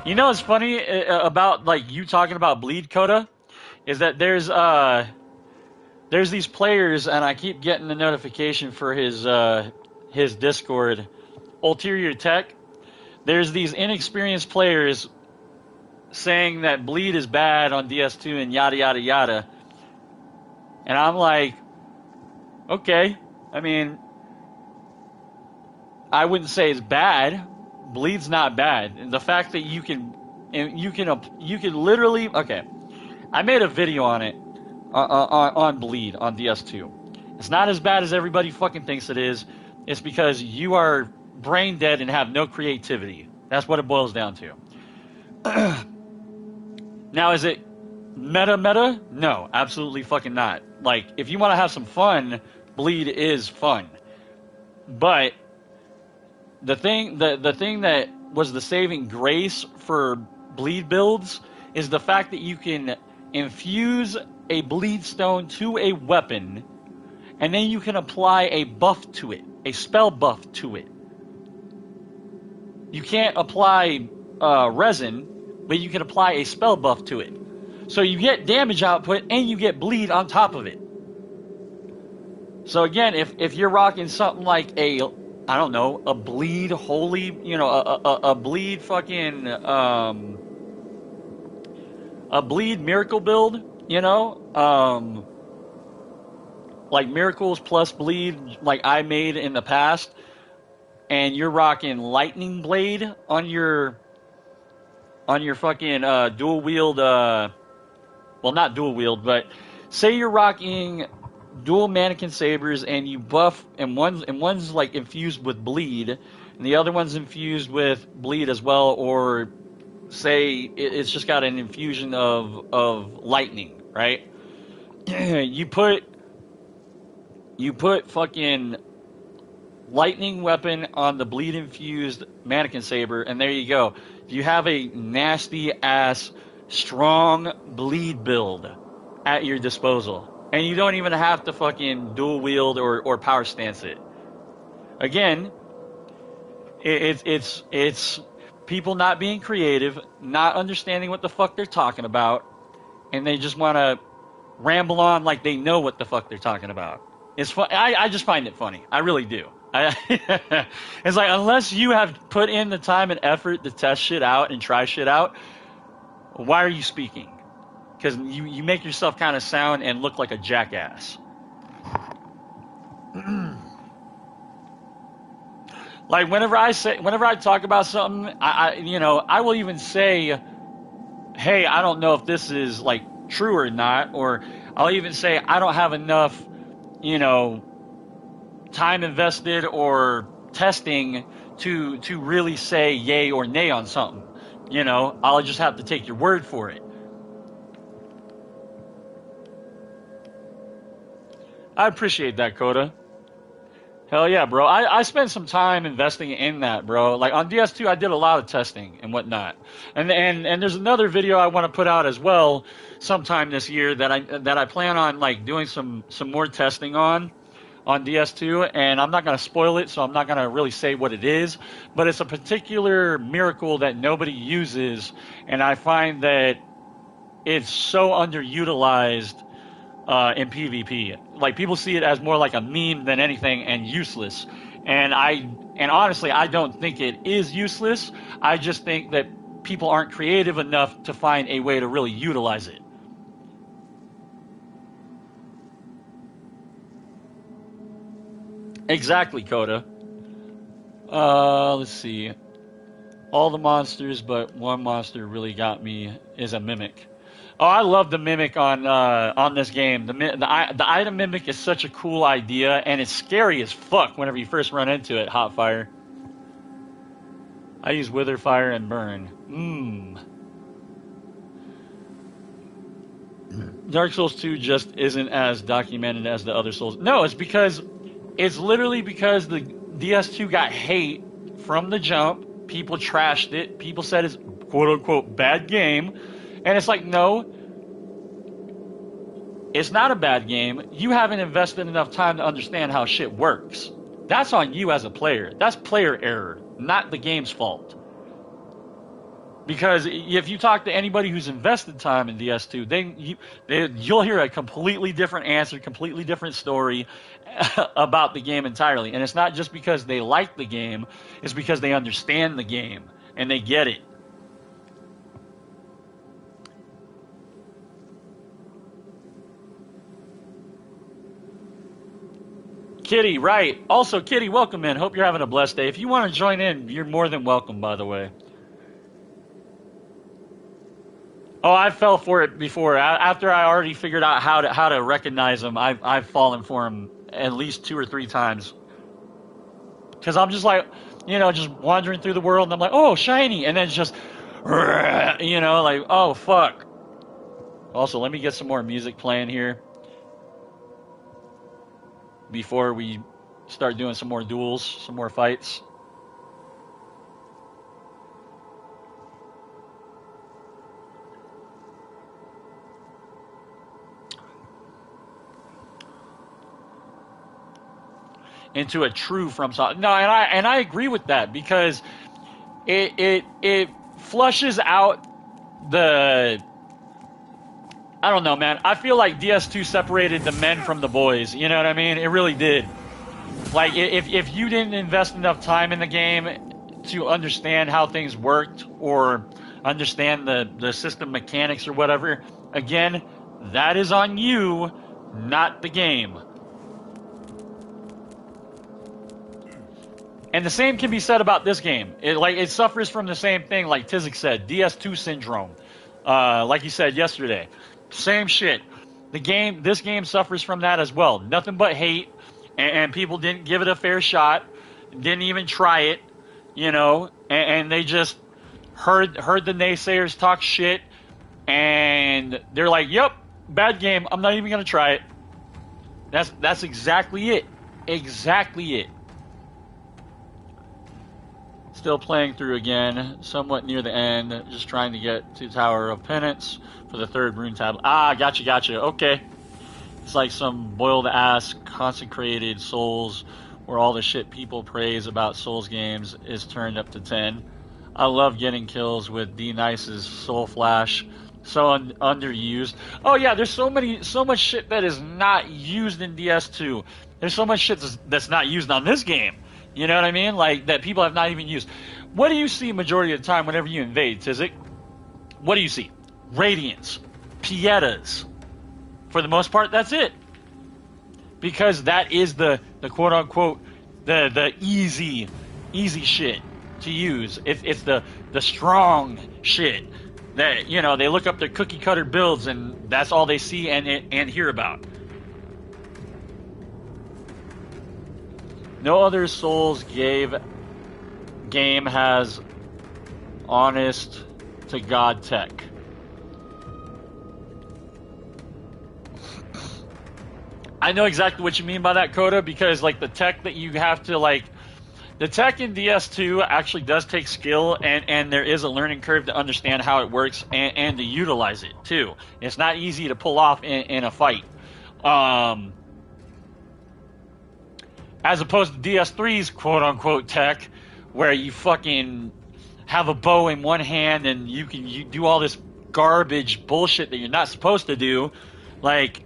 You know what's funny about like you talking about Bleed, Coda, is that there's these players, and I keep getting the notification for his Discord, Ulterior Tech. There's these inexperienced players saying that Bleed is bad on DS2 and yada yada yada, and I'm like, okay. I mean, I wouldn't say it's bad. Bleed's not bad. And the fact that you can literally, okay. I made a video on it on Bleed on DS2. It's not as bad as everybody fucking thinks it is. It's because you are brain dead and have no creativity. That's what it boils down to. Now, is it meta? No, absolutely fucking not. Like, if you want to have some fun, Bleed is fun. But the thing that was the saving grace for Bleed builds is the fact that you can infuse a Bleed Stone to a weapon, and then you can apply a buff to it, a spell buff to it. You can't apply resin, but you can apply a spell buff to it. So you get damage output and you get bleed on top of it. So again, if you're rocking something like a, I don't know, a bleed holy, you know, a bleed fucking, a bleed miracle build, you know, like miracles plus bleed, like I made in the past, and you're rocking lightning blade on your fucking dual wield, well, not dual wield, but say you're rocking dual mannequin sabers and you buff, and one's like infused with bleed and the other one's infused with bleed as well, or say it's just got an infusion of lightning, right? you put fucking lightning weapon on the bleed infused mannequin saber, and there you go. You have a nasty ass strong bleed build at your disposal. And you don't even have to fucking dual wield or power stance it. Again, it's people not being creative, not understanding what the fuck they're talking about, and they just want to ramble on like they know what the fuck they're talking about. It's fun. I just find it funny. I really do. It's like, unless you have put in the time and effort to test shit out and try shit out, why are you speaking? Because you make yourself kind of sound and look like a jackass. Like whenever I talk about something, I will even say, hey, I don't know if this is like true or not, or I'll even say I don't have enough, time invested or testing to really say yay or nay on something. I'll just have to take your word for it. I appreciate that, Coda. Hell yeah, bro. I spent some time investing in that, bro. Like on DS2, I did a lot of testing and whatnot. And there's another video I want to put out as well sometime this year that I plan on like doing some more testing on DS2, and I'm not going to spoil it, so I'm not going to really say what it is, but it's a particular miracle that nobody uses, and I find that it's so underutilized in PvP. Like, people see it as more like a meme than anything and useless. And honestly, I don't think it is useless. I just think that people aren't creative enough to find a way to really utilize it. Exactly, Coda. Let's see. All the monsters, but one monster really got me is a mimic. Oh, I love the mimic on this game. The item mimic is such a cool idea, and it's scary as fuck whenever you first run into it. Hot fire. I use wither, fire, and burn. Dark Souls 2 just isn't as documented as the other Souls. No, it's literally because the DS2 got hate from the jump. People trashed it. People said it's quote-unquote bad game. And it's like, no, it's not a bad game. You haven't invested enough time to understand how shit works. That's on you as a player. That's player error, not the game's fault. Because if you talk to anybody who's invested time in DS2, you'll hear a completely different answer, completely different story about the game entirely. And it's not just because they like the game, it's because they understand the game and they get it. Kitty, right. Also, Kitty, welcome in. Hope you're having a blessed day. If you want to join in, you're more than welcome, by the way. Oh, I fell for it before. After I already figured out how to recognize them, I've fallen for them at least 2 or 3 times. Because I'm just like, just wandering through the world, and I'm like, oh, shiny. And then it's just, like, oh, fuck. Also, let me get some more music playing here before we start doing some more duels, some more fights. Into a true FromSoft. No, and I agree with that, because it flushes out the, I don't know, man. I feel like DS2 separated the men from the boys. You know what I mean? It really did. Like, if you didn't invest enough time in the game to understand how things worked or understand the system mechanics or whatever, again, that is on you, not the game. And the same can be said about this game. It suffers from the same thing, like Tizik said, DS2 syndrome. Like he said yesterday. Same shit. This game suffers from that as well. Nothing but hate, and people didn't give it a fair shot, didn't even try it, and they just heard the naysayers talk shit, and they're like, yep, bad game, I'm not even gonna try it. That's exactly it. Exactly it. Still playing through again, somewhat near the end, just trying to get to Tower of Penance for the 3rd rune tablet. Ah, gotcha, okay. It's like some boiled ass consecrated Souls where all the shit people praise about Souls games is turned up to 10. I love getting kills with D-Nice's Soul Flash. So underused. Oh yeah, there's so much shit that is not used in DS2. There's so much shit that's not used on this game. You know what I mean? Like, that people have not even used. What do you see majority of the time whenever you invade, Tizik? What do you see? Radiants. Pietas. For the most part, that's it. Because that is the quote-unquote, the easy shit to use. It's the strong shit that, they look up their cookie-cutter builds and that's all they see and hear about. No other Souls game has honest to God tech. I know exactly what you mean by that, Coda, because like the tech that you have to the tech in DS2 actually does take skill, and there is a learning curve to understand how it works and to utilize it too. It's not easy to pull off in a fight. As opposed to DS3's quote-unquote tech, where you fucking have a bow in one hand and you do all this garbage bullshit that you're not supposed to do. Like,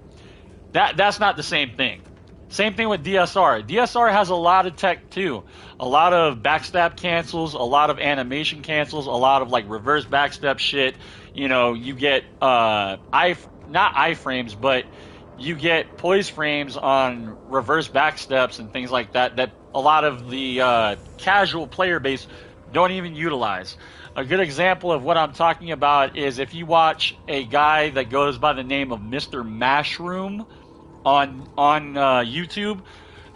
that's not the same thing. Same thing with DSR. DSR has a lot of tech too. A lot of backstab cancels, a lot of animation cancels, a lot of like reverse backstab shit. You get not iframes, but you get poise frames on reverse backsteps and things like that a lot of the casual player base don't even utilize. A good example of what I'm talking about is if you watch a guy that goes by the name of Mr. Mashroom on YouTube,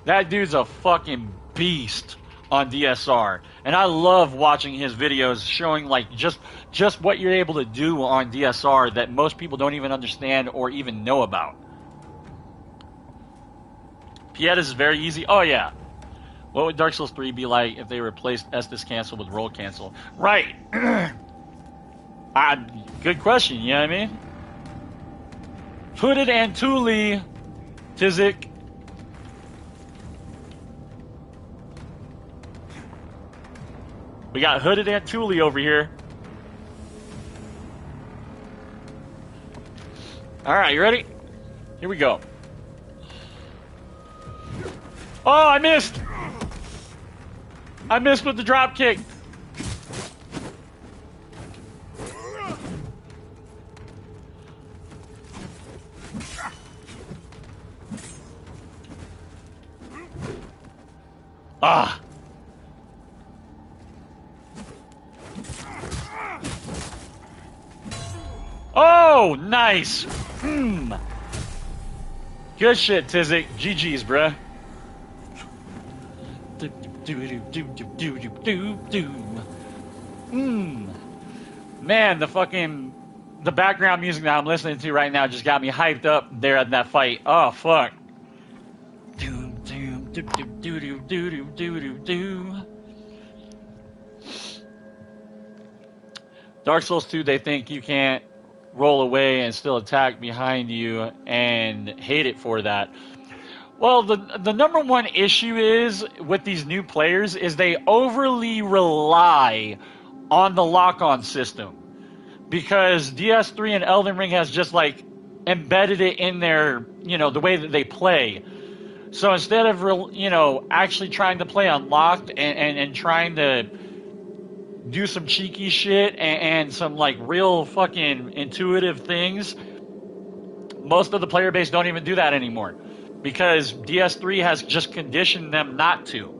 that dude's a fucking beast on DSR. And I love watching his videos showing like just what you're able to do on DSR that most people don't even understand or even know about. Pietas is very easy. Oh yeah. What would Dark Souls 3 be like if they replaced Estus cancel with roll cancel? Right. Good question, you know what I mean? Hooded Antuli, Tizik. We got Hooded Antuli over here. Alright, you ready? Here we go. Oh, I missed! I missed with the drop kick. Ah. Oh, nice. Good shit, Tizik. GG's, bruh. Man, the background music that I'm listening to right now just got me hyped up there at that fight. Oh, fuck. Dark Souls 2, they think you can't roll away and still attack behind you and hate it for that. Well, the number one issue is with these new players is they overly rely on the lock-on system because DS3 and Elden Ring has just like embedded it in their, the way that they play. So instead of, actually trying to play unlocked and trying to do some cheeky shit and some like real fucking intuitive things, most of the player base don't even do that anymore because DS3 has just conditioned them not to.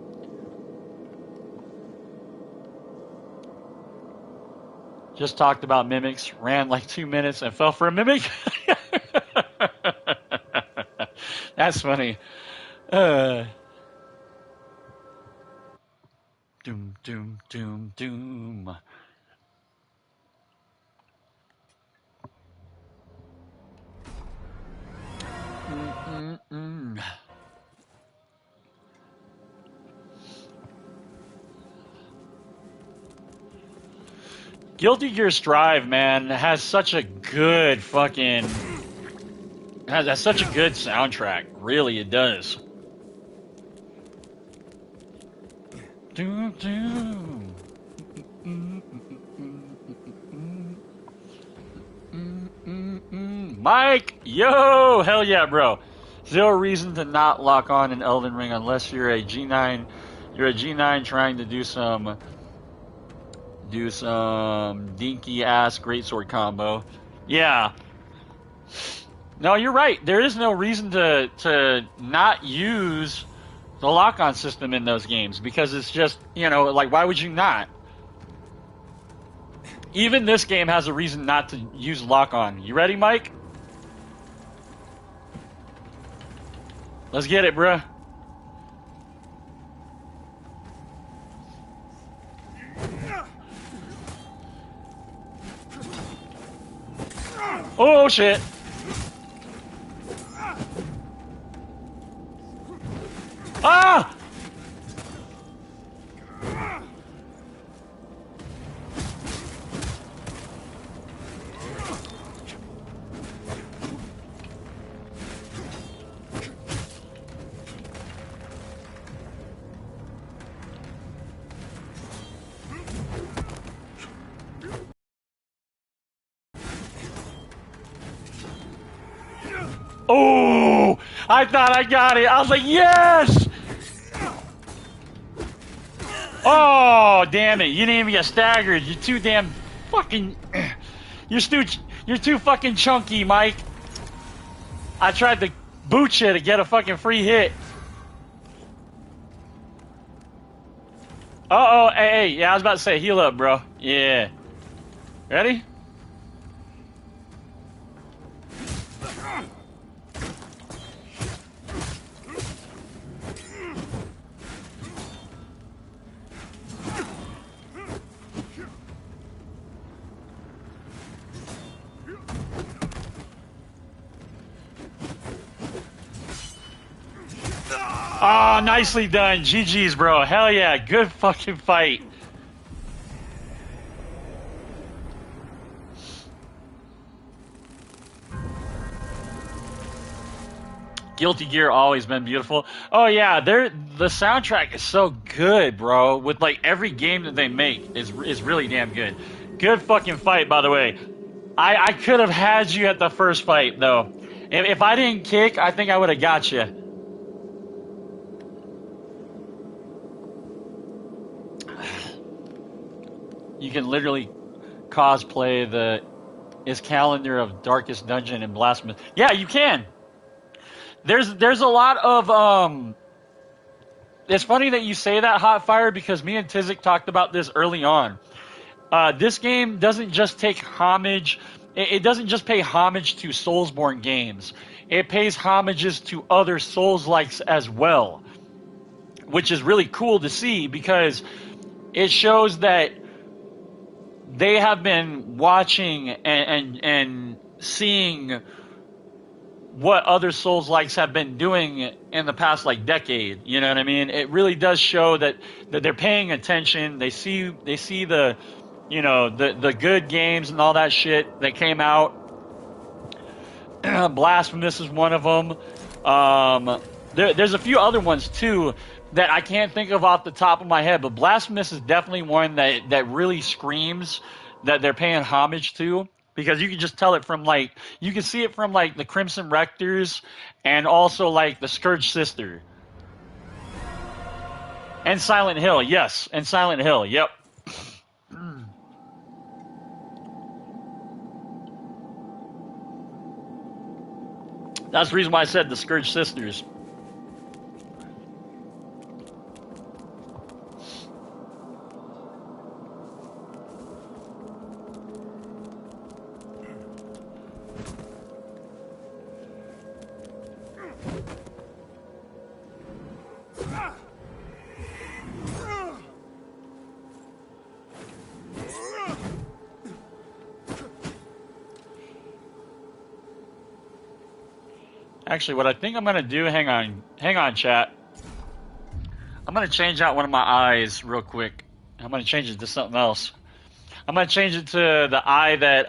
Just talked about mimics, ran like 2 minutes and fell for a mimic. That's funny. Doom, doom, doom, doom. Guilty Gear Strive, man, has such a good fucking... has such a good soundtrack. Really, it does. Doom, doom. Mike! Yo! Hell yeah, bro. Zero reason to not lock on in Elden Ring unless you're a G9. You're a G9 trying to do some dinky ass greatsword combo. Yeah. No, you're right. There is no reason to not use the lock-on system in those games because it's just, like, why would you not? Even this game has a reason not to use lock-on. You ready, Mike? Let's get it, bruh. Oh, shit. Ah! Oh! I thought I got it. I was like, yes! Oh, damn it. You didn't even get staggered. You're too damn fucking... You're too fucking chunky, Mike. I tried to boot you to get a fucking free hit. Uh-oh. Hey, yeah, I was about to say, heal up, bro. Yeah. Ready? Oh, nicely done. GG's, bro. Hell yeah. Good fucking fight. Guilty Gear always been beautiful. Oh yeah, the soundtrack is so good, bro. With like every game that they make is really damn good. Good fucking fight, by the way. I could have had you at the first fight though. If I didn't kick, I think I would have got you. You can literally cosplay the calendar of Darkest Dungeon and Blasphemous. Yeah, you can. There's a lot of it's funny that you say that, Hotfire, because me and Tizik talked about this early on. This game doesn't just take homage. It doesn't just pay homage to Soulsborne games. It pays homages to other Souls-likes as well, which is really cool to see because it shows that they have been watching and seeing what other Souls-likes have been doing in the past like decade. You know what I mean? It really does show that they're paying attention. They see the, you know, the good games and all that shit that came out. Blasphemous is one of them. There's a few other ones too that I can't think of off the top of my head, but Blasphemous is definitely one that really screams that they're paying homage to. Because you can just tell it from like, you can see it from like the Crimson Rectors and also like the Scourge Sister. And Silent Hill, yes. And Silent Hill, yep. That's the reason why I said the Scourge Sisters. Actually, what I think I'm going to do, hang on, chat. I'm going to change out one of my eyes real quick. I'm going to change it to something else. I'm going to change it to the eye that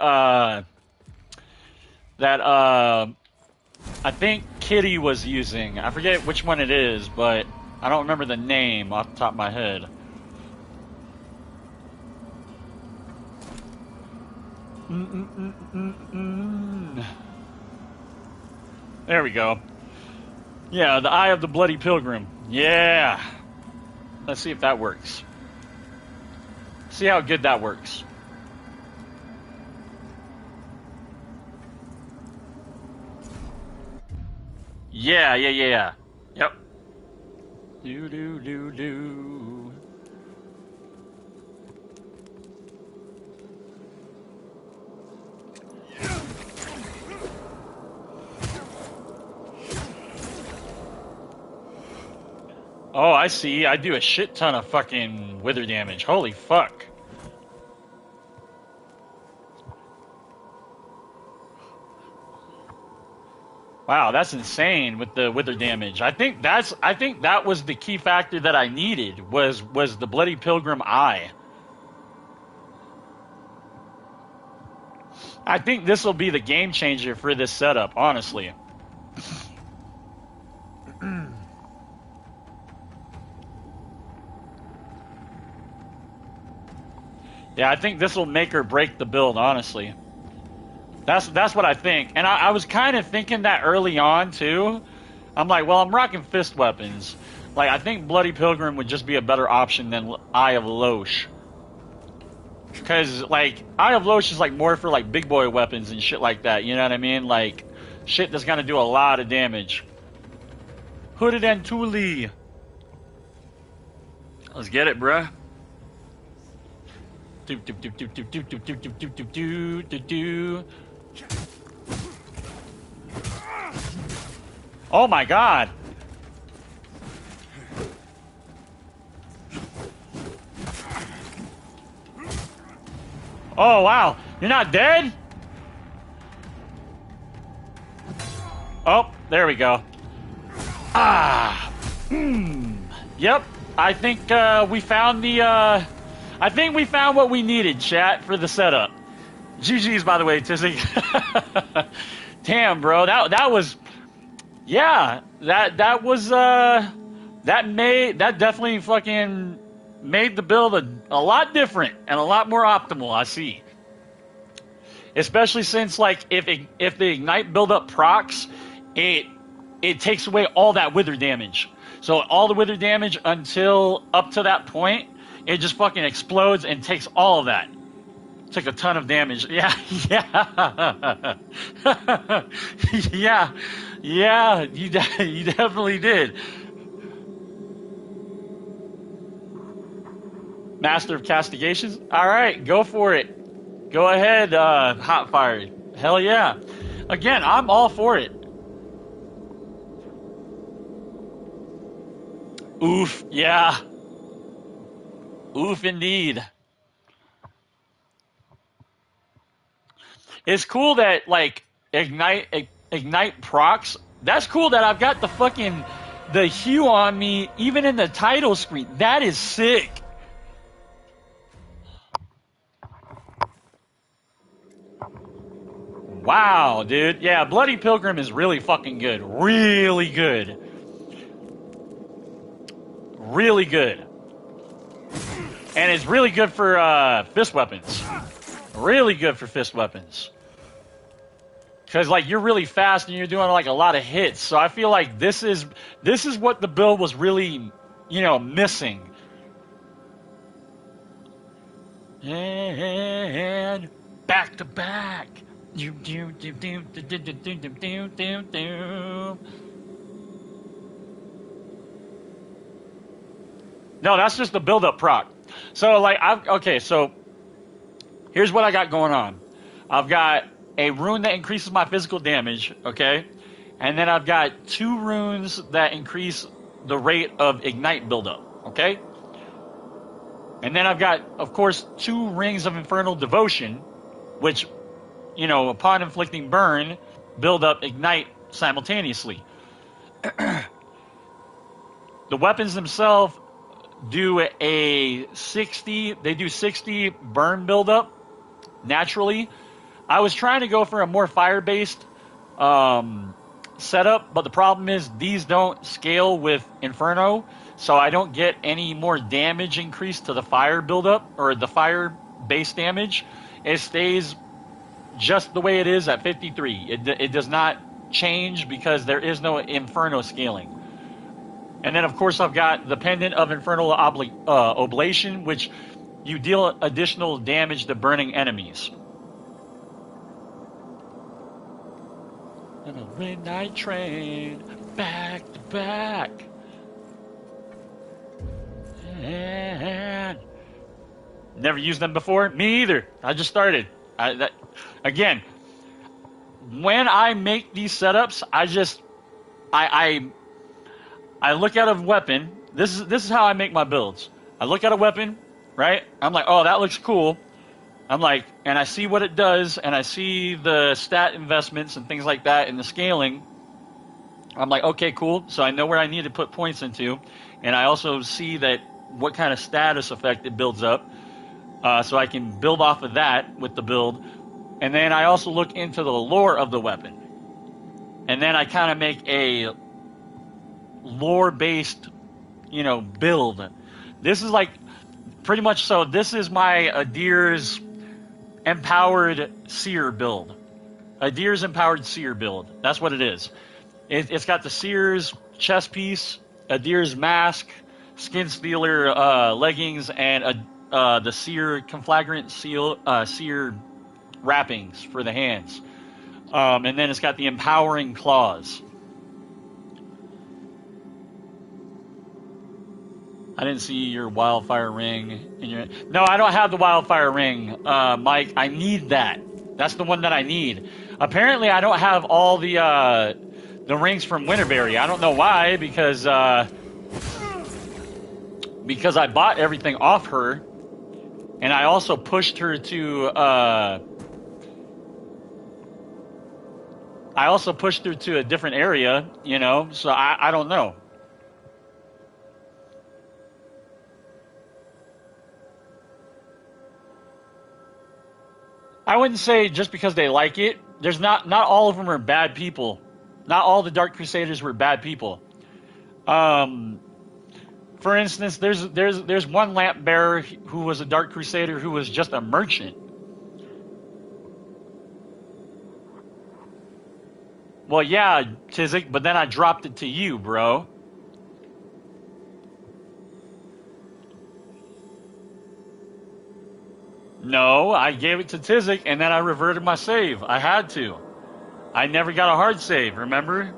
I think Kitty was using. I forget which one it is, but I don't remember the name off the top of my head. There we go. Yeah, the Eye of the Bloody Pilgrim. Yeah. Let's see if that works. See how good that works. Yeah. Yep. Do. Oh, I see. I do a shit ton of fucking wither damage. Holy fuck. Wow, that's insane with the wither damage. I think that was the key factor that I needed was the Bloody Pilgrim Eye. I think this will be the game changer for this setup, honestly. Yeah, I think this will make or break the build, honestly. That's what I think. And I was kind of thinking that early on, too. I'm like, well, I'm rocking fist weapons. Like, I think Bloody Pilgrim would just be a better option than Eye of Loche. Because, like, Eye of Loche is, like, more for, like, big boy weapons and shit like that. You know what I mean? Like, shit that's gonna do a lot of damage. Hooded and Thule. Let's get it, bruh. Oh my god. Oh wow. You're not dead? Oh, there we go. Ah. Yep. I think we found the. I think we found what we needed, chat, for the setup. GG's, by the way, Tizzy. Damn, bro, that was. Yeah, that was that definitely fucking made the build a lot different and a lot more optimal. I see. Especially since, like, if the ignite buildup procs, it takes away all that wither damage. So all the wither damage until up to that point, it just fucking explodes and takes all of that. Took a ton of damage. Yeah, yeah, yeah. You definitely did. Master of Castigations. All right, go for it. Go ahead, Hotfire. Hell yeah. Again, I'm all for it. Oof, yeah. Oof, indeed. It's cool that, like, Ignite procs. That's cool that I've got the hue on me, even in the title screen. That is sick. Wow, dude. Yeah, Bloody Pilgrim is really fucking good. Really good. Really good. And it's really good for fist weapons. Really good for fist weapons. Because, like, you're really fast and you're doing, like, a lot of hits. So I feel like this is what the build was really, you know, missing. And back to back. No, that's just the build-up proc. So, like, so here's what I got going on. I've got a rune that increases my physical damage, okay? And then I've got 2 runes that increase the rate of ignite buildup, okay? And then I've got, of course, 2 rings of infernal devotion, which, you know, upon inflicting burn, build up ignite simultaneously. The weapons themselves do a 60 burn buildup naturally. I was trying to go for a more fire-based setup, but the problem is these don't scale with Inferno, so I don't get any more damage increase to the fire buildup or the fire base damage. It stays just the way it is at 53. It does not change because there is no Inferno scaling. And then, of course, I've got the Pendant of Infernal Oblation, which you deal additional damage to burning enemies. And a midnight train, back to back. And never used them before? Me either. I just started. Again, when I make these setups, I look at a weapon. This is how I make my builds. I look at a weapon, right? I'm like, oh, that looks cool. I'm like, and I see what it does, and I see the stat investments and things like that, and the scaling. I'm like, okay, cool. So I know where I need to put points into, and I also see that what kind of status effect it builds up, so I can build off of that with the build. And then I also look into the lore of the weapon, and then I kind of make a lore-based, you know, build. This is like pretty much so. This is my Adir's empowered seer build. Adir's empowered seer build. That's what it is. It's got the seer's chest piece, Adir's mask, skin stealer leggings, and the seer conflagrant seer wrappings for the hands. And then it's got the empowering claws. I didn't see your wildfire ring in your... No, I don't have the wildfire ring, Mike. I need that. That's the one that I need. Apparently, I don't have all the rings from Winterberry. I don't know why, because I bought everything off her, and I also pushed her to a different area, you know. So I don't know. I wouldn't say just because they like it. There's not all of them are bad people. Not all the Dark Crusaders were bad people. For instance, there's one lamp bearer who was a Dark Crusader who was just a merchant. Well, yeah, Tizik, but then I dropped it to you, bro. No, I gave it to Tizik, and then I reverted my save. I had to. I never got a hard save, remember?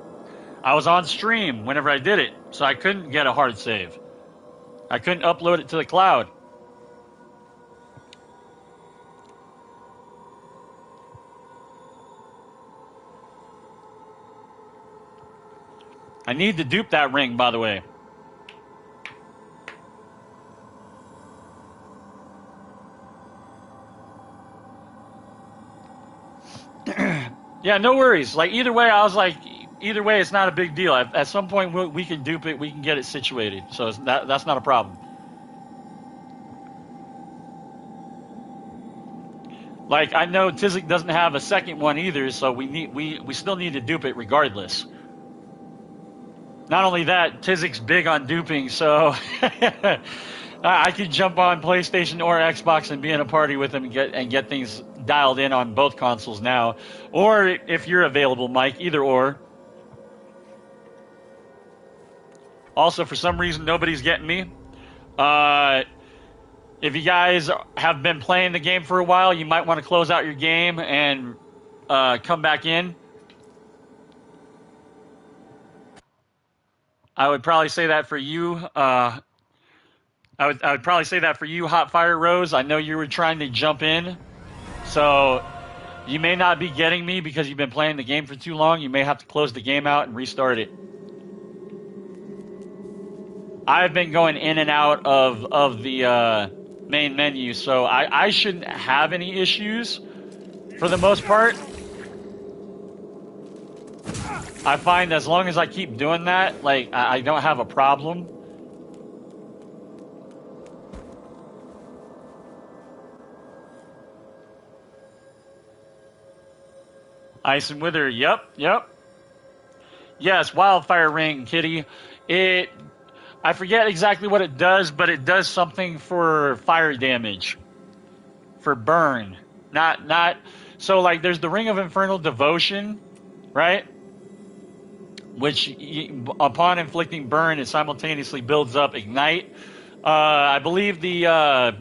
I was on stream whenever I did it, so I couldn't get a hard save. I couldn't upload it to the cloud. I need to dupe that ring, by the way. Yeah, no worries. Like, either way, I was like, either way, it's not a big deal. At some point, we can dupe it. We can get it situated. So that's not a problem. Like, I know Tizik doesn't have a second one either, so we still need to dupe it regardless. Not only that, Tizik's big on duping, so I could jump on PlayStation or Xbox and be in a party with him and get things dialed in on both consoles now. Or if you're available, Mike, either or. Also, for some reason, nobody's getting me. If you guys have been playing the game for a while, you might want to close out your game and come back in. I would probably say that for you. I would probably say that for you, Hot Fire Rose. I know you were trying to jump in, so you may not be getting me because you've been playing the game for too long. You may have to close the game out and restart it. I've been going in and out of the main menu, so I shouldn't have any issues for the most part. I find as long as I keep doing that, like, I don't have a problem. Ice and Wither, yep. Yes, Wildfire Ring, Kitty. I forget exactly what it does, but it does something for fire damage. For burn. Not so, like, there's the Ring of Infernal Devotion, right? Which, upon inflicting burn, it simultaneously builds up Ignite. I believe the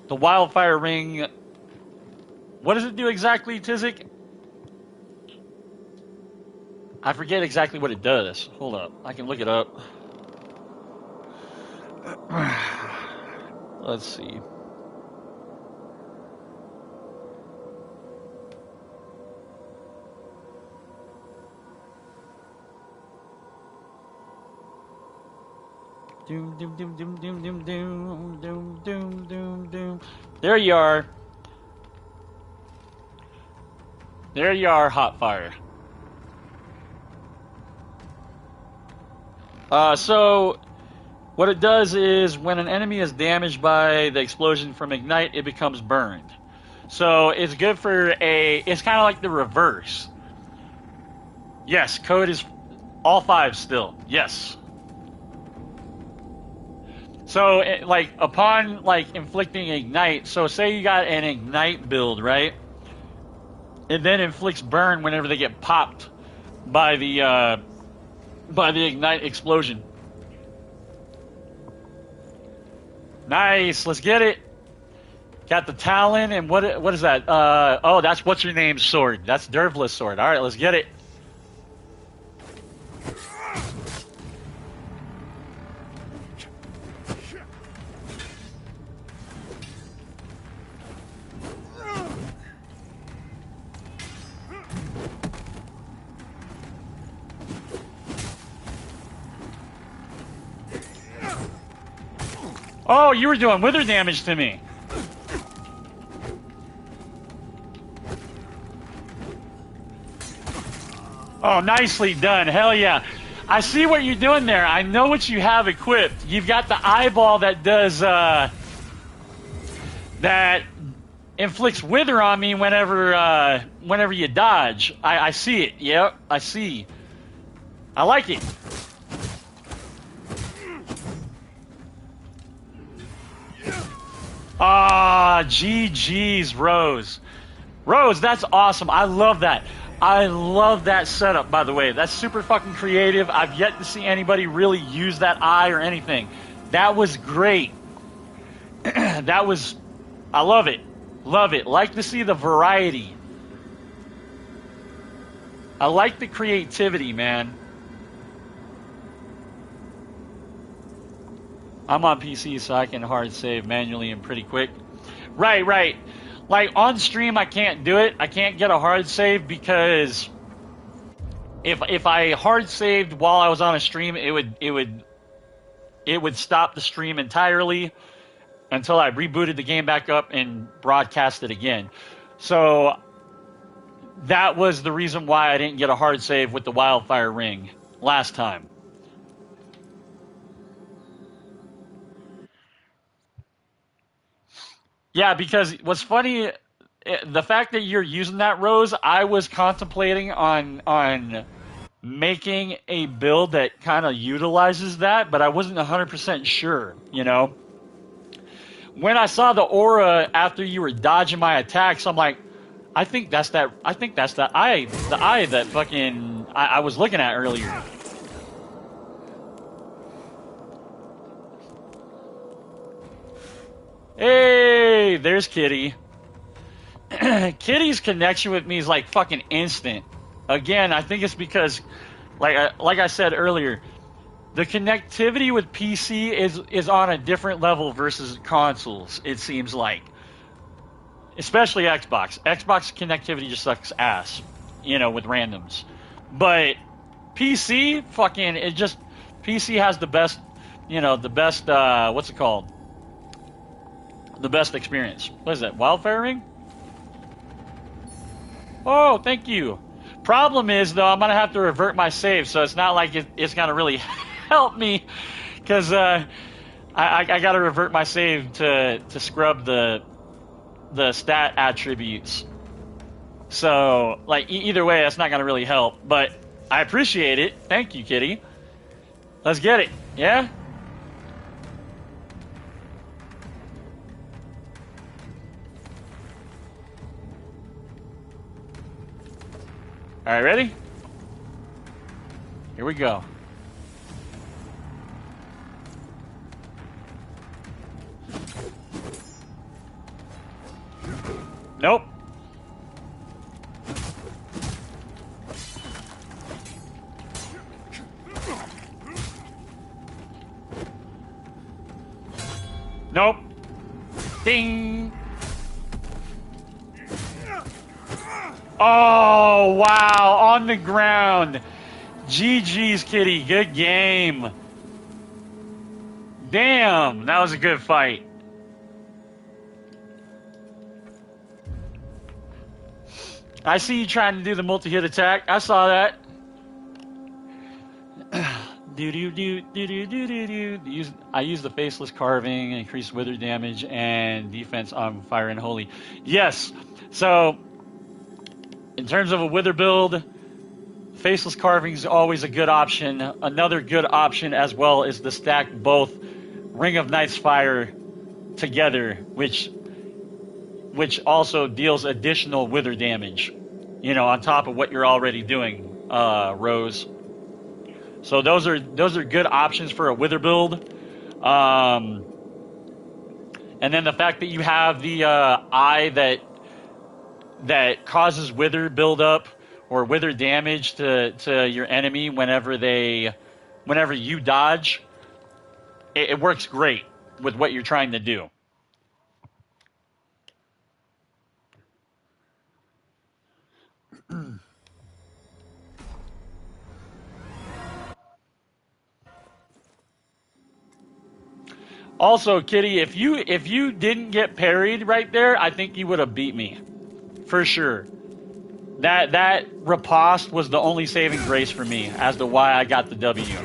Wildfire Ring... What does it do exactly, Tizik? I forget exactly what it does. Hold up. I can look it up. Let's see. Doom, doom, doom, doom, doom, doom, doom, doom, doom, doom, doom. There you are. There you are, Hotfire. So, what it does is, when an enemy is damaged by the explosion from Ignite, it becomes burned. So, it's good for it's kind of like the reverse. Yes, code is all 5 still. Yes. So, upon, inflicting Ignite, so say you got an Ignite build, right? It then inflicts burn whenever they get popped by the Ignite explosion. Nice, let's get it. Got the Talon, and what is that? Oh, that's What's-Your-Name's sword. That's Dervla's sword. All right, let's get it. Oh, you were doing wither damage to me. Oh, nicely done. Hell yeah. I see what you're doing there. I know what you have equipped. You've got the eyeball that does, that inflicts wither on me whenever you dodge. I see it. Yep, I see. I like it. Ah, GG's, Rose. Rose, that's awesome. I love that. I love that setup, by the way. That's super fucking creative. I've yet to see anybody really use that eye or anything. That was great. That was... I love it. Love it. Like to see the variety. I like the creativity, man. I'm on PC, so I can hard save manually and pretty quick. Right, right. Like on stream, I can't do it. I can't get a hard save because if I hard saved while I was on a stream, it would stop the stream entirely until I rebooted the game back up and broadcast it again. So that was the reason why I didn't get a hard save with the Wildfire Ring last time. Yeah, because what's funny, the fact that you're using that, Rose, I was contemplating on making a build that kind of utilizes that, but I wasn't 100% sure, you know? When I saw the aura after you were dodging my attacks, I'm like, I think that's the eye that fucking I was looking at earlier. Hey, there's Kitty. Kitty's connection with me is like fucking instant. Again, I think it's because, like I said earlier, the connectivity with PC is on a different level versus consoles, it seems like. Especially Xbox. Xbox connectivity just sucks ass, you know, with randoms. But PC, fucking, PC has the best, you know, the best, what's it called? The best experience. What is that, Wildfire Ring? Oh, thank you. Problem is, though, I'm going to have to revert my save, so it's not like it's going to really help me, because I got to revert my save to scrub the stat attributes. So, like, either way, that's not going to really help, but I appreciate it. Thank you, Kitty. Let's get it. Yeah? All right, ready? Here we go. Nope. Nope. Ding. Oh, wow. On the ground. GG's, Kitty. Good game. Damn. That was a good fight. I see you trying to do the multi-hit attack. I saw that. I use the faceless carving, increase wither damage and defense on fire and holy. Yes. So, in terms of a wither build, faceless carving is always a good option. Another good option as well is to stack both Ring of Night's Fire together, which also deals additional wither damage, you know, on top of what you're already doing, Rose. So those are good options for a wither build. And then the fact that you have the eye that causes wither buildup or wither damage to your enemy whenever you dodge, it works great with what you're trying to do. Also, Kitty, if you didn't get parried right there, I think you would have beat me. For sure. That riposte was the only saving grace for me as to why I got the W.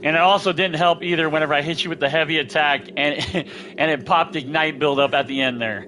And it also didn't help either whenever I hit you with the heavy attack and it popped Ignite build up at the end there.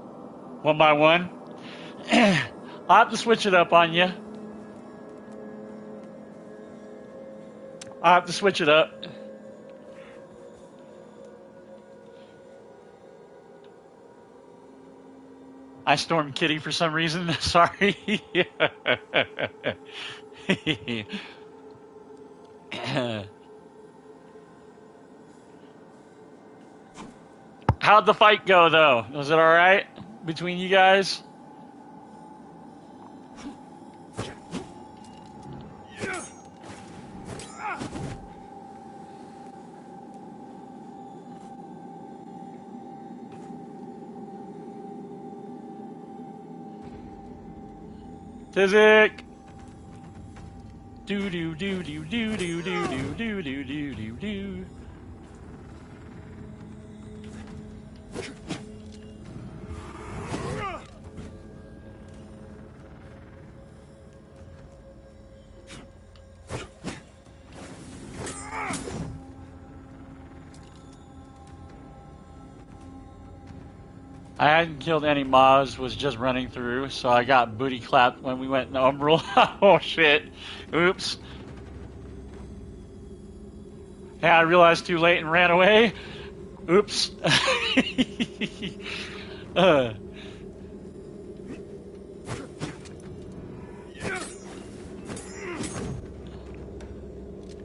One by one. I'll have to switch it up on you. I'll have to switch it up. I stormed Kitty for some reason. Sorry. How'd the fight go, though? Was it all right between you guys? Tizik! Do do do do do do do do do do do do do. I hadn't killed any mobs, was just running through, so I got booty clapped when we went in Umbral. Oh shit. Oops. Yeah, I realized too late and ran away. Oops.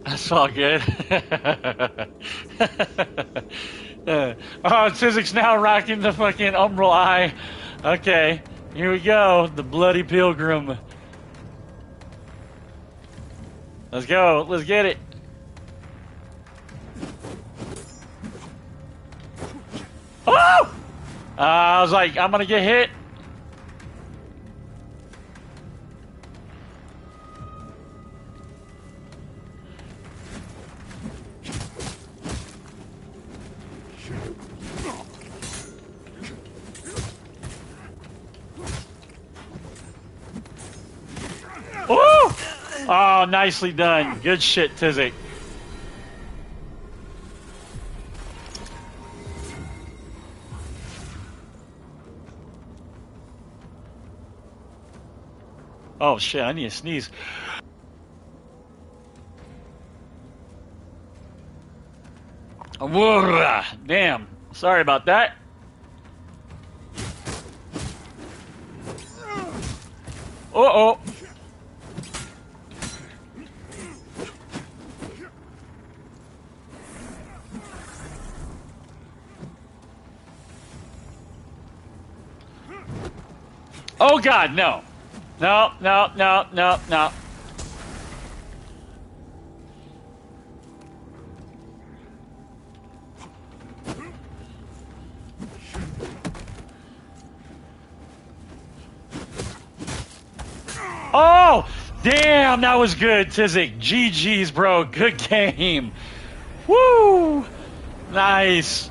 That's all good. Oh, Tizik's now rocking the fucking Umbral Eye. Okay, here we go. The Bloody Pilgrim. Let's go. Let's get it. Oh! I was like, I'm gonna get hit. Oh, nicely done. Good shit, Tizik. Oh shit, I need to sneeze. Whoa, damn. Sorry about that. Uh-oh. Oh God, no. No, no, no, no, no. Oh, damn, that was good, Tizik. GG's, bro. Good game. Woo! Nice.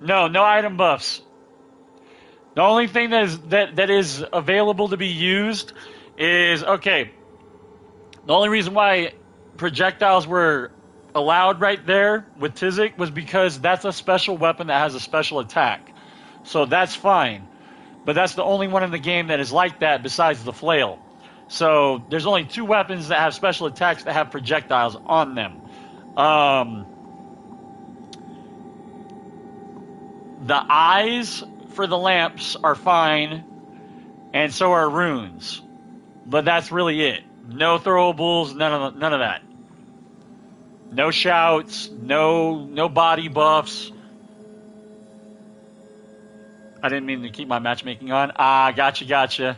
No item buffs. The only thing that is available to be used is, okay, the only reason why projectiles were allowed right there with Tizik was because that's a special weapon that has a special attack. So that's fine. But that's the only one in the game that is like that besides the flail. So there's only 2 weapons that have special attacks that have projectiles on them. The eyes for the lamps are fine, and so are runes. But that's really it. No throwables, none of that. No shouts, no body buffs. I didn't mean to keep my matchmaking on. Ah, gotcha.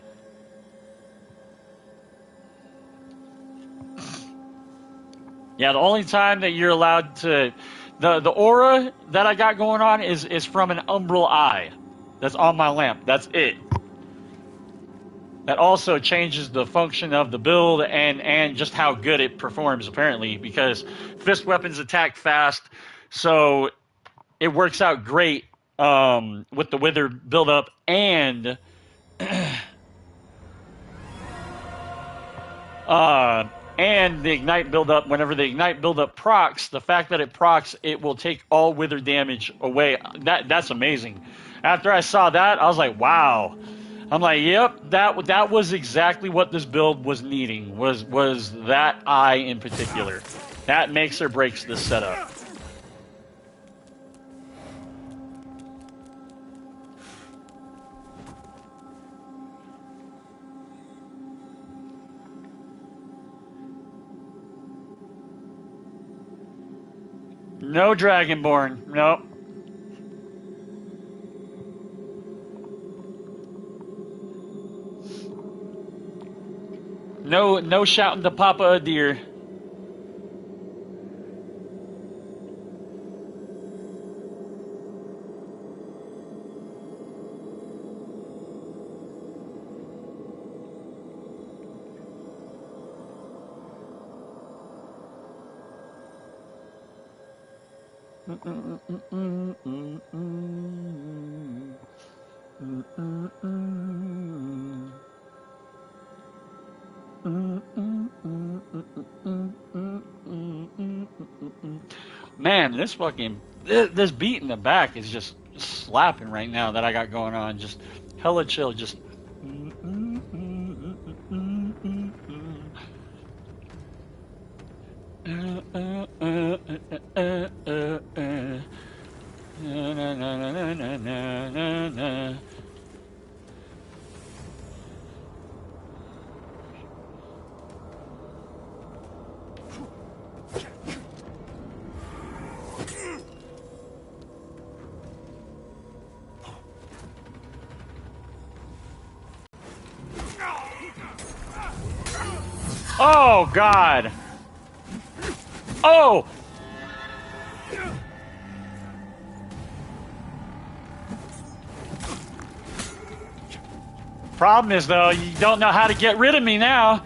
Yeah, the only time that you're allowed to... The aura that I got going on is from an Umbral Eye. That's on my lamp. That's it. That also changes the function of the build and just how good it performs, apparently, because fist weapons attack fast, so it works out great with the Wither build-up, and And the ignite buildup, whenever the ignite buildup procs, the fact that it procs, it will take all wither damage away. That's amazing. After I saw that, I was like, wow. I'm like, yep, that was exactly what this build was needing. Was that eye in particular? That makes or breaks this setup. No Dragonborn. Nope. No shouting to Papa a deer. Man, this beat in the back is just slapping right now that I got going on. Just hella chill. Just. Oh, God. Oh! Problem is, though, you don't know how to get rid of me now.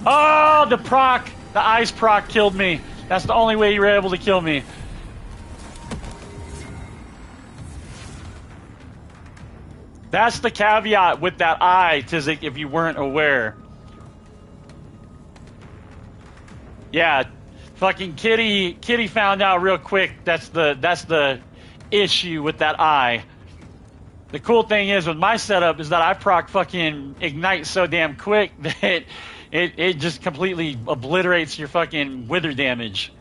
Oh, the ice proc killed me. That's the only way you were able to kill me. That's the caveat with that eye, Tizik, if you weren't aware. Yeah, fucking Kitty found out real quick. That's the issue with that eye. The cool thing is with my setup is that I proc fucking ignite so damn quick that it just completely obliterates your fucking wither damage.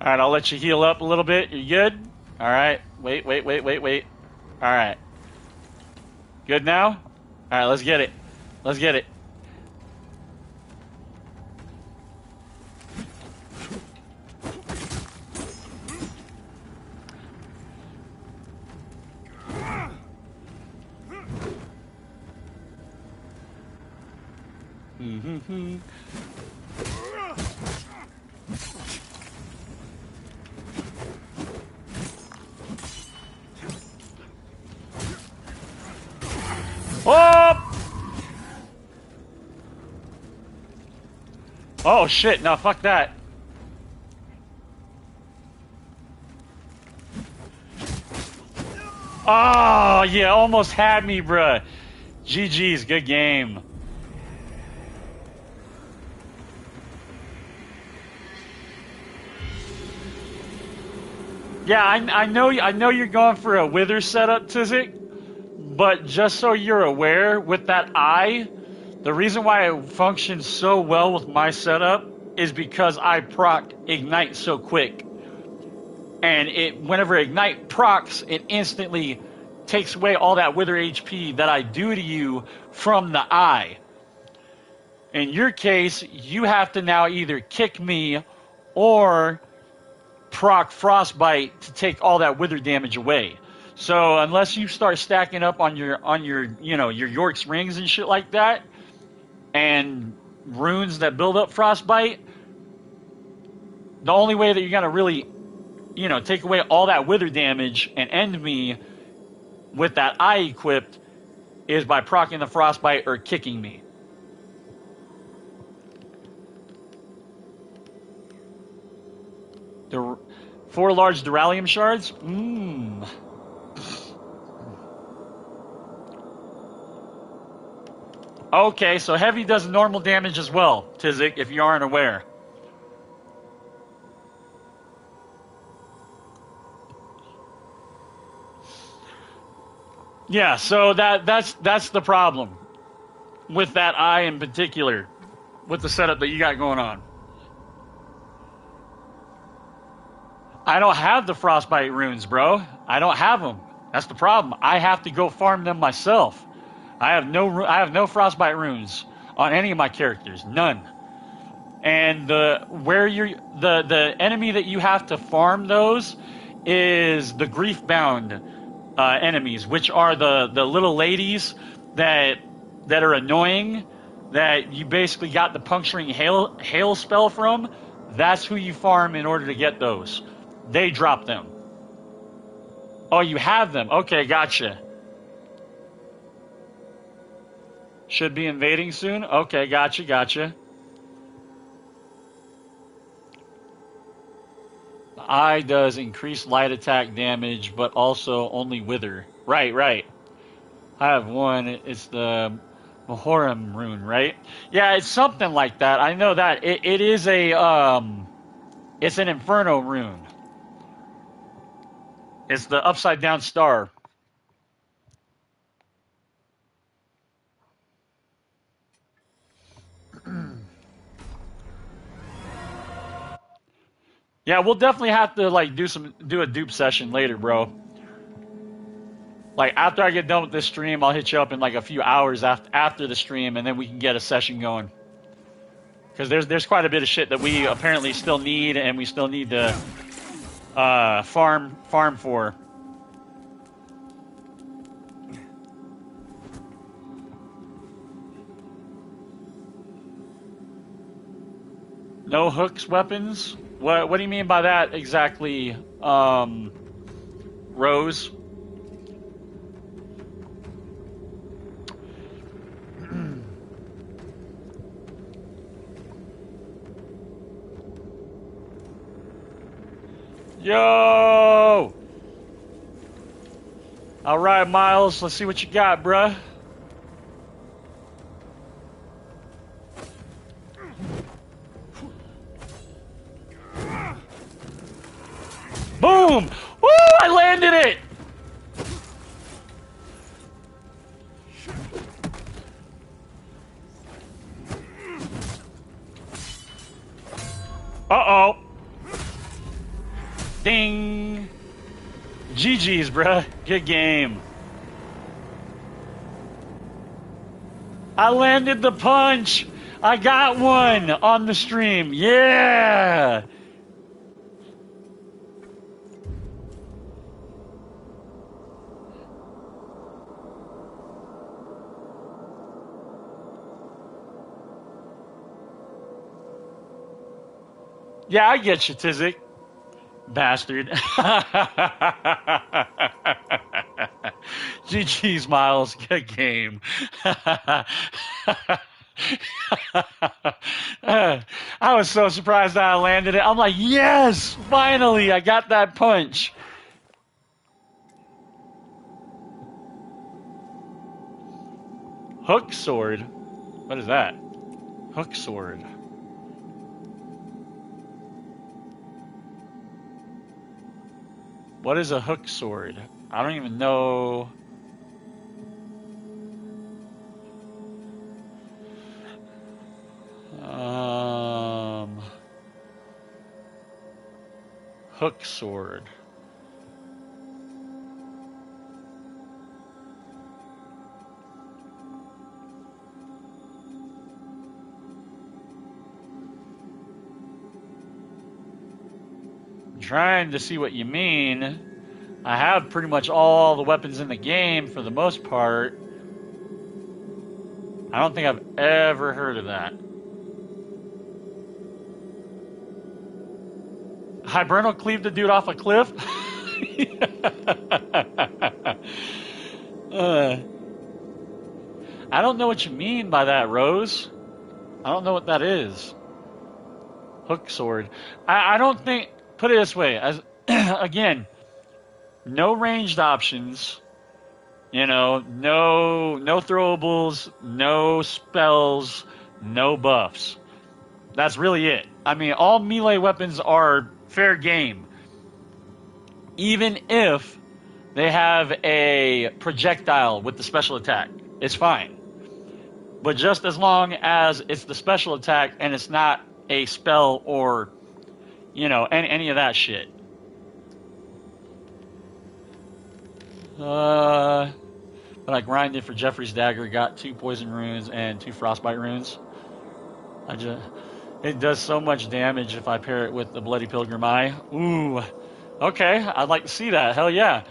All right, I'll let you heal up a little bit. You good? All right. Wait. All right. Good now? All right, let's get it. Let's get it. Oh shit, no, fuck that. Oh, yeah, almost had me, bruh. GG's, good game. Yeah, I know you're going for a wither setup, Tizik, but just so you're aware, with that eye, the reason why it functions so well with my setup is because I proc ignite so quick. And whenever ignite procs, it instantly takes away all that wither HP that I do to you from the eye. In your case, you have to now either kick me or proc frostbite to take all that wither damage away. So unless you start stacking up on your your York's rings and shit like that, and runes that build up frostbite, the only way that you're gonna really take away all that wither damage and end me with that eye equipped is by proccing the frostbite or kicking me. The 4 large Duralium shards? Okay, so heavy does normal damage as well, Tizik, if you aren't aware. Yeah, so that's the problem with that eye in particular, with the setup that you got going on. I don't have the frostbite runes, bro. I don't have them. That's the problem. I have to go farm them myself. I have no frostbite runes on any of my characters, none. And the enemy that you have to farm those is the grief-bound enemies, which are the little ladies that are annoying, that you basically got the puncturing hail spell from. That's who you farm in order to get those. They drop them. Oh, you have them. Okay, gotcha. Should be invading soon. Okay, gotcha. The eye does increase light attack damage, but also only wither. Right. I have one. It's the Mahorim rune, right? Yeah, it's something like that. I know that. It is a, it's an Inferno rune. It's the upside down star. Yeah, we'll definitely have to like do a dupe session later, bro. Like after I get done with this stream, I'll hit you up in like a few hours after the stream, and then we can get a session going. Because there's quite a bit of shit that we apparently still need, and we still need to farm for. No hooks weapons? What do you mean by that exactly, Rose? Yo! All right, Miles, let's see what you got, bruh. Boom! Woo! I landed it! Uh-oh. Ding! GG's, bruh. Good game. I landed the punch! I got one on the stream. Yeah! Yeah, I get you, Tizik. Bastard. GG's, Miles. Good game. I was so surprised that I landed it. I'm like, yes! Finally, I got that punch. Hook sword? What is that? Hook sword. What is a hook sword? I don't even know. Hook sword. Trying to see what you mean. I have pretty much all the weapons in the game for the most part. I don't think I've ever heard of that. Hibernal cleaved the dude off a cliff? I don't know what you mean by that, Rose. I don't know what that is. Hook sword. I don't think... Put it this way, as again, no ranged options, You know, no throwables, no spells, no buffs. That's really it. I mean, all melee weapons are fair game, even if they have a projectile with the special attack. It's fine. But just as long as it's the special attack and it's not a spell or, you know, any of that shit. But I grinded for Jeffrey's dagger, got 2 poison runes and 2 frostbite runes. It does so much damage if I pair it with the Bloody Pilgrim Eye. Ooh, okay, I'd like to see that. Hell yeah.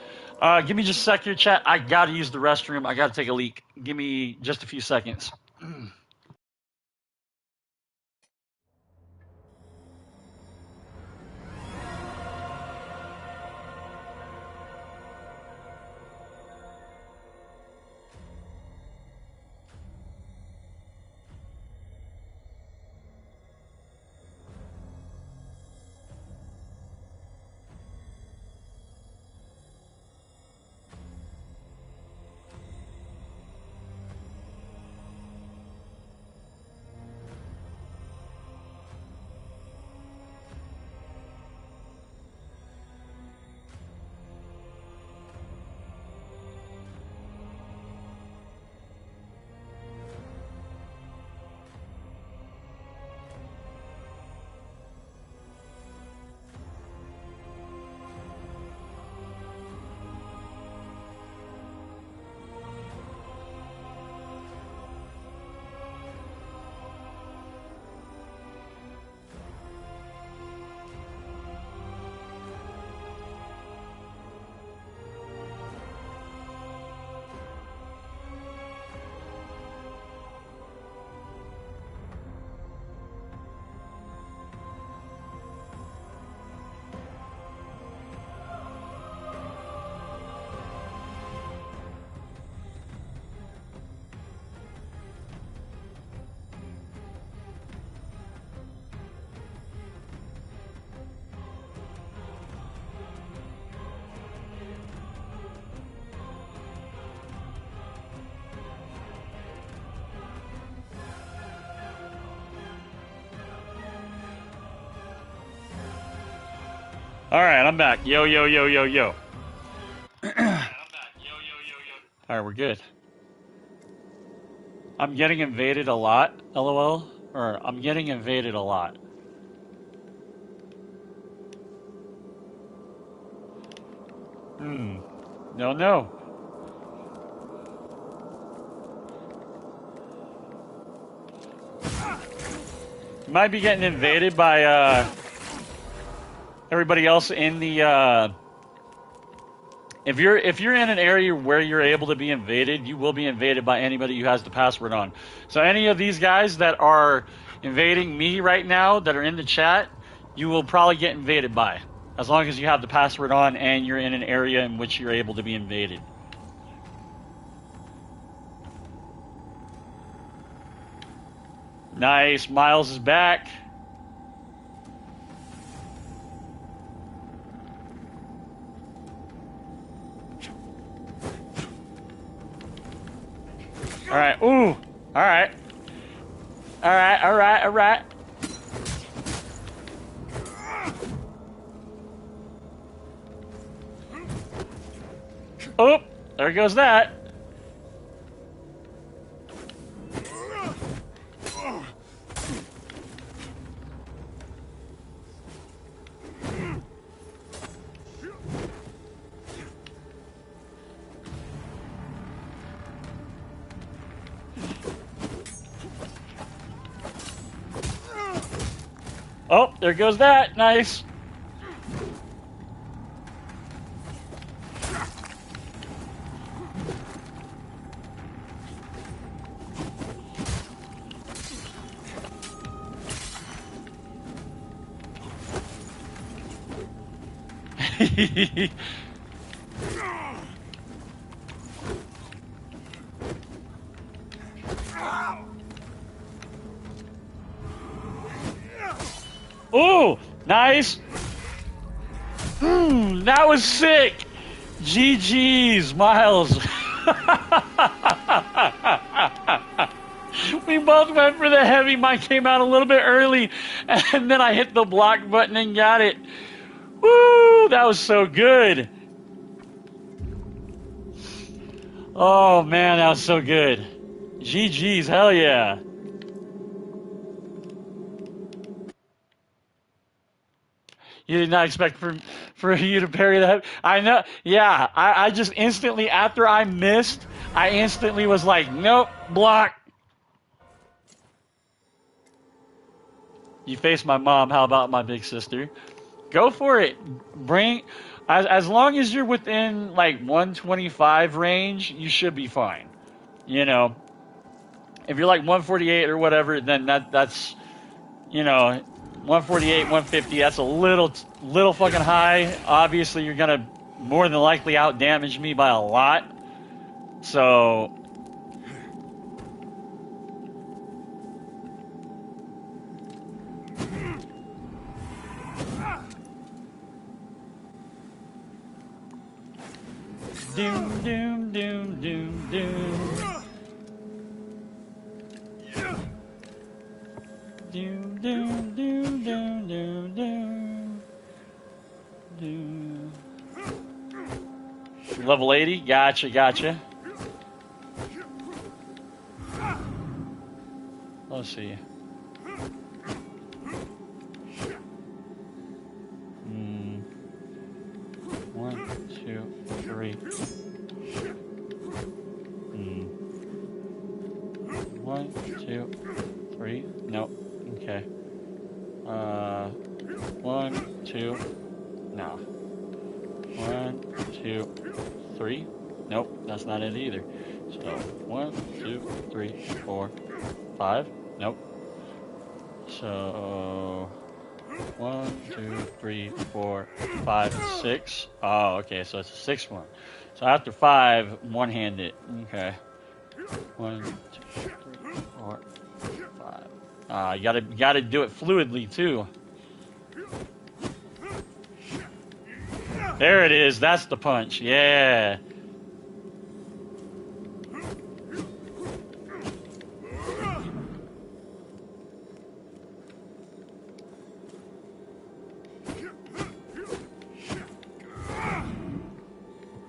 Give me just a sec here, chat. I gotta use the restroom. I gotta take a leak. Give me just a few seconds. All right, I'm back. Yo. All right, we're good. I'm getting invaded a lot, LOL. Or I'm getting invaded a lot. No. You might be getting invaded by everybody else in the if you're in an area where you're able to be invaded, you will be invaded by anybody who has the password on. So any of these guys that are invading me right now that are in the chat, you will probably get invaded by, as long as you have the password on and you're in an area in which you're able to be invaded. Nice, Miles is back. All right. Ooh. All right. All right. Oh, there goes that. Oh, there goes that. Nice. Ooh, nice. That was sick. GG's, Miles. We both went for the heavy. Mine came out a little bit early, and then I hit the block button and got it. Woo! That was so good. Oh man, that was so good. GG's, hell yeah. You did not expect for you to parry that. I know. Yeah, I just instantly, after I missed, I instantly was like, nope, block. You face my mom. How about my big sister? Go for it. Bring, as long as you're within like 125 range, you should be fine. You know, if you're like 148 or whatever, then that's, you know, 148, 150. That's a little fucking high. Obviously, you're gonna more than likely out damage me by a lot. So. Doom, doom, doom, doom, doom. Doom, doom, doom, doom, doom, doom. Doom. Level 80? Gotcha. Let's see. One, two, three. One, two, three. Nope. Okay. 1, 2. No. 1, 2, 3. Nope, that's not it either. So 1, 2, 3, 4, 5. Nope. So 1, 2, 3, 4, 5, 6. Oh, okay. So it's a 6th one. So after 5, one-hand it. Okay. 1, 2, 3, 4, 5. You gotta do it fluidly too. There it is. That's the punch. Yeah.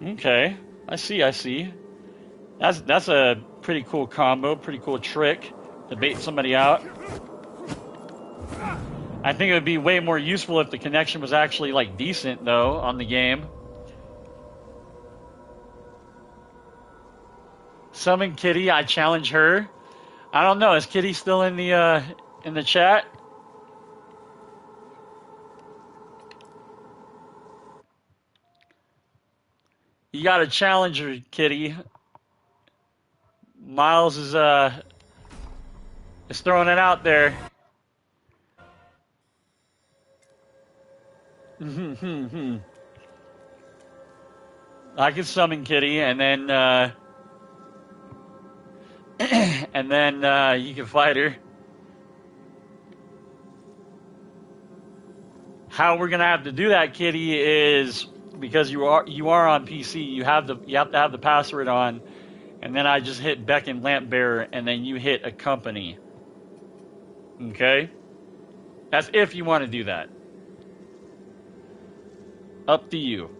Okay. I see. That's a pretty cool combo, pretty cool trick to bait somebody out. I think it would be way more useful if the connection was actually like decent though on the game. Summon Kitty, I challenge her. I don't know, is Kitty still in the chat? You gotta challenge her, Kitty. Miles is throwing it out there. I can summon Kitty, and then you can fight her. How we're gonna have to do that, Kitty, is because you are on PC. You have to have the password on, and then I just hit Beckon Lamp Bearer, and then you hit Accompany. Okay, that's if you want to do that. Up to you.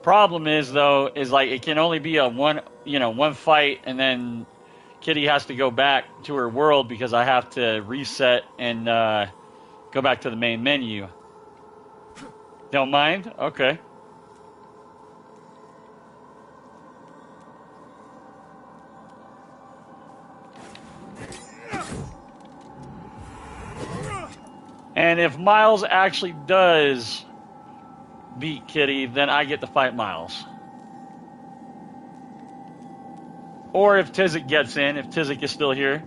Problem is though, is like it can only be a one fight, and then Kitty has to go back to her world because I have to reset and go back to the main menu. Don't mind? Okay. And if Miles actually does beat Kitty, then I get to fight Miles. Or if Tizik gets in, if Tizik is still here.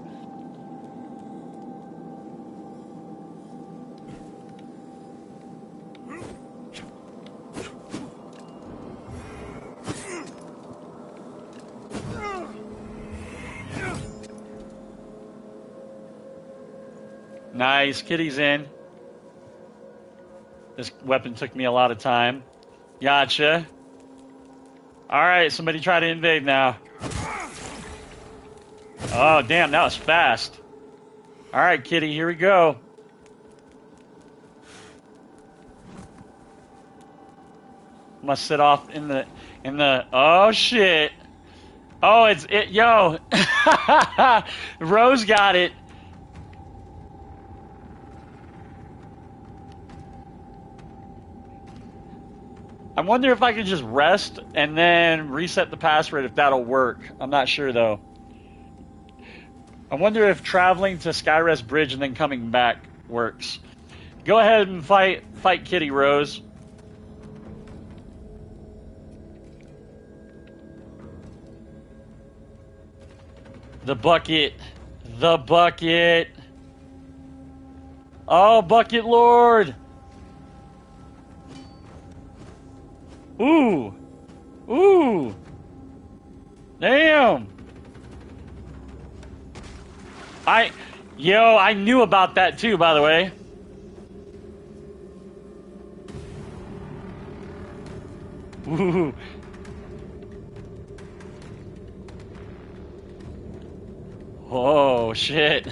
Nice. Kitty's in. This weapon took me a lot of time. Gotcha. Alright, somebody try to invade now. Oh, damn, that was fast. Alright, Kitty, here we go. Must sit off in the oh shit. Oh, yo. Rose got it. I wonder if I could just rest and then reset the password, if that'll work. I'm not sure though. I wonder if traveling to Skyrest Bridge and then coming back works. Go ahead and fight Kitty, Rose. The bucket. The bucket. Oh, Bucket Lord. Ooh. Ooh. Damn. I knew about that too, by the way. Ooh. Oh, shit.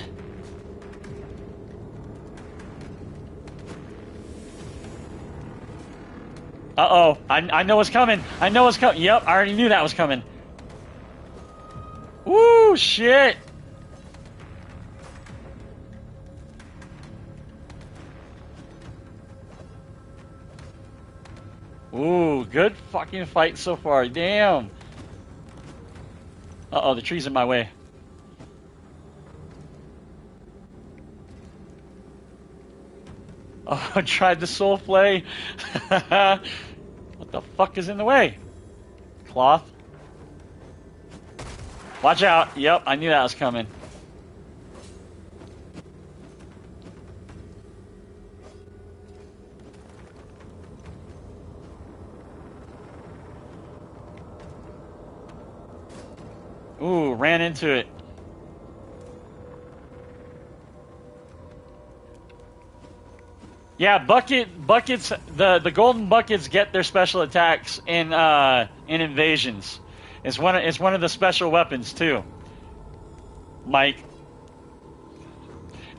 Uh-oh. I know what's coming. I know what's coming. Yep, I already knew that was coming. Woo, shit. Ooh, good fucking fight so far. Damn. Uh-oh, the tree's in my way. Oh, I tried the soul flay. What the fuck is in the way? Cloth. Watch out. Yep, I knew that was coming. Ooh, ran into it. Yeah, buckets. The golden buckets get their special attacks in invasions. It's one of the special weapons too. Mike,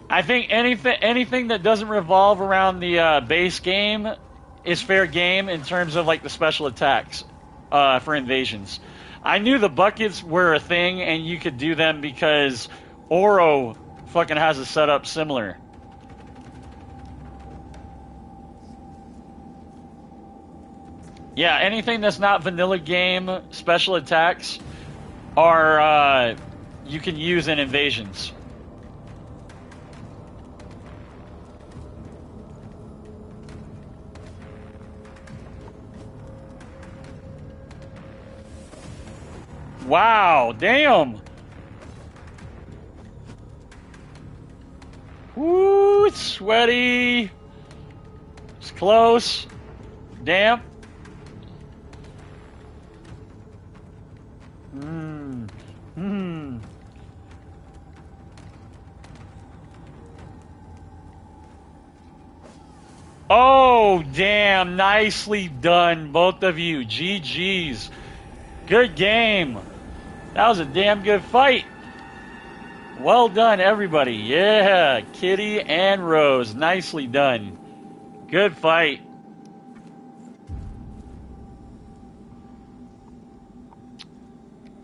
I think anything that doesn't revolve around the base game is fair game in terms of like the special attacks for invasions. I knew the buckets were a thing and you could do them because Oro fucking has a setup similar. Yeah, anything that's not vanilla game special attacks are you can use in invasions. Wow, damn. Woo, it's sweaty. It's close. Damp. Oh, damn. Nicely done, both of you. GG's. Good game. That was a damn good fight. Well done, everybody. Yeah, Kitty and Rose. Nicely done. Good fight.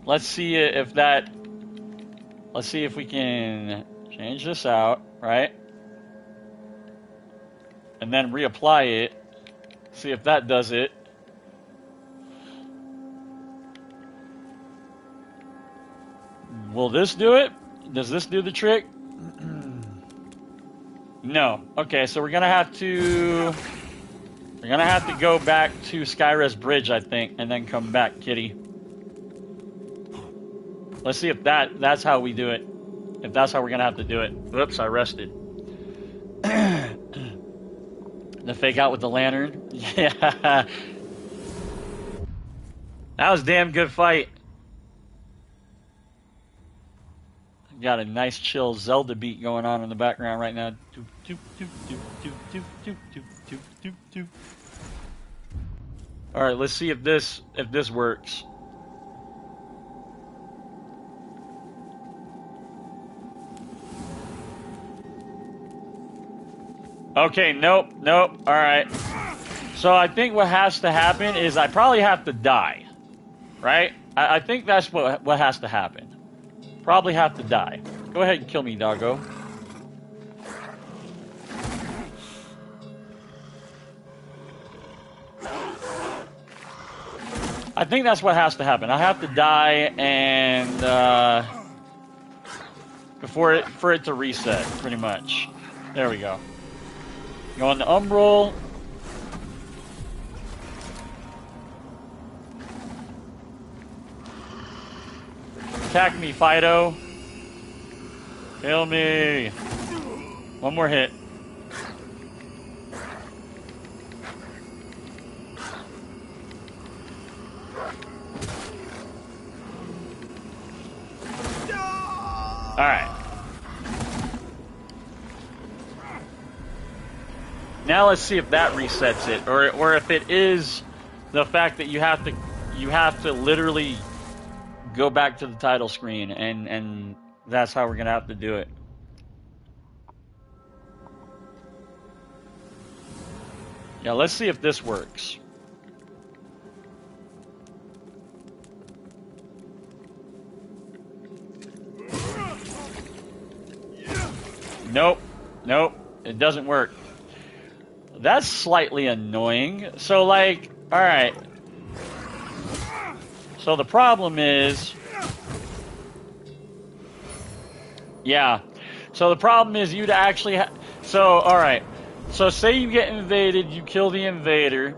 Let's see if we can change this out, right? And then reapply it. See if that does it. Will this do it? Does this do the trick? No. Okay, so we're gonna have to go back to Skyrest Bridge, I think, and then come back, Kitty. Let's see if that's how we do it. If that's how we're gonna have to do it. Whoops, I rested. The fake out with the lantern. Yeah. That was a damn good fight. got a nice chill Zelda beat going on in the background right now. All right, let's see if this works. Okay, nope. All right. So I think what has to happen is I probably have to die, right? I think that's what has to happen. Probably have to die. Go ahead and kill me, doggo. I think that's what has to happen. I have to die and for it to reset, pretty much. There we go. Go on the Umbral. Attack me, Fido. Kill me. One more hit. Alright. Now let's see if that resets it, or if it is the fact that you have to literally go back to the title screen, and that's how we're gonna have to do it. Yeah, let's see if this works. Nope, it doesn't work. That's slightly annoying. So, like, alright. So the problem is... Yeah. So the problem is you'd actually so, alright. So say you get invaded, you kill the invader.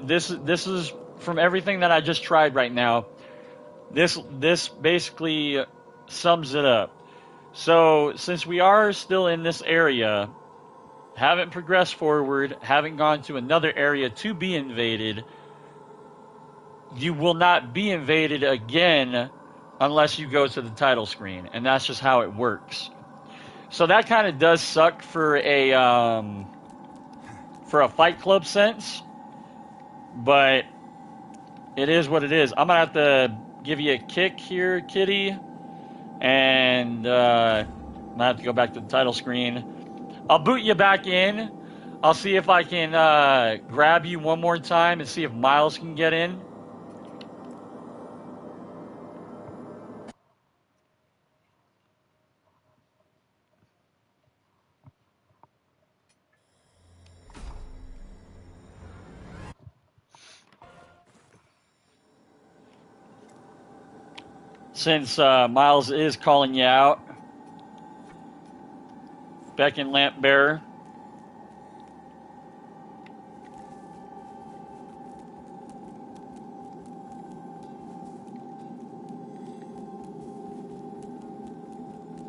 This is from everything that I just tried right now. This basically sums it up. So since we are still in this area, haven't progressed forward, haven't gone to another area to be invaded, you will not be invaded again unless you go to the title screen, and that's just how it works. So that kind of does suck for a Fight Club sense, but it is what it is. I'm gonna have to give you a kick here, kitty, and I'm gonna have to go back to the title screen. I'll boot you back in. I'll see if I can grab you one more time and see if Miles can get in. Since Miles is calling you out. Beckon Lamp Bearer.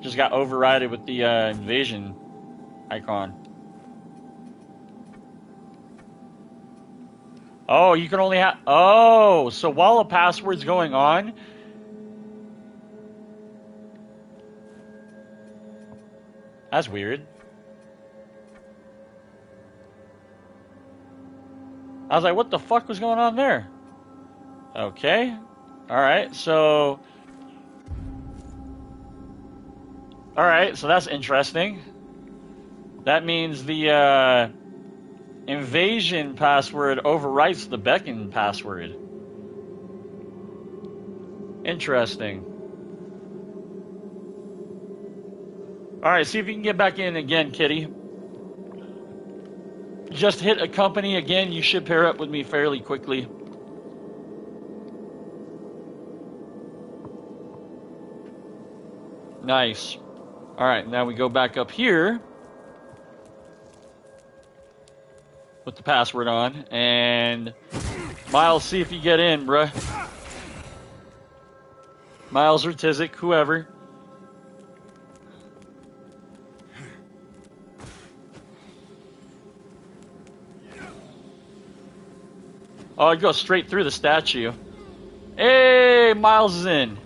Just got overridden with the invasion icon. Oh, you can only have... Oh, so while a password's going on... That's weird. I was like, what the fuck was going on there? Okay. Alright, so... Alright, so that's interesting. That means the invasion password overwrites the Beckon password. Interesting. Alright, see if you can get back in again, kitty. Just hit accompany again. You should pair up with me fairly quickly. Nice. Alright, now we go back up here. Put the password on. And Miles, see if you get in, bruh. Miles or Tizik, whoever. Oh, it goes straight through the statue. Hey, Miles is in.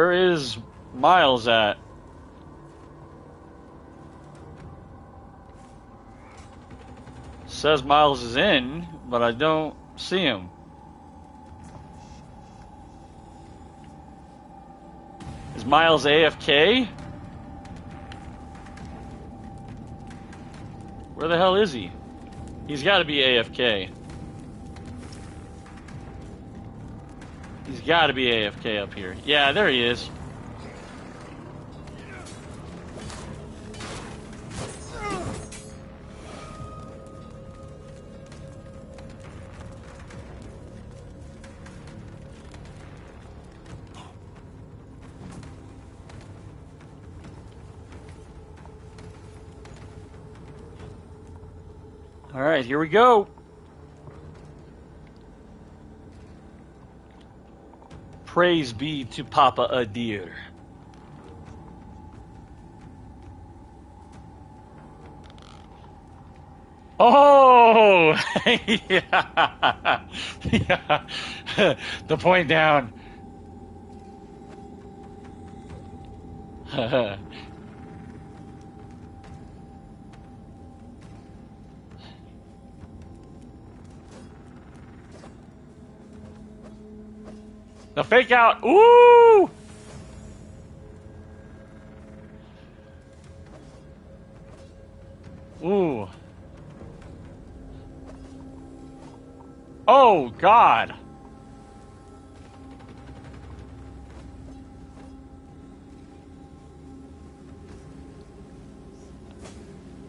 Where is Miles at? Says Miles is in, but I don't see him. Is Miles AFK? Where the hell is he? He's got to be AFK. He's got to be AFK up here. Yeah, there he is. All right, here we go. Praise be to Papa Adir. Oh, yeah, yeah. The point down. The fake out. Ooh! Ooh. Oh, God.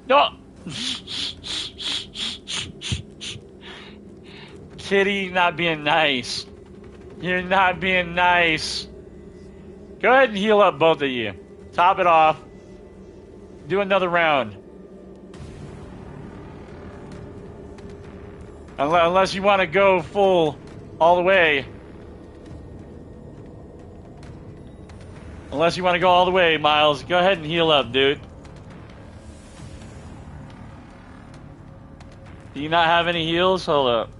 No. Kitty not being nice. You're not being nice. Go ahead and heal up, both of you. Top it off. Do another round. Unless you want to go full all the way. Unless you want to go all the way, Miles. Go ahead and heal up, dude. Do you not have any heals? Hold up.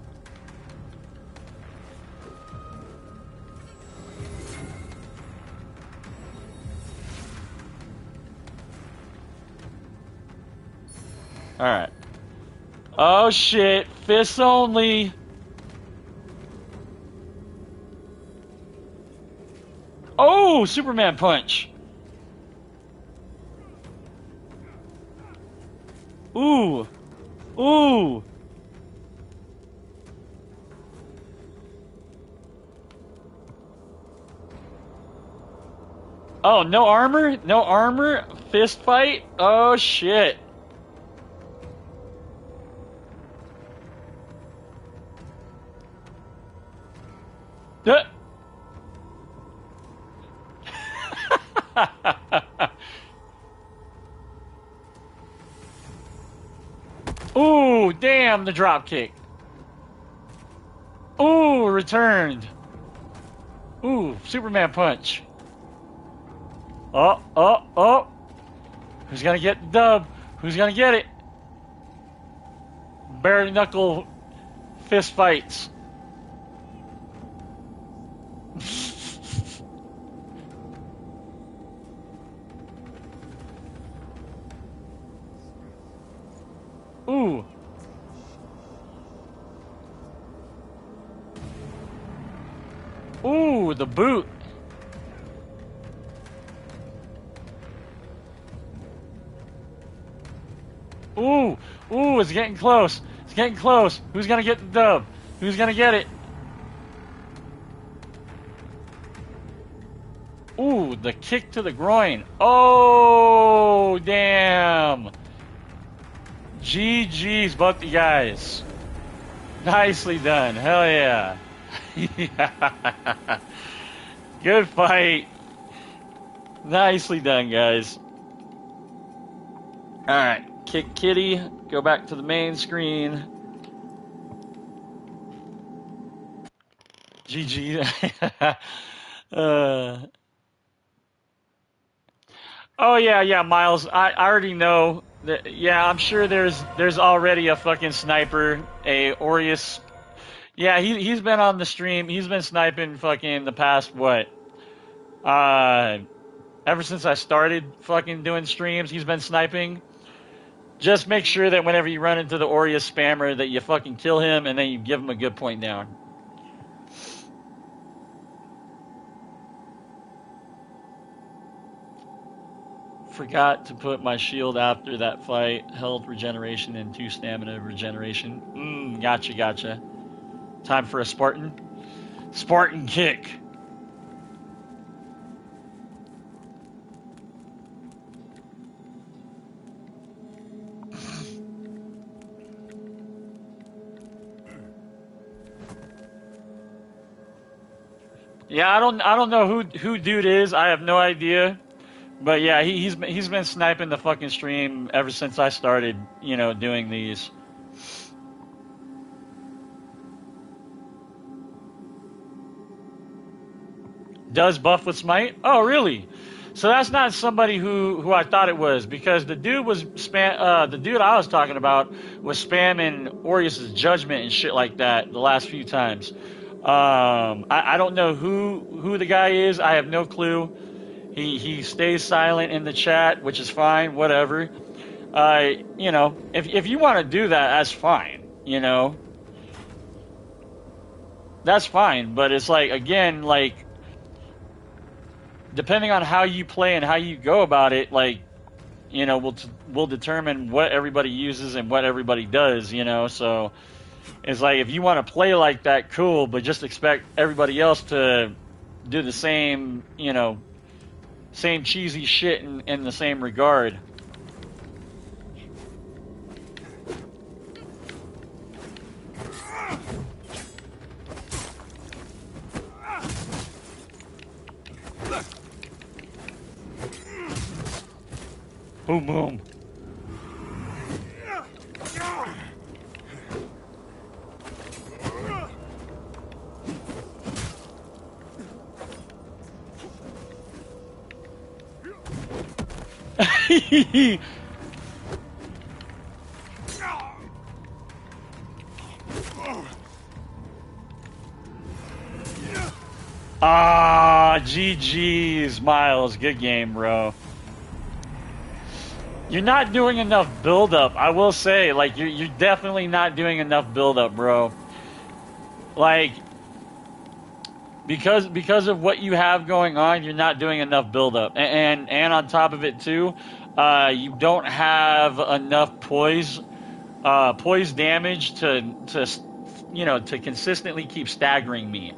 Alright. Oh shit. Fists only. Oh! Superman punch. Ooh. Ooh. Oh, no armor? No armor? Fist fight? Oh shit. Ooh, damn, the drop kick. Ooh, returned. Ooh, Superman punch. Oh, oh, oh. Who's gonna get the dub? Who's gonna get it? Bare knuckle fist fights. Ooh. Ooh, the boot. Ooh, ooh, it's getting close. It's getting close. Who's gonna get the dub? Who's gonna get it? Ooh, the kick to the groin. Oh, damn. GG's, both you guys. Nicely done. Hell yeah. Good fight. Nicely done, guys. Alright, kick Kitty. Go back to the main screen. GG. Oh yeah, Miles. I already know that. Yeah, I'm sure there's already a fucking sniper, a Aureus. Yeah, he's been on the stream. He's been sniping fucking the past what? Ever since I started fucking doing streams, he's been sniping. Just make sure that whenever you run into the Aureus spammer that you fucking kill him and then you give him a good point down. Forgot to put my shield after that fight. Health regeneration and 2 stamina regeneration. Gotcha. Time for a Spartan. Spartan kick. Yeah, I don't know who dude is. I have no idea. But yeah, he's been sniping the fucking stream ever since I started, you know, doing these. Does buff with smite? Oh, really? So that's not somebody who I thought it was, because the dude was the dude I was talking about was spamming Aureus' judgment and shit like that the last few times. I don't know who the guy is. I have no clue. He stays silent in the chat, which is fine. Whatever. You know, if you want to do that, that's fine. You know, that's fine. But it's like, again, like, depending on how you play and how you go about it, like, you know, we'll determine what everybody uses and what everybody does. You know, so. It's like, if you want to play like that, cool, but just expect everybody else to do the same, you know, same cheesy shit in the same regard. Boom, boom. GG's, Miles. Good game, bro. You're not doing enough build-up. I will say, like, you're definitely not doing enough build-up, bro. Like, because of what you have going on, you're not doing enough build-up. And on top of it, too, you don't have enough poise damage to you know, to consistently keep staggering me.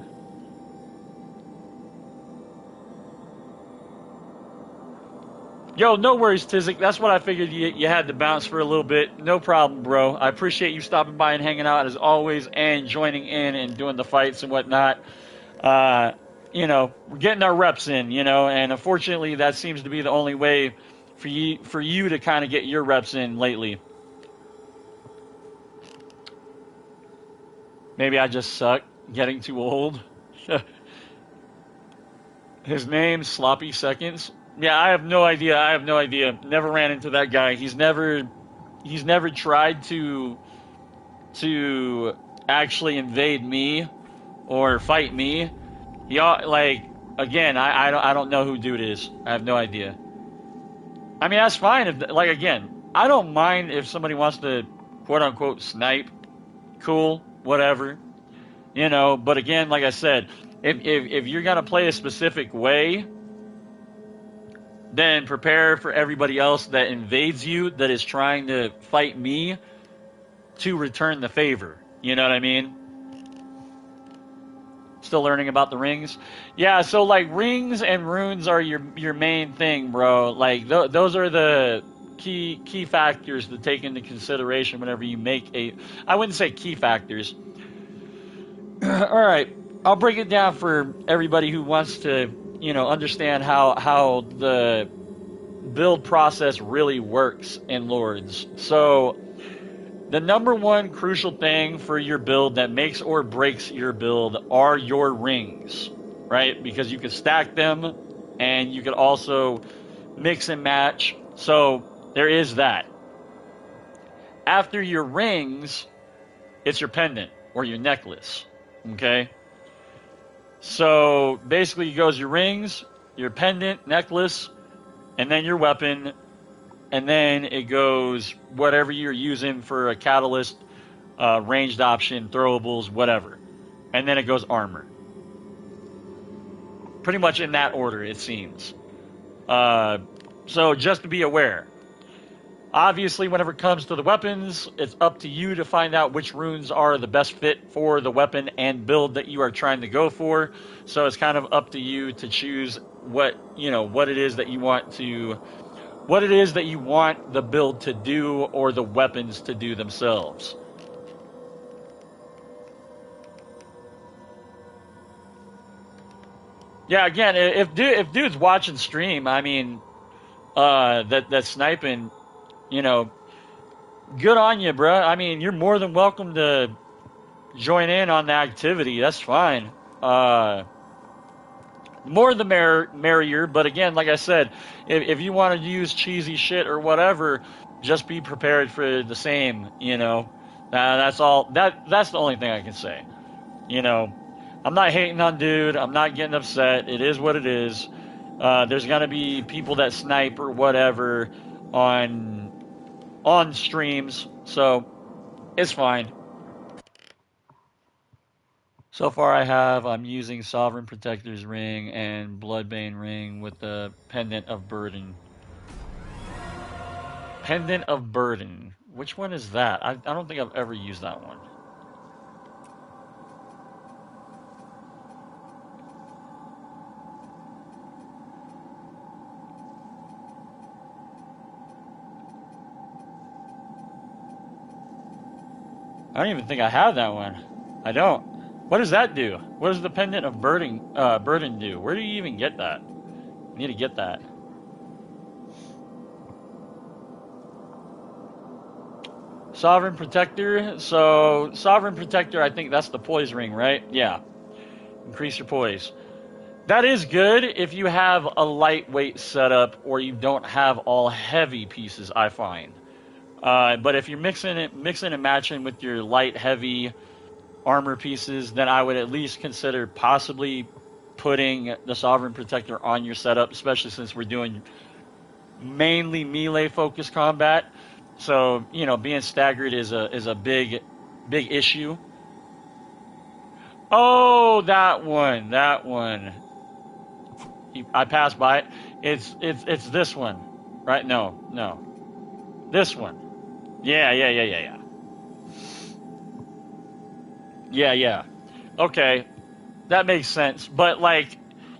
Yo, no worries, Tizik. That's what I figured you had to bounce for a little bit. No problem, bro. I appreciate you stopping by and hanging out as always and joining in and doing the fights and whatnot. You know, we're getting our reps in, you know, and unfortunately that seems to be the only way for you to kind of get your reps in lately. Maybe I just suck, getting too old. His name's Sloppy Seconds. Yeah, I have no idea. Never ran into that guy. He's never tried to actually invade me or fight me. He, like, again, I don't know who dude is. I have no idea. I mean, that's fine. If, like, again, I don't mind if somebody wants to quote unquote snipe. Cool, whatever, you know. But again, like I said, if you're gonna play a specific way, then prepare for everybody else that invades you, that is trying to fight me, to return the favor. You know what I mean? Still learning about the rings. Yeah, so like rings and runes are your main thing, bro. Like those are the key factors to take into consideration whenever you make a. I wouldn't say key factors. All right, I'll break it down for everybody who wants to, you know, understand how the build process really works in Lords. So the number one crucial thing for your build that makes or breaks your build are your rings, right? Because you can stack them and you can also mix and match. So there is that. After your rings, it's your pendant or your necklace, okay? So basically it goes your rings, your pendant, necklace, and then your weapon, and then it goes whatever you're using for a catalyst, ranged option, throwables, whatever. And then it goes armor. Pretty much in that order, it seems. So just to be aware. Obviously, whenever it comes to the weapons, it's up to you to find out which runes are the best fit for the weapon and build that you are trying to go for. So it's kind of up to you to choose what it is that you want the build to do or the weapons to do themselves. Yeah, again, if dude's watching stream, I mean, that's sniping, good on you, bruh. I mean, you're more than welcome to join in on the activity. That's fine. More the merrier. But again, like I said, if you want to use cheesy shit or whatever, just be prepared for the same. That's all. That's the only thing I can say. I'm not hating on dude. I'm not getting upset. It is what it is. There's gonna be people that snipe or whatever on streams, so it's fine. So far I'm using Sovereign Protector's Ring and Bloodbane Ring with the Pendant of Burden. Pendant of Burden. Which one is that? I don't think I've ever used that one. I don't even think I have that one. I don't. What does that do? What does the Pendant of Burden do? Where do you even get that? I need to get that. Sovereign Protector. So, Sovereign Protector, I think that's the poise ring, right? Yeah. Increase your poise. That is good if you have a lightweight setup or you don't have all heavy pieces, I find. But if you're mixing and matching with your light, heavy armor pieces, then I would at least consider possibly putting the Sovereign Protector on your setup, especially since we're doing mainly melee-focused combat. So, being staggered is a big issue. Oh, that one. I passed by it. It's this one, right? No. This one. Yeah. Yeah. Okay, that makes sense. But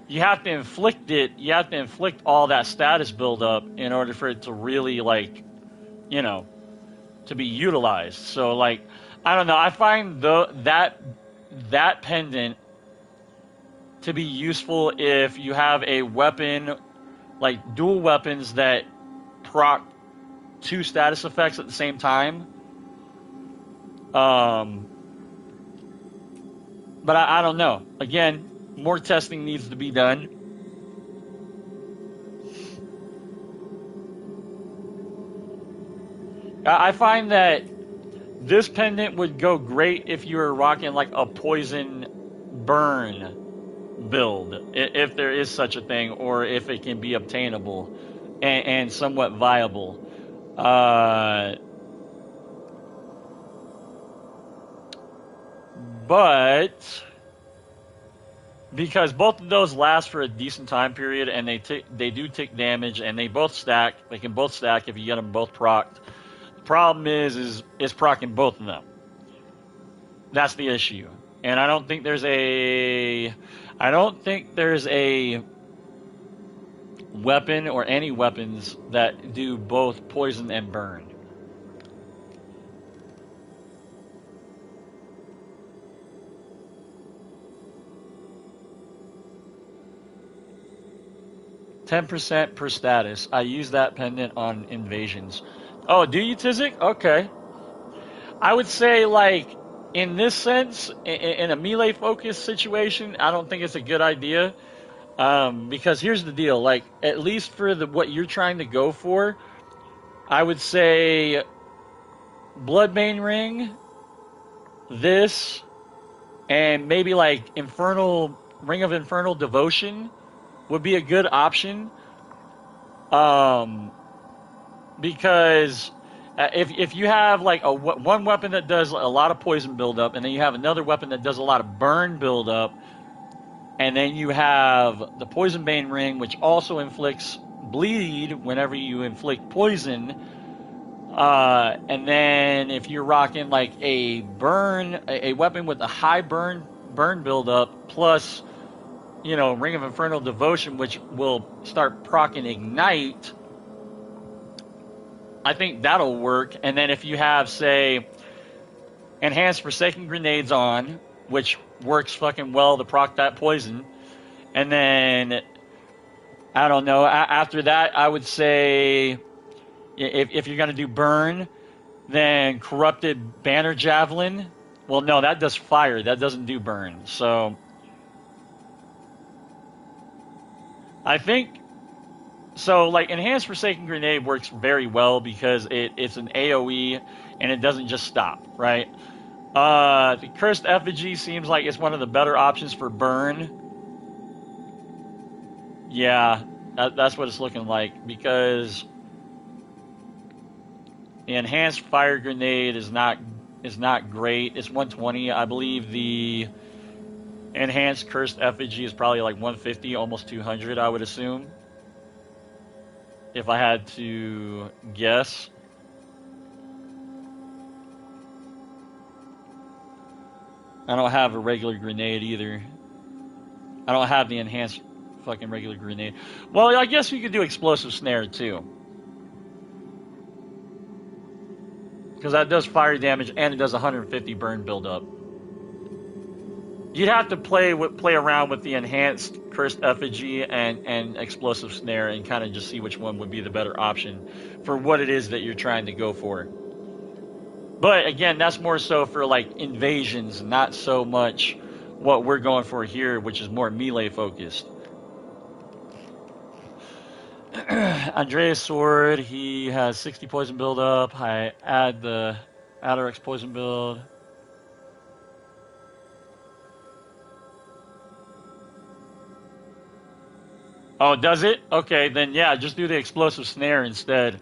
you have to inflict it. You have to inflict all that status buildup in order for it to really to be utilized. So I don't know. I find that pendant to be useful if you have a weapon, dual weapons that proc 2 status effects at the same time. But I don't know. Again, more testing needs to be done. I find that this pendant would go great if you were rocking a poison burn build, if there is such a thing, or if it can be obtainable and somewhat viable. But because both of those last for a decent time period, and they do take damage, and they both stack. They can both stack if you get them both procced. The problem is proccing both of them. That's the issue, and I don't think there's a weapon or any weapons that do both poison and burn. %, per status. I use that pendant on invasions. Oh, do you, Tizik? Okay. I would say, in this sense, in a melee-focused situation, I don't think it's a good idea. Because here's the deal. At least for what you're trying to go for, I would say Bloodbane Ring, this, and maybe Ring of Infernal Devotion would be a good option. Because if you have like one weapon that does a lot of poison buildup, and then you have another weapon that does a lot of burn buildup, and then you have the Poison Bane ring, which also inflicts bleed whenever you inflict poison. And then if you're rocking like a weapon with a high burn buildup, plus, you know, Ring of Infernal Devotion, which will start proccing Ignite, I think that'll work. And then if you have, say, Enhanced Forsaken Grenades on, which works fucking well to proc that poison, and then, I don't know, after that, I would say, if you're going to do burn, then Corrupted Banner Javelin. Well, no, that does fire. That doesn't do burn. So, I think, so like Enhanced Forsaken Grenade works very well because it's an AoE and it doesn't just stop, right? The Cursed Effigy seems like it's one of the better options for burn. Yeah, that's what it's looking like, because the Enhanced Fire Grenade is not great. It's 120. I believe the Enhanced Cursed Effigy is probably like 150, almost 200, I would assume, if I had to guess. I don't have a regular grenade either. I don't have the enhanced fucking regular grenade. Well, I guess you could do Explosive Snare too, because that does fire damage and it does 150 burn buildup. You'd have to play around with the Enhanced Cursed Effigy and Explosive Snare and kind of just see which one would be the better option for what it is that you're trying to go for. But again, that's more so for like invasions, not so much what we're going for here, which is more melee focused. Andreas Sword, he has 60 poison buildup. I add the Adarex poison build. Oh, does it? Okay, then yeah, just do the Explosive Snare instead.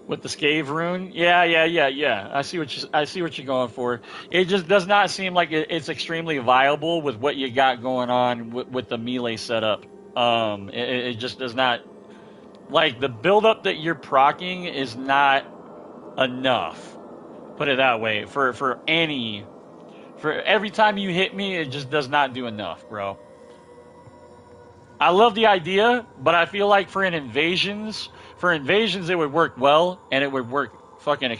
With the Scave rune? Yeah. I see what you're going for. It just does not seem like it's extremely viable with what you got going on with the melee setup. It just does not, like, the buildup that you're proccing is not enough. Put it that way. For every time you hit me, it just does not do enough, bro. I love the idea, but I feel like for invasions it would work well, and it would work fucking,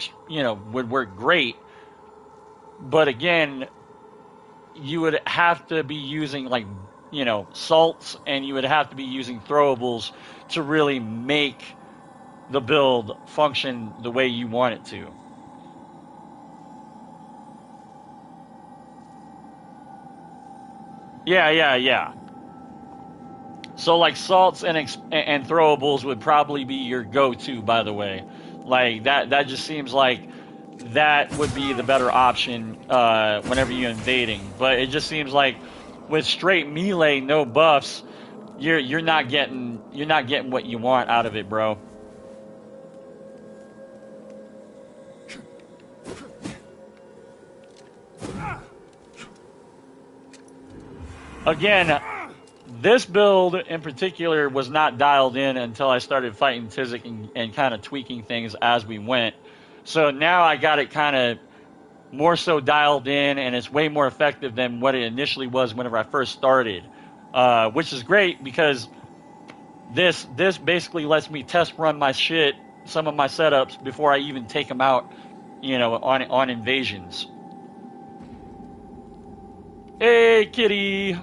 would work great. But again, you would have to be using, like, salts, and you would have to be using throwables to really make the build function the way you want it to. Yeah. So, like, salts and throwables would probably be your go-to, by the way. Like, that just seems like that would be the better option whenever you're invading. But it just seems like with straight melee, no buffs, you're not getting what you want out of it, bro. Again, this build in particular was not dialed in until I started fighting Tizik and kind of tweaking things as we went. So now I got it kind of more so dialed in, and it's way more effective than what it initially was whenever I first started, which is great because this basically lets me test run my shit, some of my setups, before I even take them out, on invasions. Hey, kitty!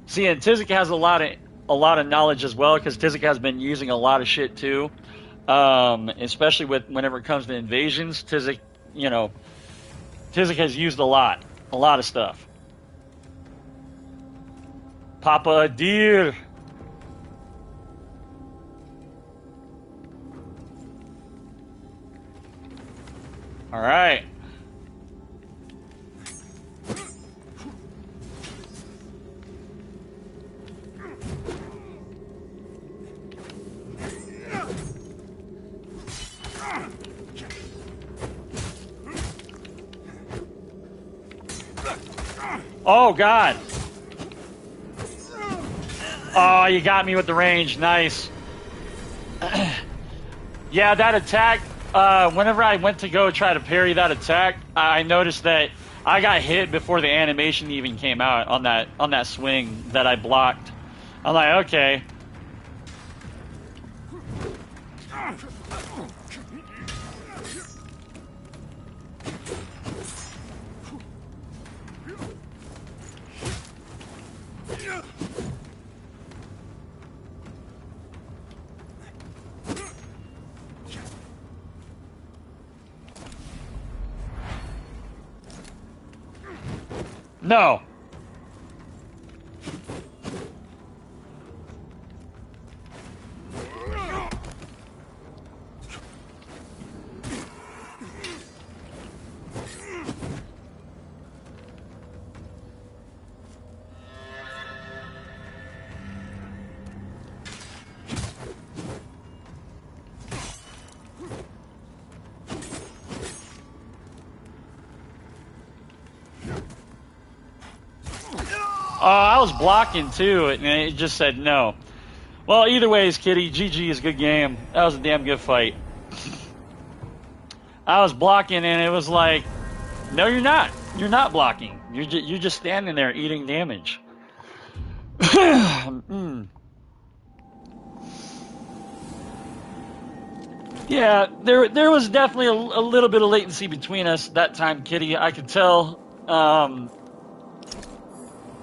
See, and Tizik has a lot of knowledge as well, because Tizik has been using a lot of shit too, especially whenever it comes to invasions. Tizik has used a lot of stuff. Papa a deer. All right. Oh, God. Oh, you got me with the range. Nice. Yeah, that attack, whenever I went to go try to parry that attack, I noticed that I got hit before the animation even came out on that swing that I blocked. I'm like, okay. No. I was blocking too, and it just said no. Well, either ways, Kitty, GG is a good game. That was a damn good fight. I was blocking, and it was like, no, you're not. You're not blocking. You're just standing there eating damage. Yeah, there was definitely a little bit of latency between us that time, Kitty. I could tell.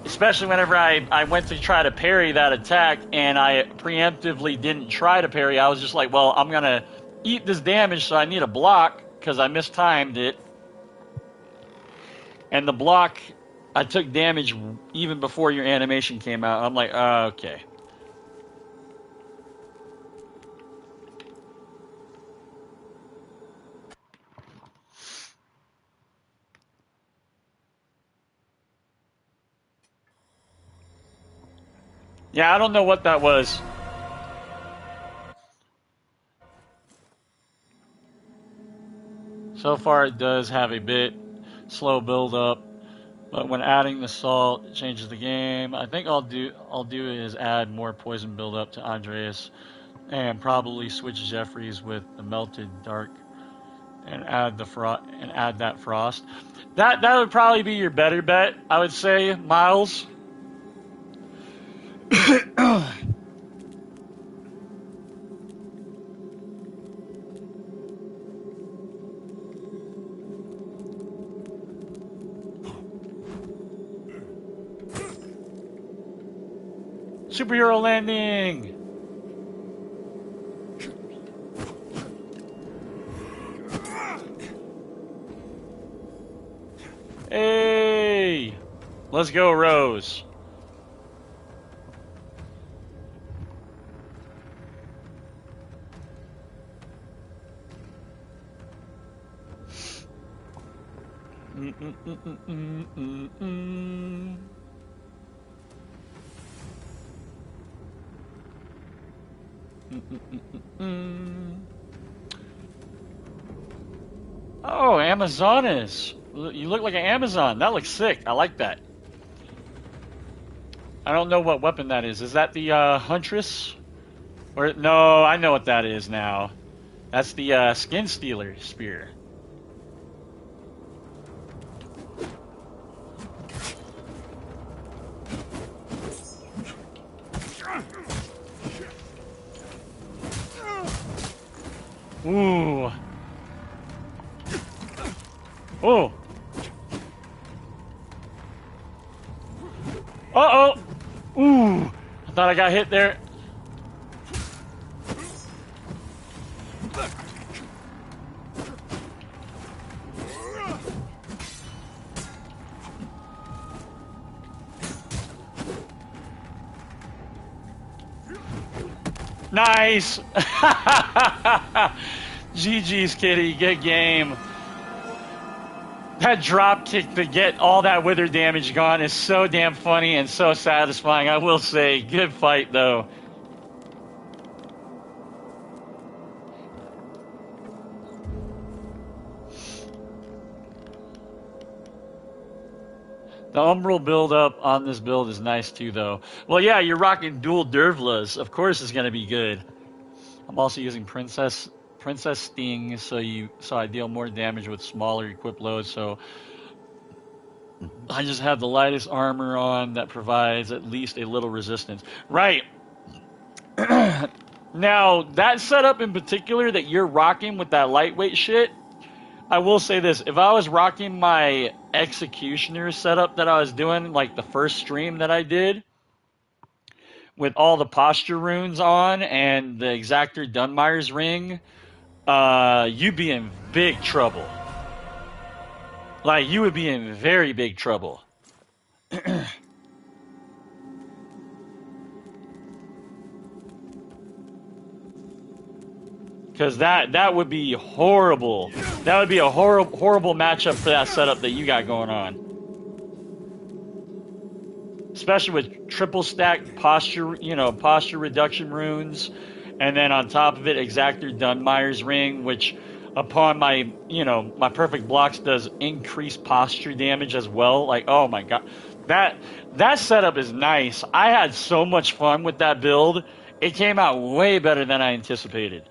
Especially whenever I went to try to parry that attack and I preemptively didn't try to parry. I was just like, well, I'm going to eat this damage, so I need a block because I mistimed it. And the block, I took damage even before your animation came out. I'm like, okay. Yeah, I don't know what that was. So far, it does have a bit slow build up, but when adding the salt, it changes the game. I think I'll do is add more poison build up to Andreas, and probably switch Jeffries with the melted dark, and add that frost. That would probably be your better bet, I would say, Miles. Superhero landing! Hey! Let's go, Rose. Oh, Amazonas. You look like an Amazon. That looks sick. I like that. I don't know what weapon that is. Is that the Huntress? Or no, I know what that is now. That's the Skin Stealer spear. Ooh. Oh. Uh-oh. Ooh. I thought I got hit there. Nice. GG's, kitty. Good game. That drop kick to get all that wither damage gone is so damn funny and so satisfying. I will say, good fight though. The Umbral build-up on this build is nice too, though. Well, yeah, you're rocking dual Dervlas. Of course it's going to be good. I'm also using Princess Sting, so I deal more damage with smaller equip loads, so I just have the lightest armor on that provides at least a little resistance. Right. Now, that setup in particular that you're rocking with that lightweight shit, I will say this, if I was rocking my Executioner setup that I was doing, like the first stream that I did, with all the posture runes on and the Exactor Dunmire's ring, you'd be in big trouble. Like, you would be in very big trouble. Because that would be horrible. That would be a horrible matchup for that setup that you got going on. Especially with triple stack posture, posture reduction runes. And then on top of it, Exactor Dunmire's ring, which upon my, my perfect blocks does increased posture damage as well. Like, oh my god. That setup is nice. I had so much fun with that build. It came out way better than I anticipated.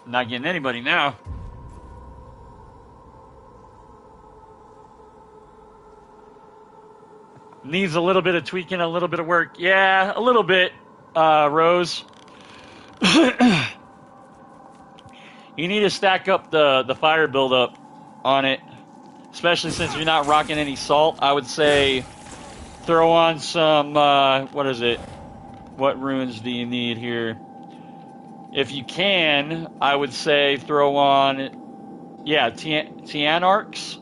Not getting anybody now. Needs a little bit of tweaking, a little bit of work. Yeah, a little bit, Rose. You need to stack up the fire buildup on it, especially since you're not rocking any salt. I would say throw on some, what is it? What runes do you need here? If you can, I would say throw on, yeah, Tianarchs,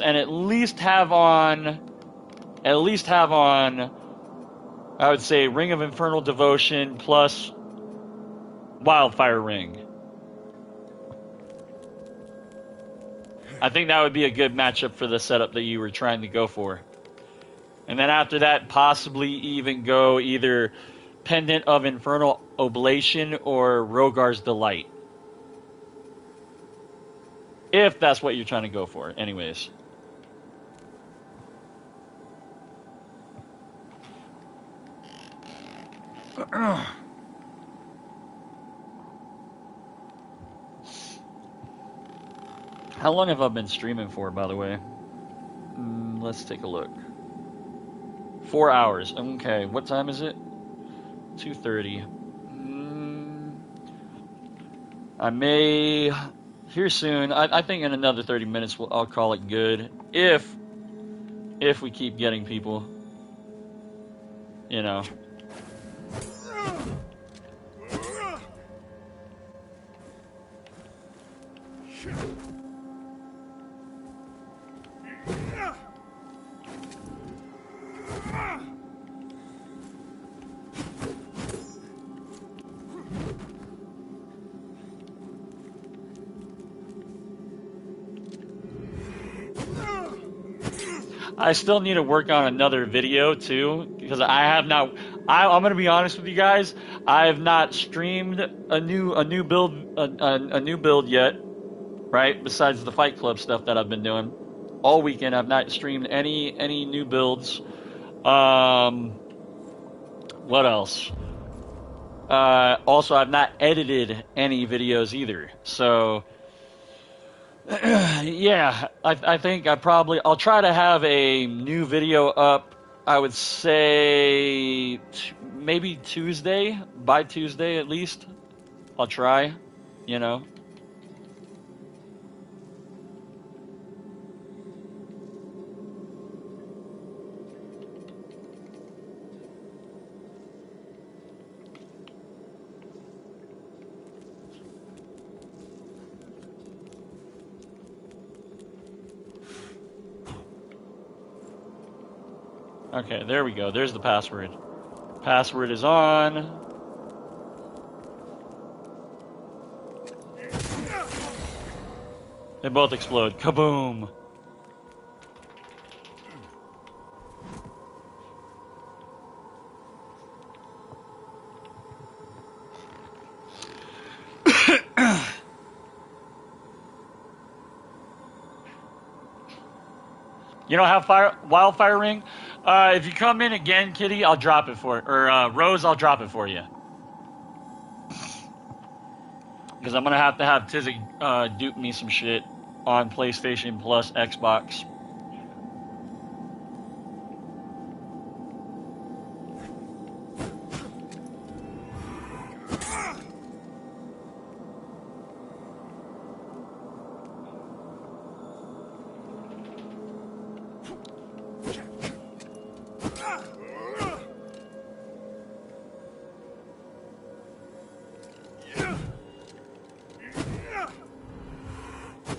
and at least have on, I would say Ring of Infernal Devotion plus Wildfire Ring. I think that would be a good matchup for the setup that you were trying to go for. And then after that, possibly even go either Pendant of Infernal Oblation or Rogar's Delight. If that's what you're trying to go for, anyways. How long have I been streaming for, by the way? Let's take a look. 4 hours. Okay, what time is it? 2:30. I may here soon. I think in another 30 minutes I'll call it good. If we keep getting people, I still need to work on another video too, because I'm gonna be honest with you guys. I have not streamed a new build yet, right? Besides the Fight Club stuff that I've been doing. all weekend. I've not streamed any new builds. What else? Also, I've not edited any videos either. So, yeah, I think I'll try to have a new video up. I would say maybe Tuesday, by Tuesday at least. I'll try, you know. Okay, there we go. There's the password. Password is on. They both explode. Kaboom! You don't have wildfire ring? If you come in again, Kitty, I'll drop it for or Rose, I'll drop it for you. Because I'm gonna have to have Tizik dupe me some shit on PlayStation Plus Xbox.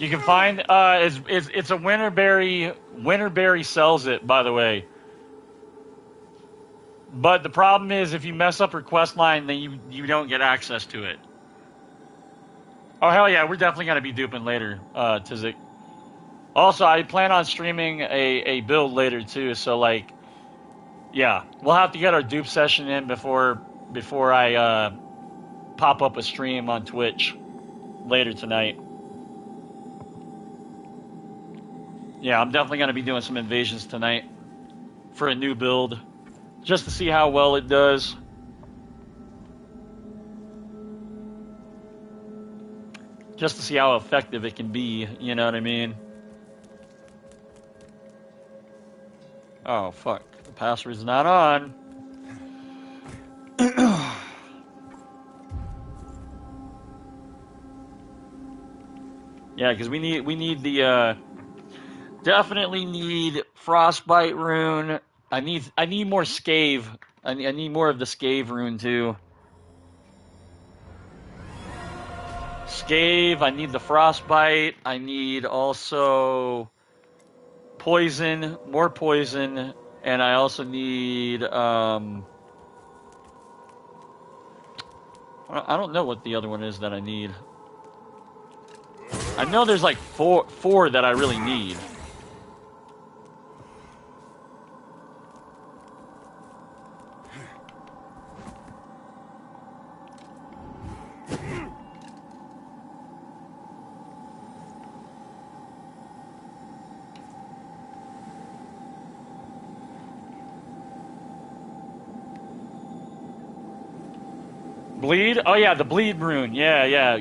You can find it's a Winterberry. Winterberry sells it, by the way. But the problem is, if you mess up her quest line, then you don't get access to it. Oh hell yeah, we're definitely gonna be duping later, Tizik. Also, I plan on streaming a build later too, so like, yeah, we'll have to get our dupe session in before I pop up a stream on Twitch later tonight. Yeah, I'm definitely going to be doing some invasions tonight for a new build, just to see how well it does. Just to see how effective it can be, you know what I mean? Oh, fuck. The password's not on. Yeah, because we need the... Definitely need Frostbite rune. I need more Scave. I need more of the Scave rune too. Scave, I need the Frostbite. I need also poison, more poison, and I also need I don't know what the other one is that I need. I know there's like four that I really need. Bleed? Oh yeah, the bleed rune. Yeah.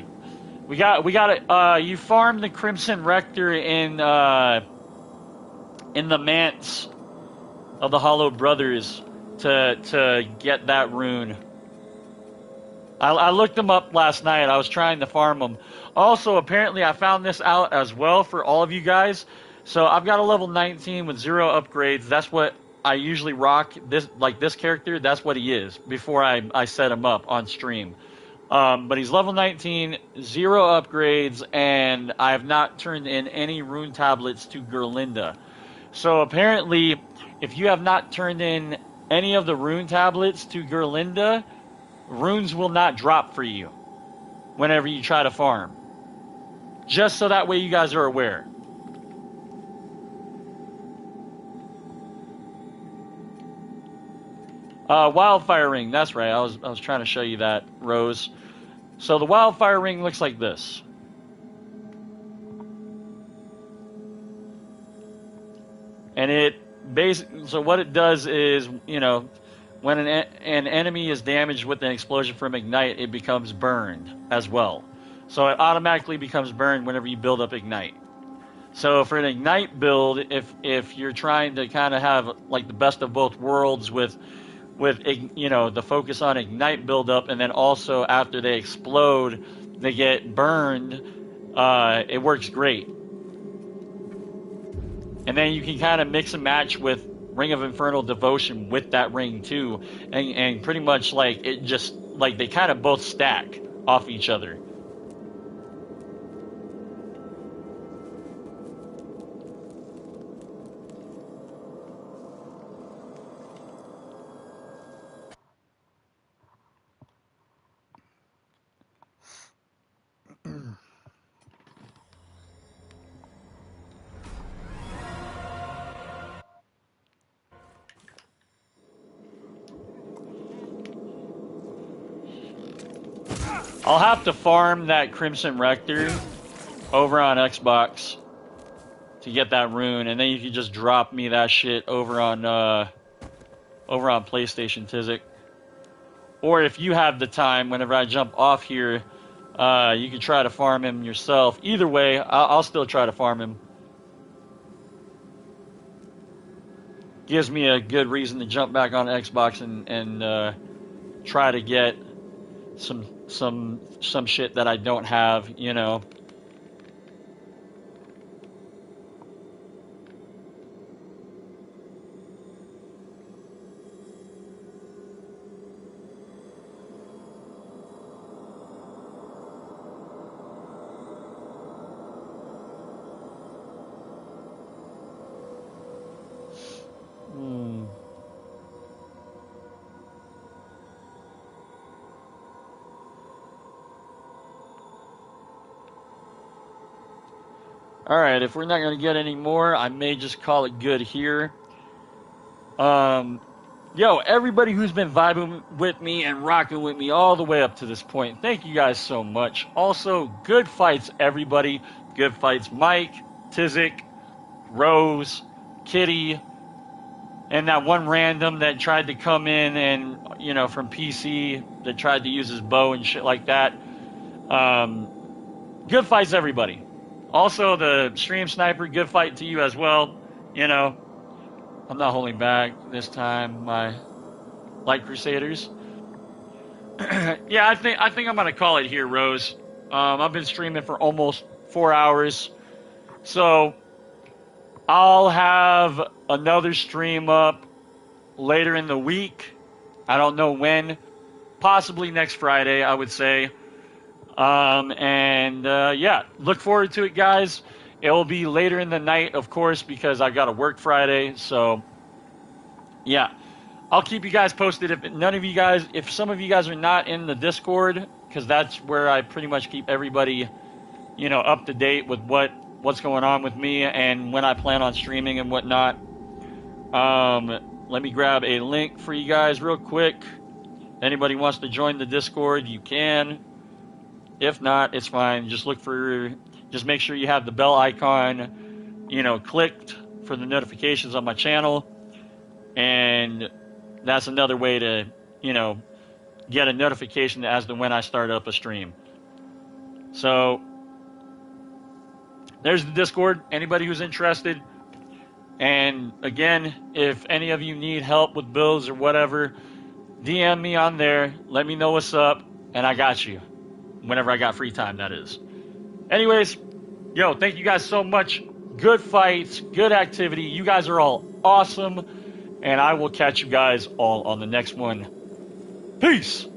We got it. You farmed the Crimson Rector in the manse of the Hollow Brothers to get that rune. I looked them up last night. I was trying to farm them. Also, apparently, I found this out as well for all of you guys. So I've got a level 19 with 0 upgrades. That's what I usually rock. This character, that's what he is before I set him up on stream. But he's level 19, 0 upgrades, and I have not turned in any rune tablets to Gerlinda. So apparently, if you have not turned in any of the rune tablets to Gerlinda, runes will not drop for you whenever you try to farm. Just so that way you guys are aware. Wildfire ring, that's right. I was trying to show you that, Rose. So the wildfire ring looks like this. and so what it does is, you know, when an enemy is damaged with an explosion from Ignite, it becomes burned as well. So it automatically becomes burned whenever you build up Ignite. So for an Ignite build, if you're trying to kind of have like the best of both worlds with you know, the focus on Ignite buildup, and then also after they explode, they get burned, it works great. And then you can kind of mix and match with Ring of Infernal Devotion with that ring too, and pretty much like it just like they kind of both stack off each other. I'll have to farm that Crimson Rector over on Xbox to get that rune, and then you can just drop me that shit over on PlayStation, Tizik. Or if you have the time, whenever I jump off here, you can try to farm him yourself. Either way, I'll still try to farm him. Gives me a good reason to jump back on Xbox and try to get some shit that I don't have, you know. Alright, if we're not going to get any more, I may just call it good here. Yo, everybody who's been vibing with me and rocking with me all the way up to this point, thank you guys so much. Also, good fights, everybody. Good fights, Mike, Tizik, Rose, Kitty, and that one random that tried to come in and, you know, from PC, that tried to use his bow and shit like that. Good fights, everybody. Also, the stream sniper, good fight to you as well. You know, I'm not holding back this time, my Light Crusaders. Yeah, I think I'm gonna call it here, Rose. I've been streaming for almost 4 hours, so I'll have another stream up later in the week. I don't know when, possibly next Friday, I would say. Yeah, look forward to it, guys. It will be later in the night, of course, because I got to work Friday. So, yeah, I'll keep you guys posted. If some of you guys are not in the Discord, because that's where I pretty much keep everybody, you know, up to date with what's going on with me and when I plan on streaming and whatnot. Let me grab a link for you guys real quick. Anybody wants to join the Discord, you can. If not, it's fine. Just make sure you have the bell icon, you know, clicked for the notifications on my channel. And that's another way to, you know, get a notification as to when I start up a stream. So, there's the Discord. Anybody who's interested. And again, if any of you need help with builds or whatever, DM me on there. Let me know what's up, and I got you. Whenever I got free time, that is. Anyways, yo, thank you guys so much. Good fights, good activity. You guys are all awesome. And I will catch you guys all on the next one. Peace.